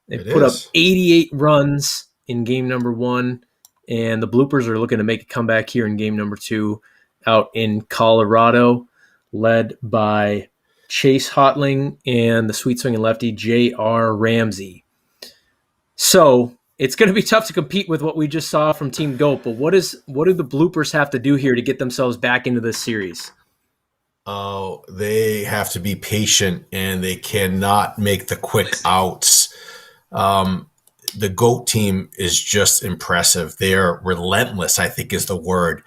They put up 88 runs in game number 1, and the Bloopers are looking to make a comeback here in game number 2 out in Colorado, led by Chase Hotling and the sweet swinging lefty J.R. Ramsey. So it's going to be tough to compete with what we just saw from Team GOAT, but what do the Bloopers have to do here to get themselves back into this series? Oh, they have to be patient, and they cannot make the quick outs. The GOAT team is just impressive. They're relentless, I think is the word.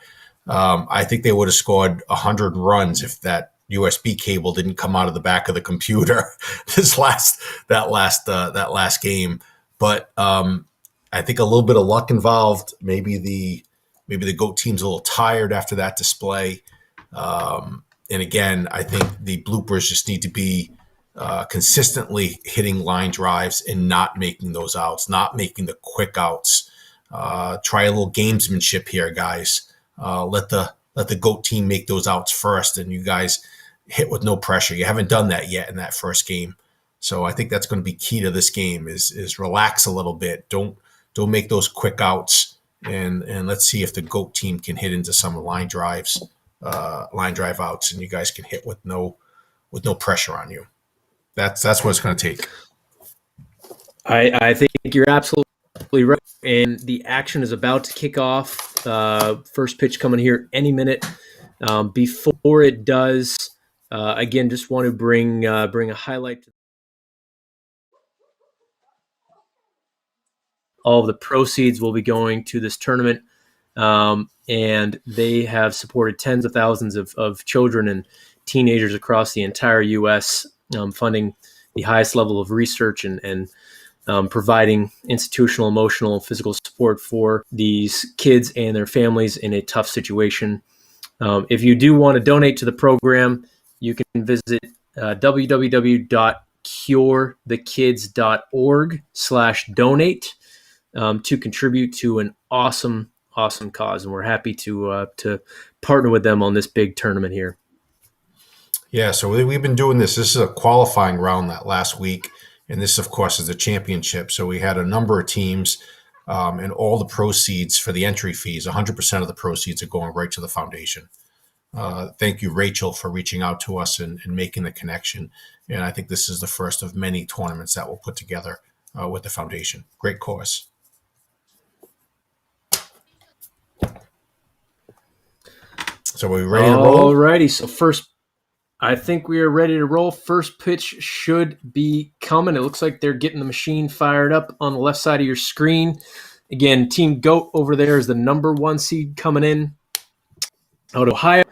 I think they would have scored 100 runs if that USB cable didn't come out of the back of the computer that last game. But I think a little bit of luck involved. Maybe the GOAT team's a little tired after that display. And again, I think the Bloopers just need to be consistently hitting line drives and not making those outs, not making the quick outs. Try a little gamesmanship here, guys. Let the GOAT team make those outs first, and you guys hit with no pressure. You haven't done that yet in that first game. So I think that's going to be key to this game is relax a little bit. Don't make those quick outs, and let's see if the GOAT team can hit into some line drive outs, and you guys can hit with no pressure on you. That's what it's going to take. I think you're absolutely right, and the action is about to kick off. First pitch coming here any minute. Before it does, again, just want to bring a highlight to all of the proceeds will be going to this tournament, and they have supported tens of thousands of children and teenagers across the entire U.S., funding the highest level of research and providing institutional, emotional, and physical support for these kids and their families in a tough situation. If you do want to donate to the program, you can visit www.curethekids.org/donate to contribute to an awesome cause. And we're happy to partner with them on this big tournament here. Yeah, so we've been doing this. This is a qualifying round that last week, and this, of course, is the championship. So we had a number of teams, and all the proceeds for the entry fees, 100% of the proceeds are going right to the foundation. Thank you, Rachel, for reaching out to us and making the connection. And I think this is the first of many tournaments that we'll put together with the foundation. Great cause. So are we ready to roll? All righty. So I think we are ready to roll. First pitch should be coming. It looks like they're getting the machine fired up on the left side of your screen. Again, Team GOAT over there is the number 1 seed coming in out of Ohio.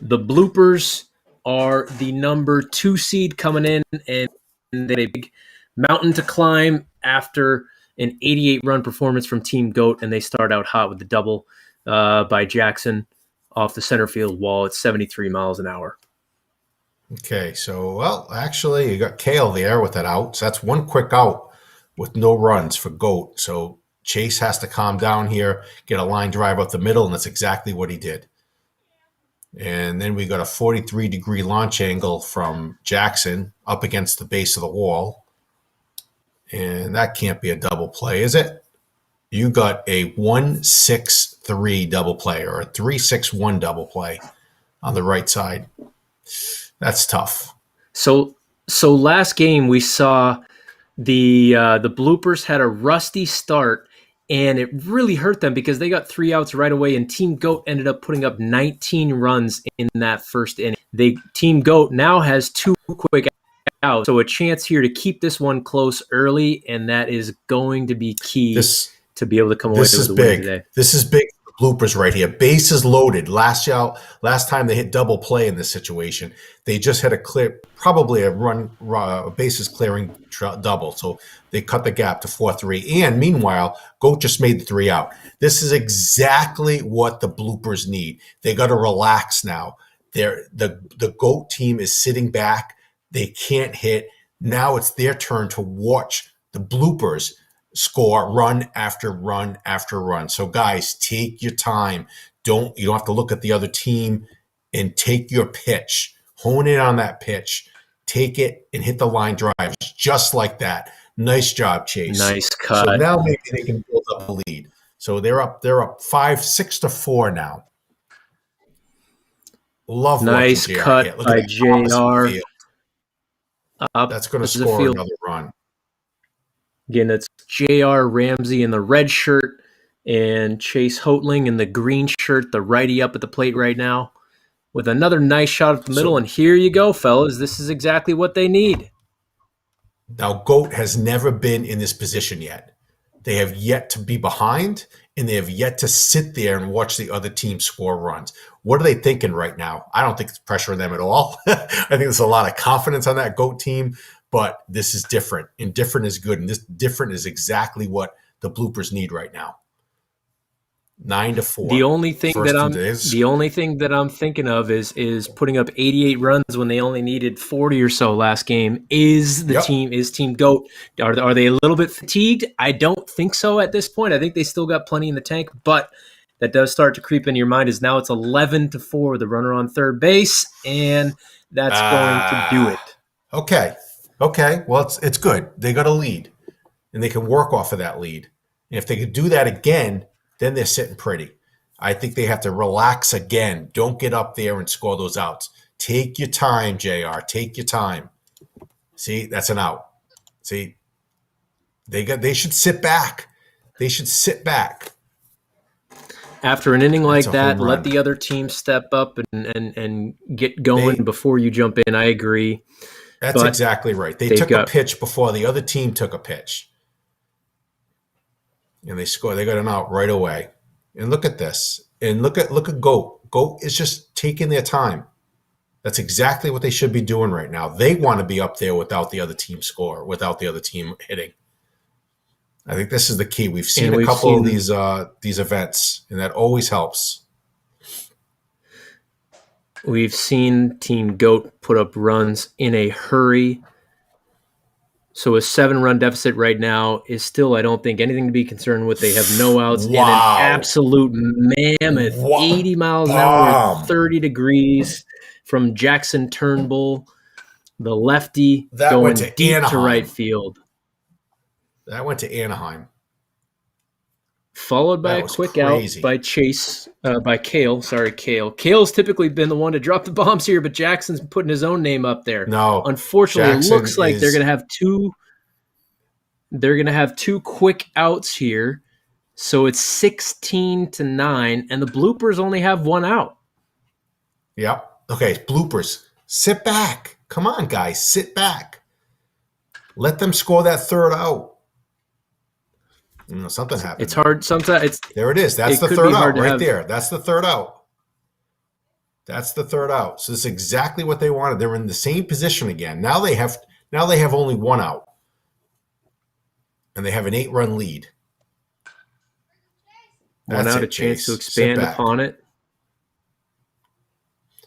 The Bloopers are the number 2 seed coming in, and they have a big mountain to climb after an 88-run performance from Team GOAT, and they start out hot with the double by Jackson off the center field wall at 73 miles an hour. Okay, so, well, actually, you got Kale there with that out. So that's one quick out with no runs for GOAT. So Chase has to calm down here, get a line drive up the middle, and that's exactly what he did. And then we got a 43-degree launch angle from Jackson up against the base of the wall. And that can't be a double play, is it? You got a 1-6-3 double play or a 3-6-1 double play on the right side. That's tough. So last game we saw the Bloopers had a rusty start, and it really hurt them because they got 3 outs right away, and Team GOAT ended up putting up 19 runs in that first inning. Team GOAT now has 2 quick outs, so a chance here to keep this one close early, and that is going to be key to be able to come away with the win today. This is big for bloopers right here. Bases loaded. Last time they hit double play in this situation, they just had probably a bases clearing double. So they cut the gap to 4-3. And meanwhile, Goat just made the 3 out. This is exactly what the bloopers need. They got to relax now. The Goat team is sitting back. They can't hit. Now it's their turn to watch the bloopers score run after run after run. So guys, take your time. You don't have to look at the other team, and take your pitch. Hone in on that pitch. Take it and hit the line drives just like that. Nice job, Chase. Nice cut. So now maybe they can build up a lead. So they're up 6-4 now. Love nice cut by JR. That's going to score another run. Again, it's J.R. Ramsey in the red shirt and Chase Hoetling in the green shirt, the righty up at the plate right now, with another nice shot at the middle. And here you go, fellas. This is exactly what they need. Now, Goat has never been in this position yet. They have yet to be behind, and they have yet to sit there and watch the other team score runs. What are they thinking right now? I don't think it's pressuring them at all. I think there's a lot of confidence on that Goat team. But this is different, and different is good, and this different is exactly what the bloopers need right now. 9-4. The only thing that I'm thinking of is putting up 88 runs when they only needed 40 or so last game. Is Team Goat, are they a little bit fatigued? I don't think so at this point. I think they still got plenty in the tank, but that does start to creep into your mind. Is now it's 11-4 with the runner on third base, and that's going to do it. Okay, well, it's good. They got a lead, and they can work off of that lead. And if they could do that again, then they're sitting pretty. I think they have to relax again. Don't get up there and score those outs. Take your time, JR. Take your time. See, that's an out. See, they should sit back. They should sit back. After an inning like that, let the other team step up and get going before you jump in. I agree. That's exactly right. They took a pitch before the other team took a pitch. And they scored. They got an out right away. And look at this. And look at Goat. Goat is just taking their time. That's exactly what they should be doing right now. They want to be up there without the other team score, without the other team hitting. I think this is the key. We've seen a couple of these events, and that always helps. We've seen Team Goat put up runs in a hurry. So a 7-run deficit right now is still, I don't think, anything to be concerned with. They have no outs and an absolute mammoth 80 miles an hour, 30 degrees from Jackson Turnbull, the lefty, that going went to deep Anaheim. to right field. That went to Anaheim. Followed by a quick out by Kale. Sorry, Kale. Kale's typically been the one to drop the bombs here, but Jackson's putting his own name up there. No, unfortunately, Jackson it looks like they're going to have two. They're going to have 2 quick outs here, so it's 16-9, and the bloopers only have 1 out. Yep. Okay, bloopers. Sit back. Come on, guys, sit back. Let them score that 3rd out. Something happened. It's hard. Sometimes there it is. That's the 3rd out right there. That's the 3rd out. That's the 3rd out. So this is exactly what they wanted. They're in the same position again. Now they have only 1 out, and they have an 8-run lead. One out, a chance to expand upon it.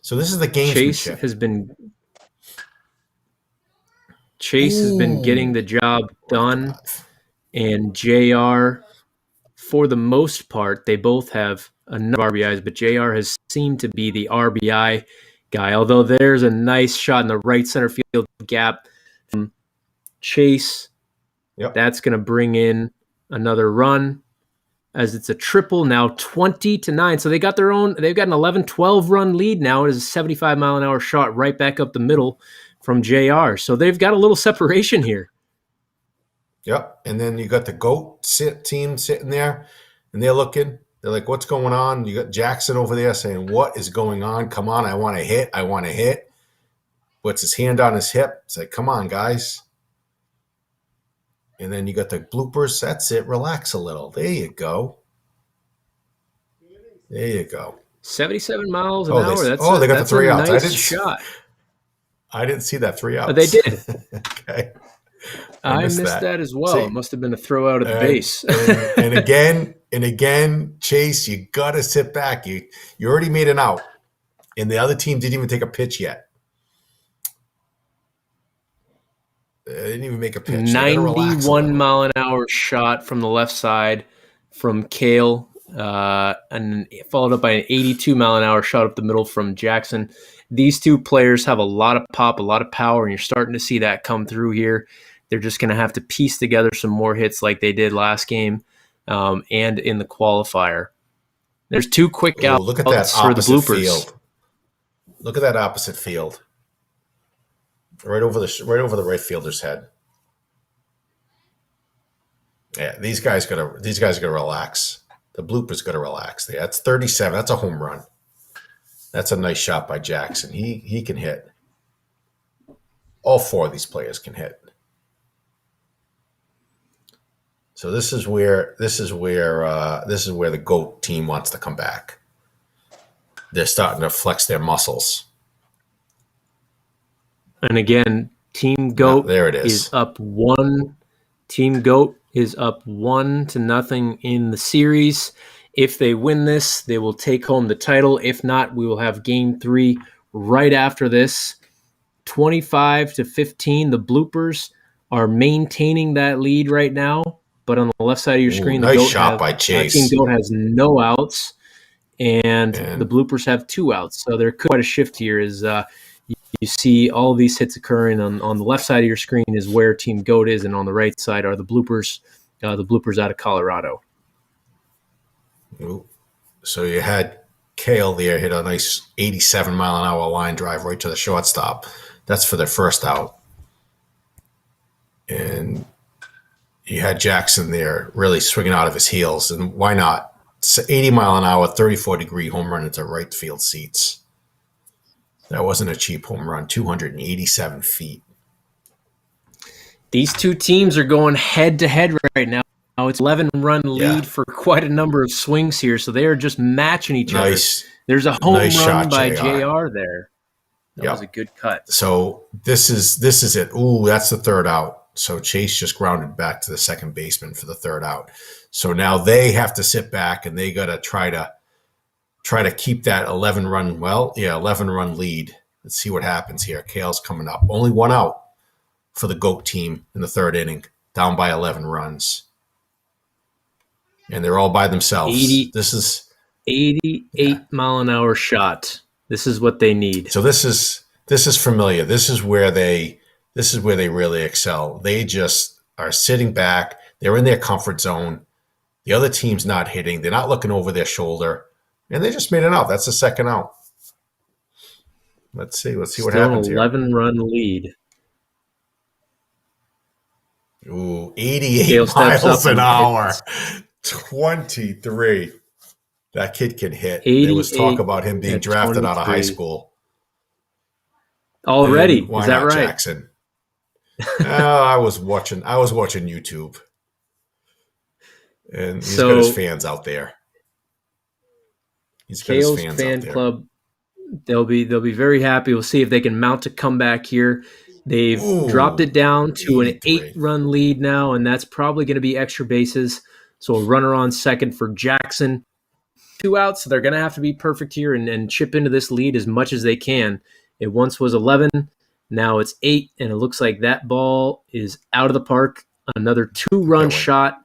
So this is the gamesmanship. Chase has been getting the job done. And JR, for the most part, they both have a number of RBIs, but JR has seemed to be the RBI guy, although there's a nice shot in the right center field gap from Chase. Yep. That's going to bring in another run as it's a triple, now 20-9. So they've got an 11-12 run lead now. It is a 75-mile-an-hour shot right back up the middle from JR. So they've got a little separation here. Yep. And then you got the Goat team sitting there, and they're looking. They're like, what's going on? You got Jackson over there saying, what is going on? Come on, I want to hit. I want to hit. Puts his hand on his hip. It's like, come on, guys. And then you got the bloopers. That's it. Relax a little. There you go. There you go. 77 miles an Oh, hour. they That's got the that's 3 a outs. nice shot. I didn't see that 3 outs. They did. Okay. I missed that as well. See, It must have been a throw out at the base. and again, Chase, you got to sit back. You already made an out, and the other team didn't even take a pitch yet. They didn't even make a pitch. 91 mile an hour shot from the left side from Kale, and followed up by an 82 mile an hour shot up the middle from Jackson. These two players have a lot of pop, a lot of power, and you're starting to see that come through here. They're just going to have to piece together some more hits like they did last game and in the qualifier. There's 2 quick outs look at that for the bloopers. Field. Look at that opposite field. Right over the right fielder's head. Yeah, these guys gotta relax. The bloopers gotta relax. That's 37. That's a home run. That's a nice shot by Jackson. He can hit. All 4 of these players can hit. So this is where the GOAT team wants to come back. They're starting to flex their muscles. And again, Team GOAT there it is up 1. Team GOAT is up 1-0 in the series. If they win this, they will take home the title. If not, we will have game 3 right after this. 25-15. The bloopers are maintaining that lead right now. But on the left side of your screen, nice shot by Chase. Team GOAT has no outs, and the bloopers have 2 outs. So there could be quite a shift here as you see all of these hits occurring. On the left side of your screen is where Team GOAT is, and on the right side are the bloopers out of Colorado. Ooh. So you had Kale there hit a nice 87 mile an hour line drive right to the shortstop. That's for their first out. And you had Jackson there really swinging out of his heels. And why not? It's 80 mile an hour, 34-degree home run into right field seats. That wasn't a cheap home run, 287 feet. These two teams are going head-to-head right now. It's 11-run lead for quite a number of swings here, so they are just matching each other. There's a home run shot by JR there. That was a good cut. So this is it. Ooh, that's the third out. So Chase just grounded back to the second baseman for the third out. So now they have to sit back and they got to try to keep that 11-run lead. Let's see what happens here. Kale's coming up. Only 1 out for the GOAT team in the third inning, down by 11 runs. And they're all by themselves. This is 88 mile an hour shot. This is what they need. So this is familiar. This is where they really excel. They just are sitting back. They're in their comfort zone. The other team's not hitting. They're not looking over their shoulder. And they just made it out. That's the second out. Let's see what happens here. 11-run lead. Ooh, 88 miles an hour. 23. That kid can hit. There was talk about him being drafted out of high school. Already? Is that right? Jackson? I was watching YouTube. And he's got his fans out there. Kale's fan club, they'll be very happy. We'll see if they can mount a comeback here. They've dropped it down to an 8-run lead now, and that's probably going to be extra bases. So a runner on second for Jackson. 2 outs, so they're going to have to be perfect here and chip into this lead as much as they can. It once was 11, now it's 8, and it looks like that ball is out of the park. Another 2-run shot,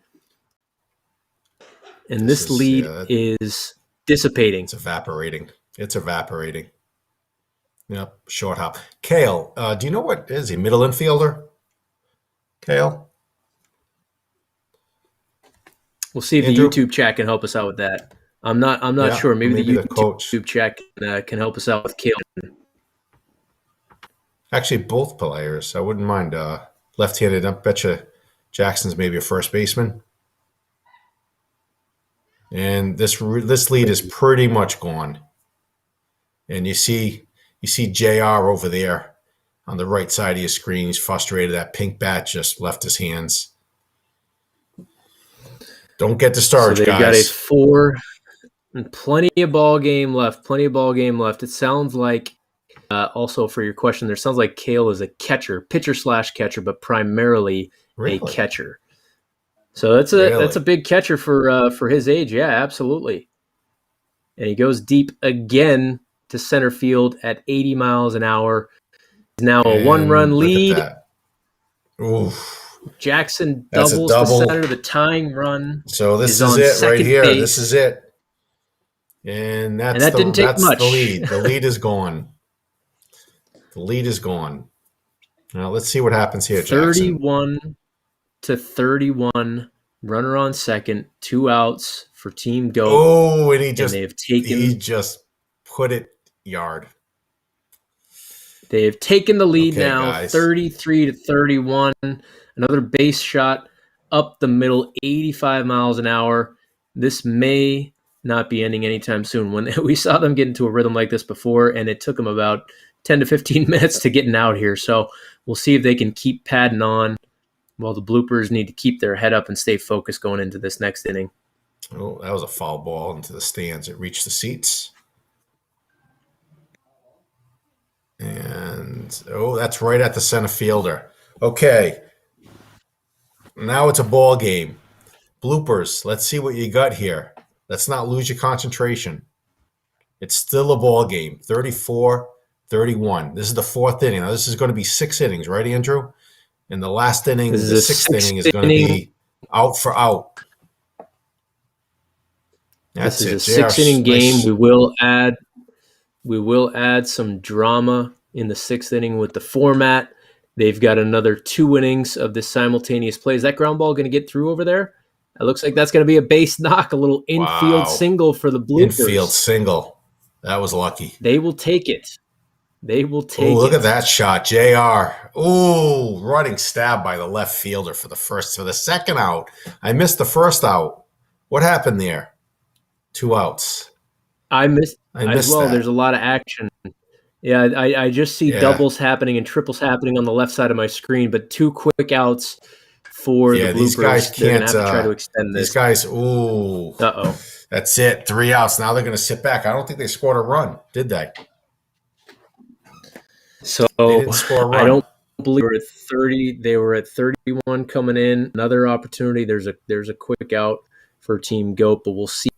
and this lead is dissipating. It's evaporating. Yep, short hop. Kale, do you know what is he? Middle infielder? Kale? We'll see if Andrew? The YouTube chat can help us out with that. I'm not sure. Maybe the YouTube chat can help us out with Kale. Actually, both players. I wouldn't mind left-handed. I bet you Jackson's maybe a first baseman. And this lead is pretty much gone. And you see JR over there on the right side of your screen. He's frustrated. That pink bat just left his hands. Don't get discouraged, guys. Got a And plenty of ball game left. It sounds like, also for your question, there sounds like Kale is a pitcher/catcher, but primarily a catcher. So that's a big catcher for his age. Yeah, absolutely. And he goes deep again to center field at 80 miles an hour. Now a 1-run lead. Jackson doubles to center, the tying run. So this is it right here. Base. This is it. And that didn't take much. The lead. The lead is gone. The lead is gone. Now let's see what happens here, Jackson. 31-31. Runner on second. 2 outs for Team Goat. Oh, and he just put it yard. They have taken the lead now, 33-31. Another base shot up the middle, 85 miles an hour. This may not be ending anytime soon. When we saw them get into a rhythm like this before, and it took them about 10 to 15 minutes to getting out here. So we'll see if they can keep padding on while the Bloopers need to keep their head up and stay focused going into this next inning. Oh, that was a foul ball into the stands. It reached the seats. And, that's right at the center fielder. Okay. Now it's a ball game. Bloopers, let's see what you got here. Let's not lose your concentration. It's still a ball game, 34-31. This is the 4th inning. Now, this is going to be 6 innings, right, Andrew? And the last inning, the 6th inning, is going to be out for out. This is a 6-inning game. Nice. We will add some drama in the 6th inning with the format. They've got another 2 innings of this simultaneous play. Is that ground ball going to get through over there? It looks like that's going to be a base knock, a little infield single for the Bloopers. Infield single. That was lucky. They will take it. Look at that shot, JR. Oh, running stab by the left fielder for the 2nd out. I missed the 1st out. What happened there? 2 outs. I missed as well. That. There's a lot of action. Yeah, I just see doubles happening and triples happening on the left side of my screen, but 2 quick outs for the Bloopers. These guys can't. They're going to have to try to extend this. These guys, that's it. 3 outs. Now they're going to sit back. I don't think they scored a run, did they? So they didn't score a run. I don't believe they were at 30. They were at 31 coming in. Another opportunity. There's a quick out for Team Goat, but we'll see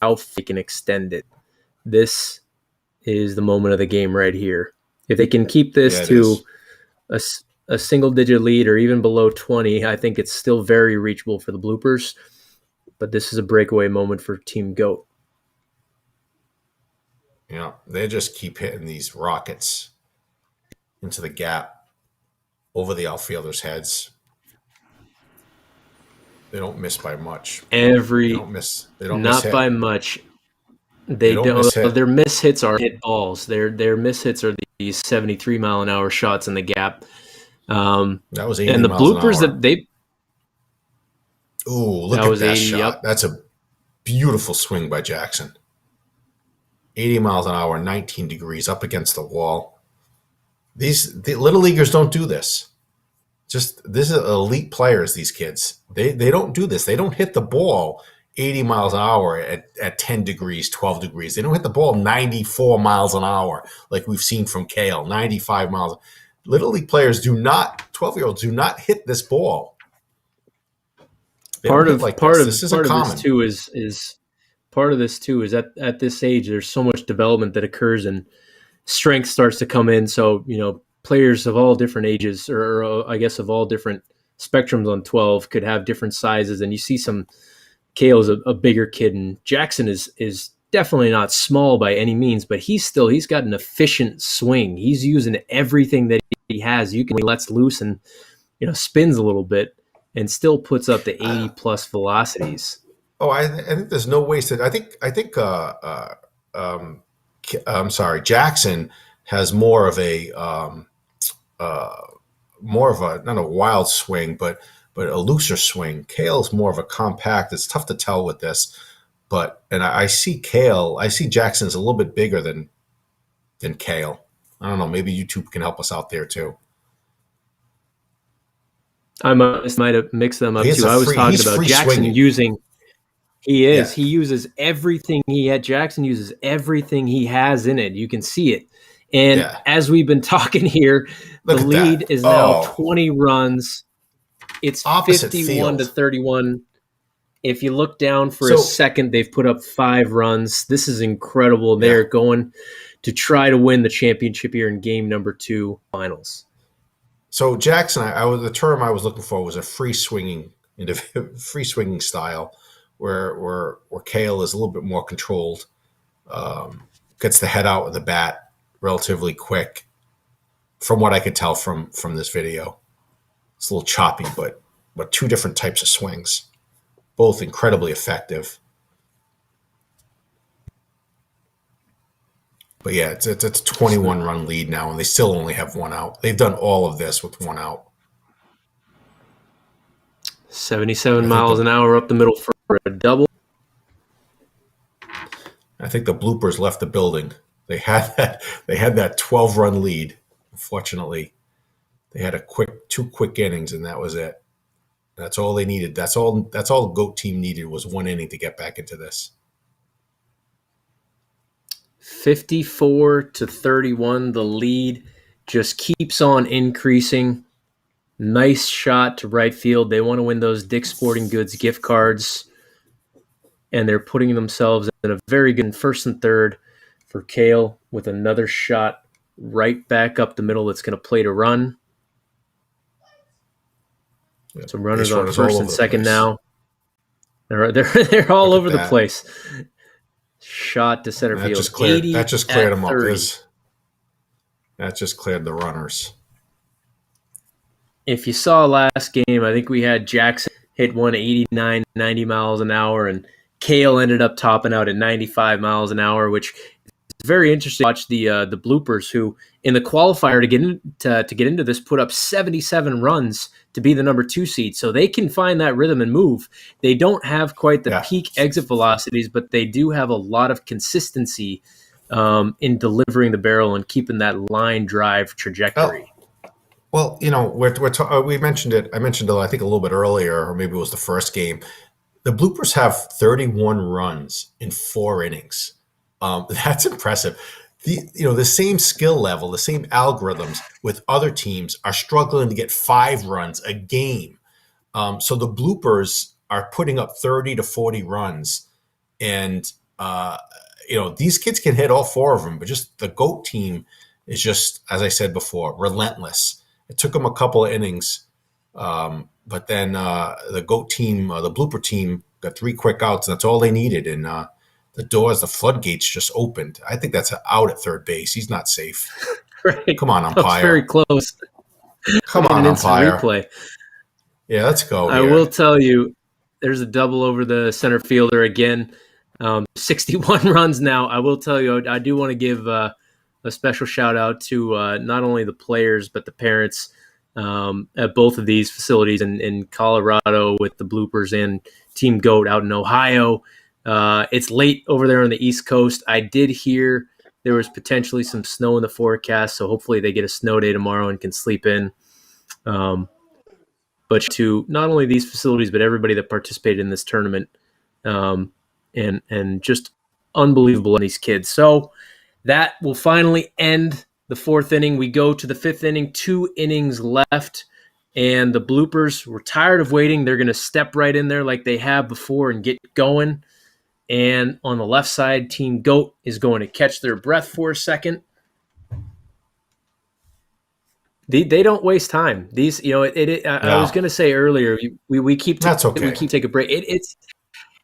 how they can extend it. This is the moment of the game right here. If they can keep this to a single-digit lead or even below 20, I think it's still very reachable for the Bloopers. But this is a breakaway moment for Team Goat. Yeah, they just keep hitting these rockets into the gap over the outfielders' heads. They don't miss by much. They don't miss by much. They don't. Their miss hits are hit balls. Their miss hits are these 73 mile an hour shots in the gap. That was 80 and the miles Bloopers an hour. that they. Ooh, look at that 80, shot. Yep. That's a beautiful swing by Jackson. 80 miles an hour, 19 degrees up against the wall. The little leaguers don't do this. This is elite players, these kids. They don't do this. They don't hit the ball 80 miles an hour at 10 degrees, 12 degrees. They don't hit the ball 94 miles an hour like we've seen from Kale, 95 miles. Little league players 12-year-olds do not hit this ball. Part of this too is at this age there's so much development that occurs and strength starts to come in. So players of all different ages, or I guess of all different spectrums on 12, could have different sizes. And you see Kale is a bigger kid, and Jackson is definitely not small by any means, but he's got an efficient swing. He's using everything that he has. He lets loose and spins a little bit and still puts up the 80 plus velocities. Oh, I think there's no wasted. I think I'm sorry, Jackson has more of a not a wild swing, but a looser swing. Kale's more of a compact. It's tough to tell with this, and I see Jackson's a little bit bigger than Kale. I don't know. Maybe you two can help us out there too. I might have mixed them up too. I was talking about Jackson He is. Yeah. He uses everything he had. Jackson uses everything he has in it. You can see it. And as we've been talking here, Look the at lead that. is now 20 runs. It's Opposite 51 to field. 31. If you look down for a So- second, they've put up 5 runs. This is incredible. They're going to try to win the championship here in game number 2 finals. So Jackson, the term I was looking for was a free swinging style, where Kale is a little bit more controlled, gets the head out with the bat relatively quick. From what I could tell from this video, it's a little choppy, but 2 different types of swings, both incredibly effective. But yeah, it's a 21-run lead now, and they still only have 1 out. They've done all of this with 1 out. 77 miles an hour up the middle for a double. I think the Bloopers left the building. They had that 12-run lead. Unfortunately, they had 2 quick innings, and that was it. That's all they needed. That's all the GOAT team needed was 1 inning to get back into this. 54 to 31. The lead just keeps on increasing. Nice shot to right field. They want to win those Dick's Sporting Goods gift cards, and they're putting themselves in a very good first and third for Kale with another shot right back up the middle that's going to play to run. Some runners on first and second now. They're all over the place. Shot to center field. That just cleared them up. That just cleared the runners. If you saw last game, I think we had Jackson hit 189, 90 miles an hour, and Kale ended up topping out at 95 miles an hour, which is very interesting to watch the Bloopers, who in the qualifier to get into this put up 77 runs to be the number 2 seed. So they can find that rhythm and move. They don't have quite the peak exit velocities, but they do have a lot of consistency in delivering the barrel and keeping that line drive trajectory. Well, we mentioned it. I mentioned it, I think, a little bit earlier, or maybe it was the first game. The Bloopers have 31 runs in 4 innings. That's impressive. The same skill level, the same algorithms with other teams are struggling to get 5 runs a game. So the Bloopers are putting up 30 to 40 runs, and these kids can hit all 4 of them. But just the GOAT team is just, as I said before, relentless. It took them a couple of innings, but then the GOAT team, the Blooper team, got 3 quick outs, and that's all they needed. And the floodgates just opened. I think that's out at third base. He's not safe. Right. Come on, umpire. That's very close. Come on, umpire. Replay. Yeah, let's go. I will tell you, there's a double over the center fielder again. 61 runs now. I will tell you, I do want to give a special shout out to not only the players, but the parents at both of these facilities in Colorado with the Bloopers and Team GOAT out in Ohio. It's late over there on the East Coast. I did hear there was potentially some snow in the forecast, so hopefully they get a snow day tomorrow and can sleep in. But to not only these facilities, but everybody that participated in this tournament, and just unbelievable in these kids. So that will finally end the 4th inning. We go to the 5th inning, 2 innings left, and the Bloopers were tired of waiting. They're going to step right in there like they have before and get going. And on the left side, Team GOAT is going to catch their breath for a second. They don't waste time. These, I was going to say earlier, we keep take a break.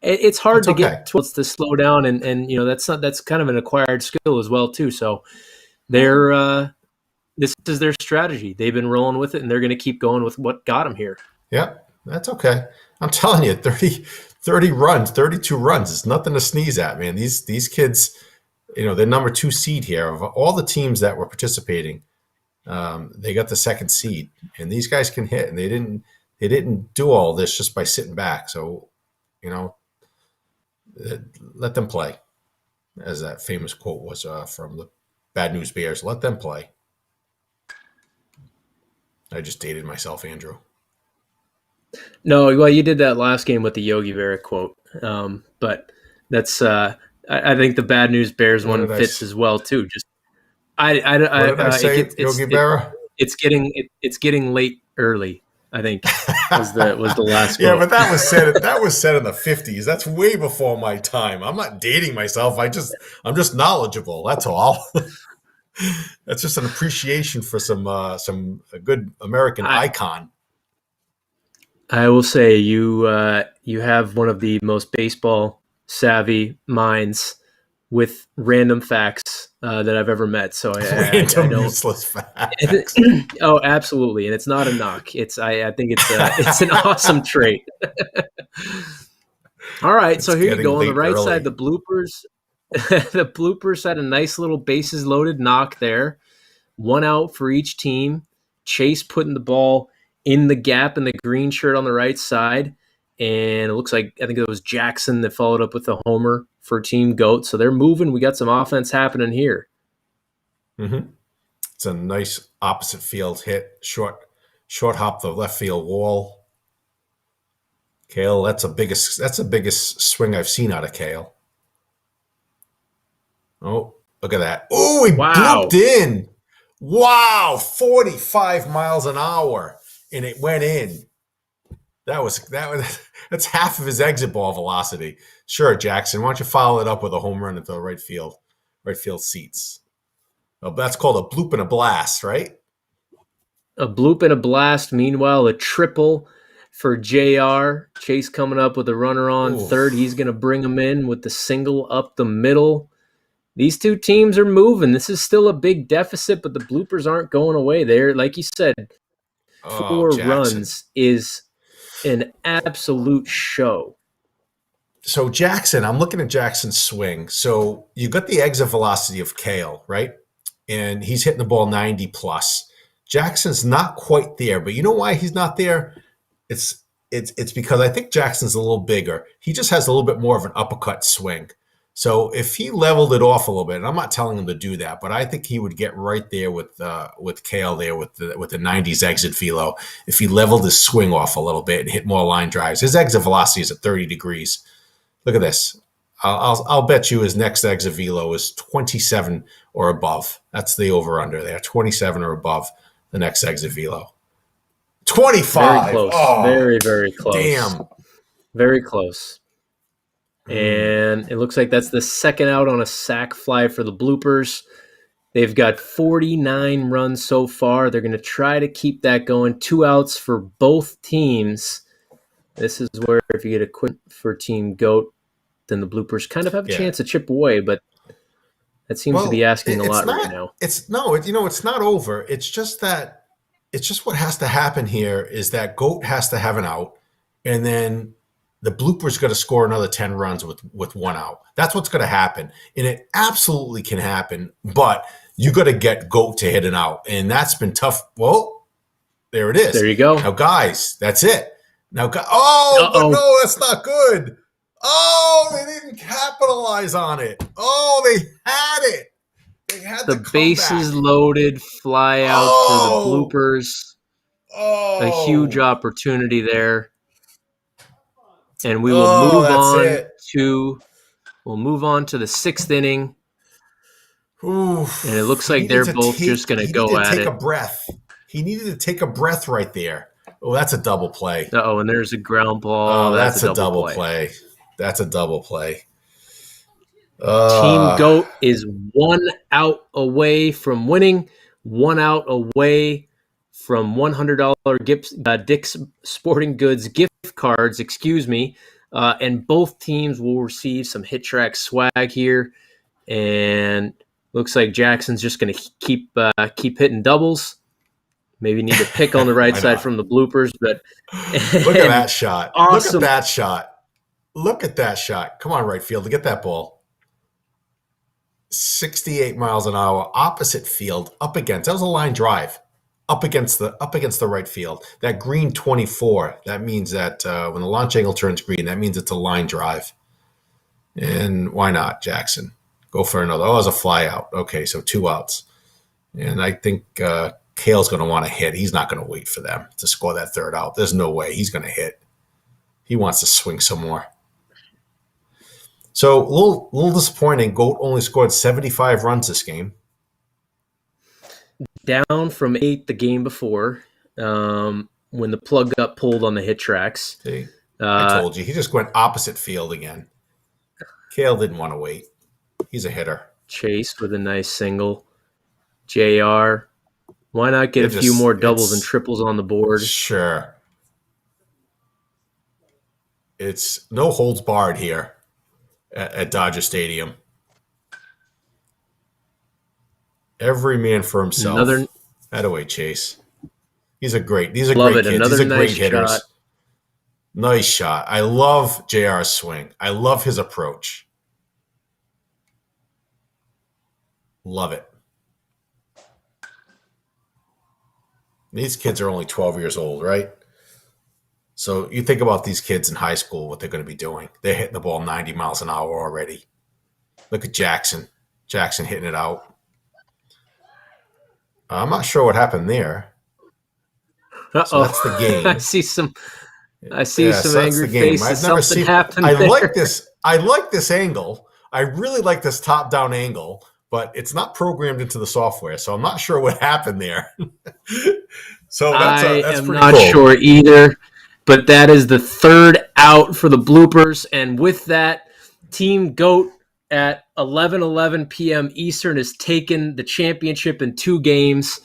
It's hard to get to slow down, and that's kind of an acquired skill as well too. So this is their strategy. They've been rolling with it, and they're going to keep going with what got them here. Yeah, that's okay. I'm telling you, 30 runs, 32 runs is nothing to sneeze at, man. These kids, they're number 2 seed here. Of all the teams that were participating, they got the 2nd seed, and these guys can hit, and they didn't do all this just by sitting back. So, let them play, as that famous quote was from the Bad News Bears. Let them play. I just dated myself, Andrew. No, well, you did that last game with the Yogi Berra quote. But that's I think the bad news bears What one did I fits s- as well too. Just I What did I say, Yogi Berra? it's getting late early. I think was the last Yeah, quote. but that was said in the 50s. That's way before my time. I'm not dating myself. I'm just knowledgeable. That's all. That's just an appreciation for some a good American icon. I will say you have one of the most baseball savvy minds with random facts that I've ever met. So I don't useless facts. Oh, absolutely, and it's not a knock. I think it's an awesome trait. All right, so here you go on the right side. The bloopers. The bloopers had a nice little bases loaded knock there. 1 out for each team. Chase putting the ball in the gap in the green shirt on the right side. And it looks like, I think it was Jackson that followed up with a homer for Team GOAT. So they're moving. We got some offense happening here. Mm-hmm. It's a nice opposite field hit. Short hop the left field wall. Cale, that's the biggest swing I've seen out of Cale. Oh, look at that. Oh, he blooped in. Wow, 45 miles an hour, and it went in. That's half of his exit ball velocity. Sure, Jackson, why don't you follow it up with a home run into the right field seats? Oh, that's called a bloop and a blast, right? A bloop and a blast. Meanwhile, a triple for JR. Chase coming up with a runner on third. He's going to bring him in with the single up the middle. These two teams are moving. This is still a big deficit, but the bloopers aren't going away. There, like you said, 4 runs is an absolute show. So Jackson, I'm looking at Jackson's swing. So you got the exit velocity of Cale, right? And he's hitting the ball 90 plus. Jackson's not quite there, but you know why he's not there? It's because I think Jackson's a little bigger. He just has a little bit more of an uppercut swing. So if he leveled it off a little bit, and I'm not telling him to do that, but I think he would get right there with Cale there with the 90s exit velo if he leveled his swing off a little bit and hit more line drives. His exit velocity is at 30 degrees. Look at this. I'll bet you his next exit velo is 27 or above. That's the over under there. 27 or above the next exit velo. 25. Very close. Oh, very, very close. Damn. Very close. And it looks like that's the second out on a sac fly for the bloopers. They've got 49 runs so far. They're going to try to keep that going. 2 outs for both teams. This is where if you get a quit for Team GOAT, then the bloopers kind of have a chance to chip away, but that seems to be asking a lot right now. It's not over. It's just what has to happen here is that GOAT has to have an out, and then the bloopers got to score another 10 runs with 1 out. That's what's going to happen. And it absolutely can happen, but you got to get GOAT to hit an out. And that's been tough. Well, there it is. There you go. Now, guys, that's it. Now, but no, that's not good. Oh, they didn't capitalize on it. Oh, they had it. They had the bases loaded fly out for the bloopers. Oh. A huge opportunity there. And we will move on to the 6th inning. Oof. And it looks like they're both just going to go at it. Take a breath. He needed to take a breath right there. Oh, that's a double play. Oh, and there's a ground ball. That's a double play. That's a double play. Team GOAT is 1 out away from winning, 1 out away from $100 Dick's Sporting Goods gift cards, and both teams will receive some Hit Track swag here. And looks like Jackson's just going to keep hitting doubles. Maybe need to pick on the right side from the bloopers, but look at that shot! Awesome. Look at that shot! Look at that shot! Come on, right field, to get that ball. 68 miles an hour, opposite field, up against. That was a line drive, up against the right field. That green 24. That means that when the launch angle turns green, that means it's a line drive. And why not, Jackson? Go for another. Oh, it was a fly out. Okay, so 2 outs. And I think Cale's going to want to hit. He's not going to wait for them to score that 3rd out. There's no way he's going to hit. He wants to swing some more. So a little disappointing. Goat only scored 75 runs this game. Down from 8 the game before, when the plug got pulled on the hit tracks. See, I told you. He just went opposite field again. Kale didn't want to wait. He's a hitter. Chase with a nice single. JR. Why not get a few more doubles and triples on the board? Sure. It's no holds barred here at Dodger Stadium. Every man for himself. That away, Chase. These are great. These are great kids. These are great hitters. Nice shot. I love JR's swing. I love his approach. Love it. These kids are only 12 years old, right? So you think about these kids in high school, what they're going to be doing. They're hitting the ball 90 miles an hour already. Look at Jackson. Jackson hitting it out. I'm not sure what happened there. So that's the game. I see some angry faces. Something happened I there. like this. I like this angle. I really like this top-down angle, but it's not programmed into the software, so I'm not sure what happened there. So that's am pretty not cool. sure either, but that is the third out for the bloopers, and with that, Team GOAT at 11:11 p.m. Eastern has taken the championship in 2 games,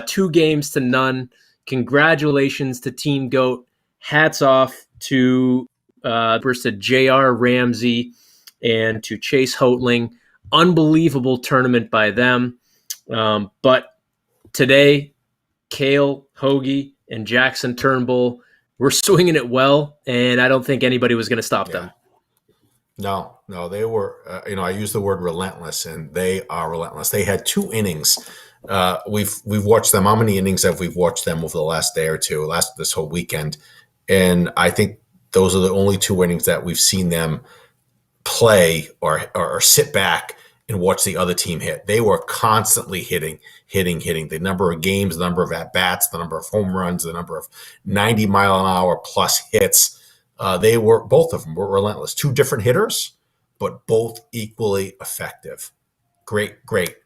2 games to none. Congratulations to Team GOAT. Hats off to J.R. Ramsey and to Chase Hoetling. Unbelievable tournament by them. But today, Kale Hoagie and Jackson Turnbull were swinging it well, and I don't think anybody was going to stop them. No, they were, I use the word relentless, and they are relentless. They had 2 innings. We've watched them. How many innings have we watched them over the last day or two, this whole weekend? And I think those are the only 2 innings that we've seen them play or sit back and watch the other team hit. They were constantly hitting. The number of games, the number of at-bats, the number of home runs, the number of 90-mile-an-hour plus hits. Both of them were relentless. 2 different hitters, but both equally effective. Great.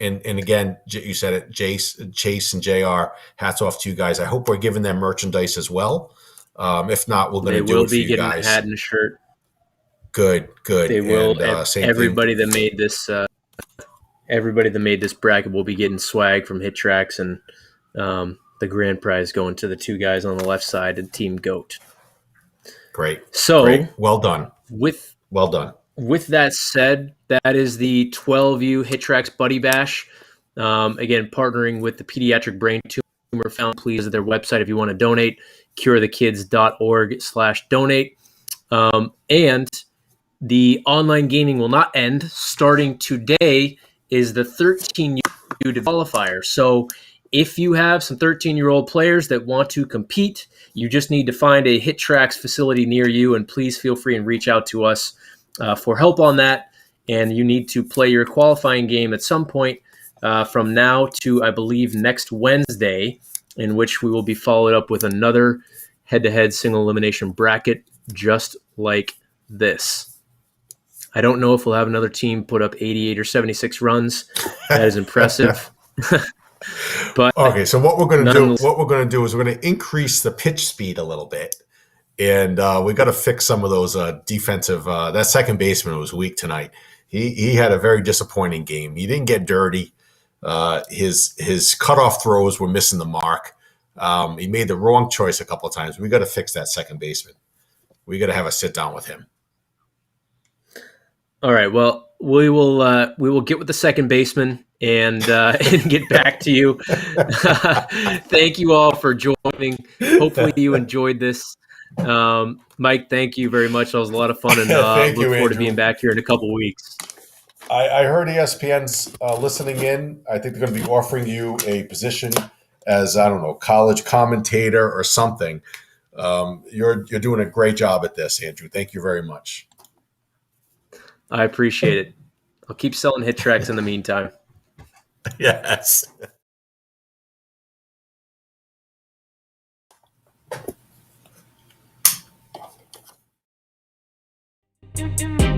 And again, you said it, Chase and JR, hats off to you guys. I hope we're giving them merchandise as well. If not, we're going to do it for you guys. They will be getting a hat and a shirt. Good. They will. And, everybody that made this bracket will be getting swag from Hit Tracks, and the grand prize going to the 2 guys on the left side of Team GOAT. Great. So Great. Well done. Well done. With that said, that is the 12U Hit Tracks Buddy Bash. Again, partnering with the Pediatric Brain Tumor Foundation. Please visit their website if you want to donate, curethekids.org/donate. And the online gaming will not end. Starting today is the 13U qualifier. So if you have some 13-year-old players that want to compete, you just need to find a Hit Tracks facility near you, and please feel free and reach out to us for help on that. And you need to play your qualifying game at some point from now to, I believe, next Wednesday, in which we will be followed up with another head-to-head single elimination bracket just like this. I don't know if we'll have another team put up 88 or 76 runs. That is impressive. But okay, so what we're going to do is we're going to increase the pitch speed a little bit, and we got to fix some of those defensive. That second baseman was weak tonight. He had a very disappointing game. He didn't get dirty. His cutoff throws were missing the mark. He made the wrong choice a couple of times. We got to fix that second baseman. We got to have a sit down with him. All right. Well, we will get with the second baseman and get back to you. Thank you all for joining. Hopefully you enjoyed this. Mike, thank you very much. That was a lot of fun, and look forward to being back here in a couple weeks. I heard ESPN's listening in. I think they're going to be offering you a position as, I don't know, college commentator or something. You're doing a great job at this, Andrew. Thank you very much. I appreciate it. I'll keep selling Hit Tracks in the meantime. Yes. Dum, dum.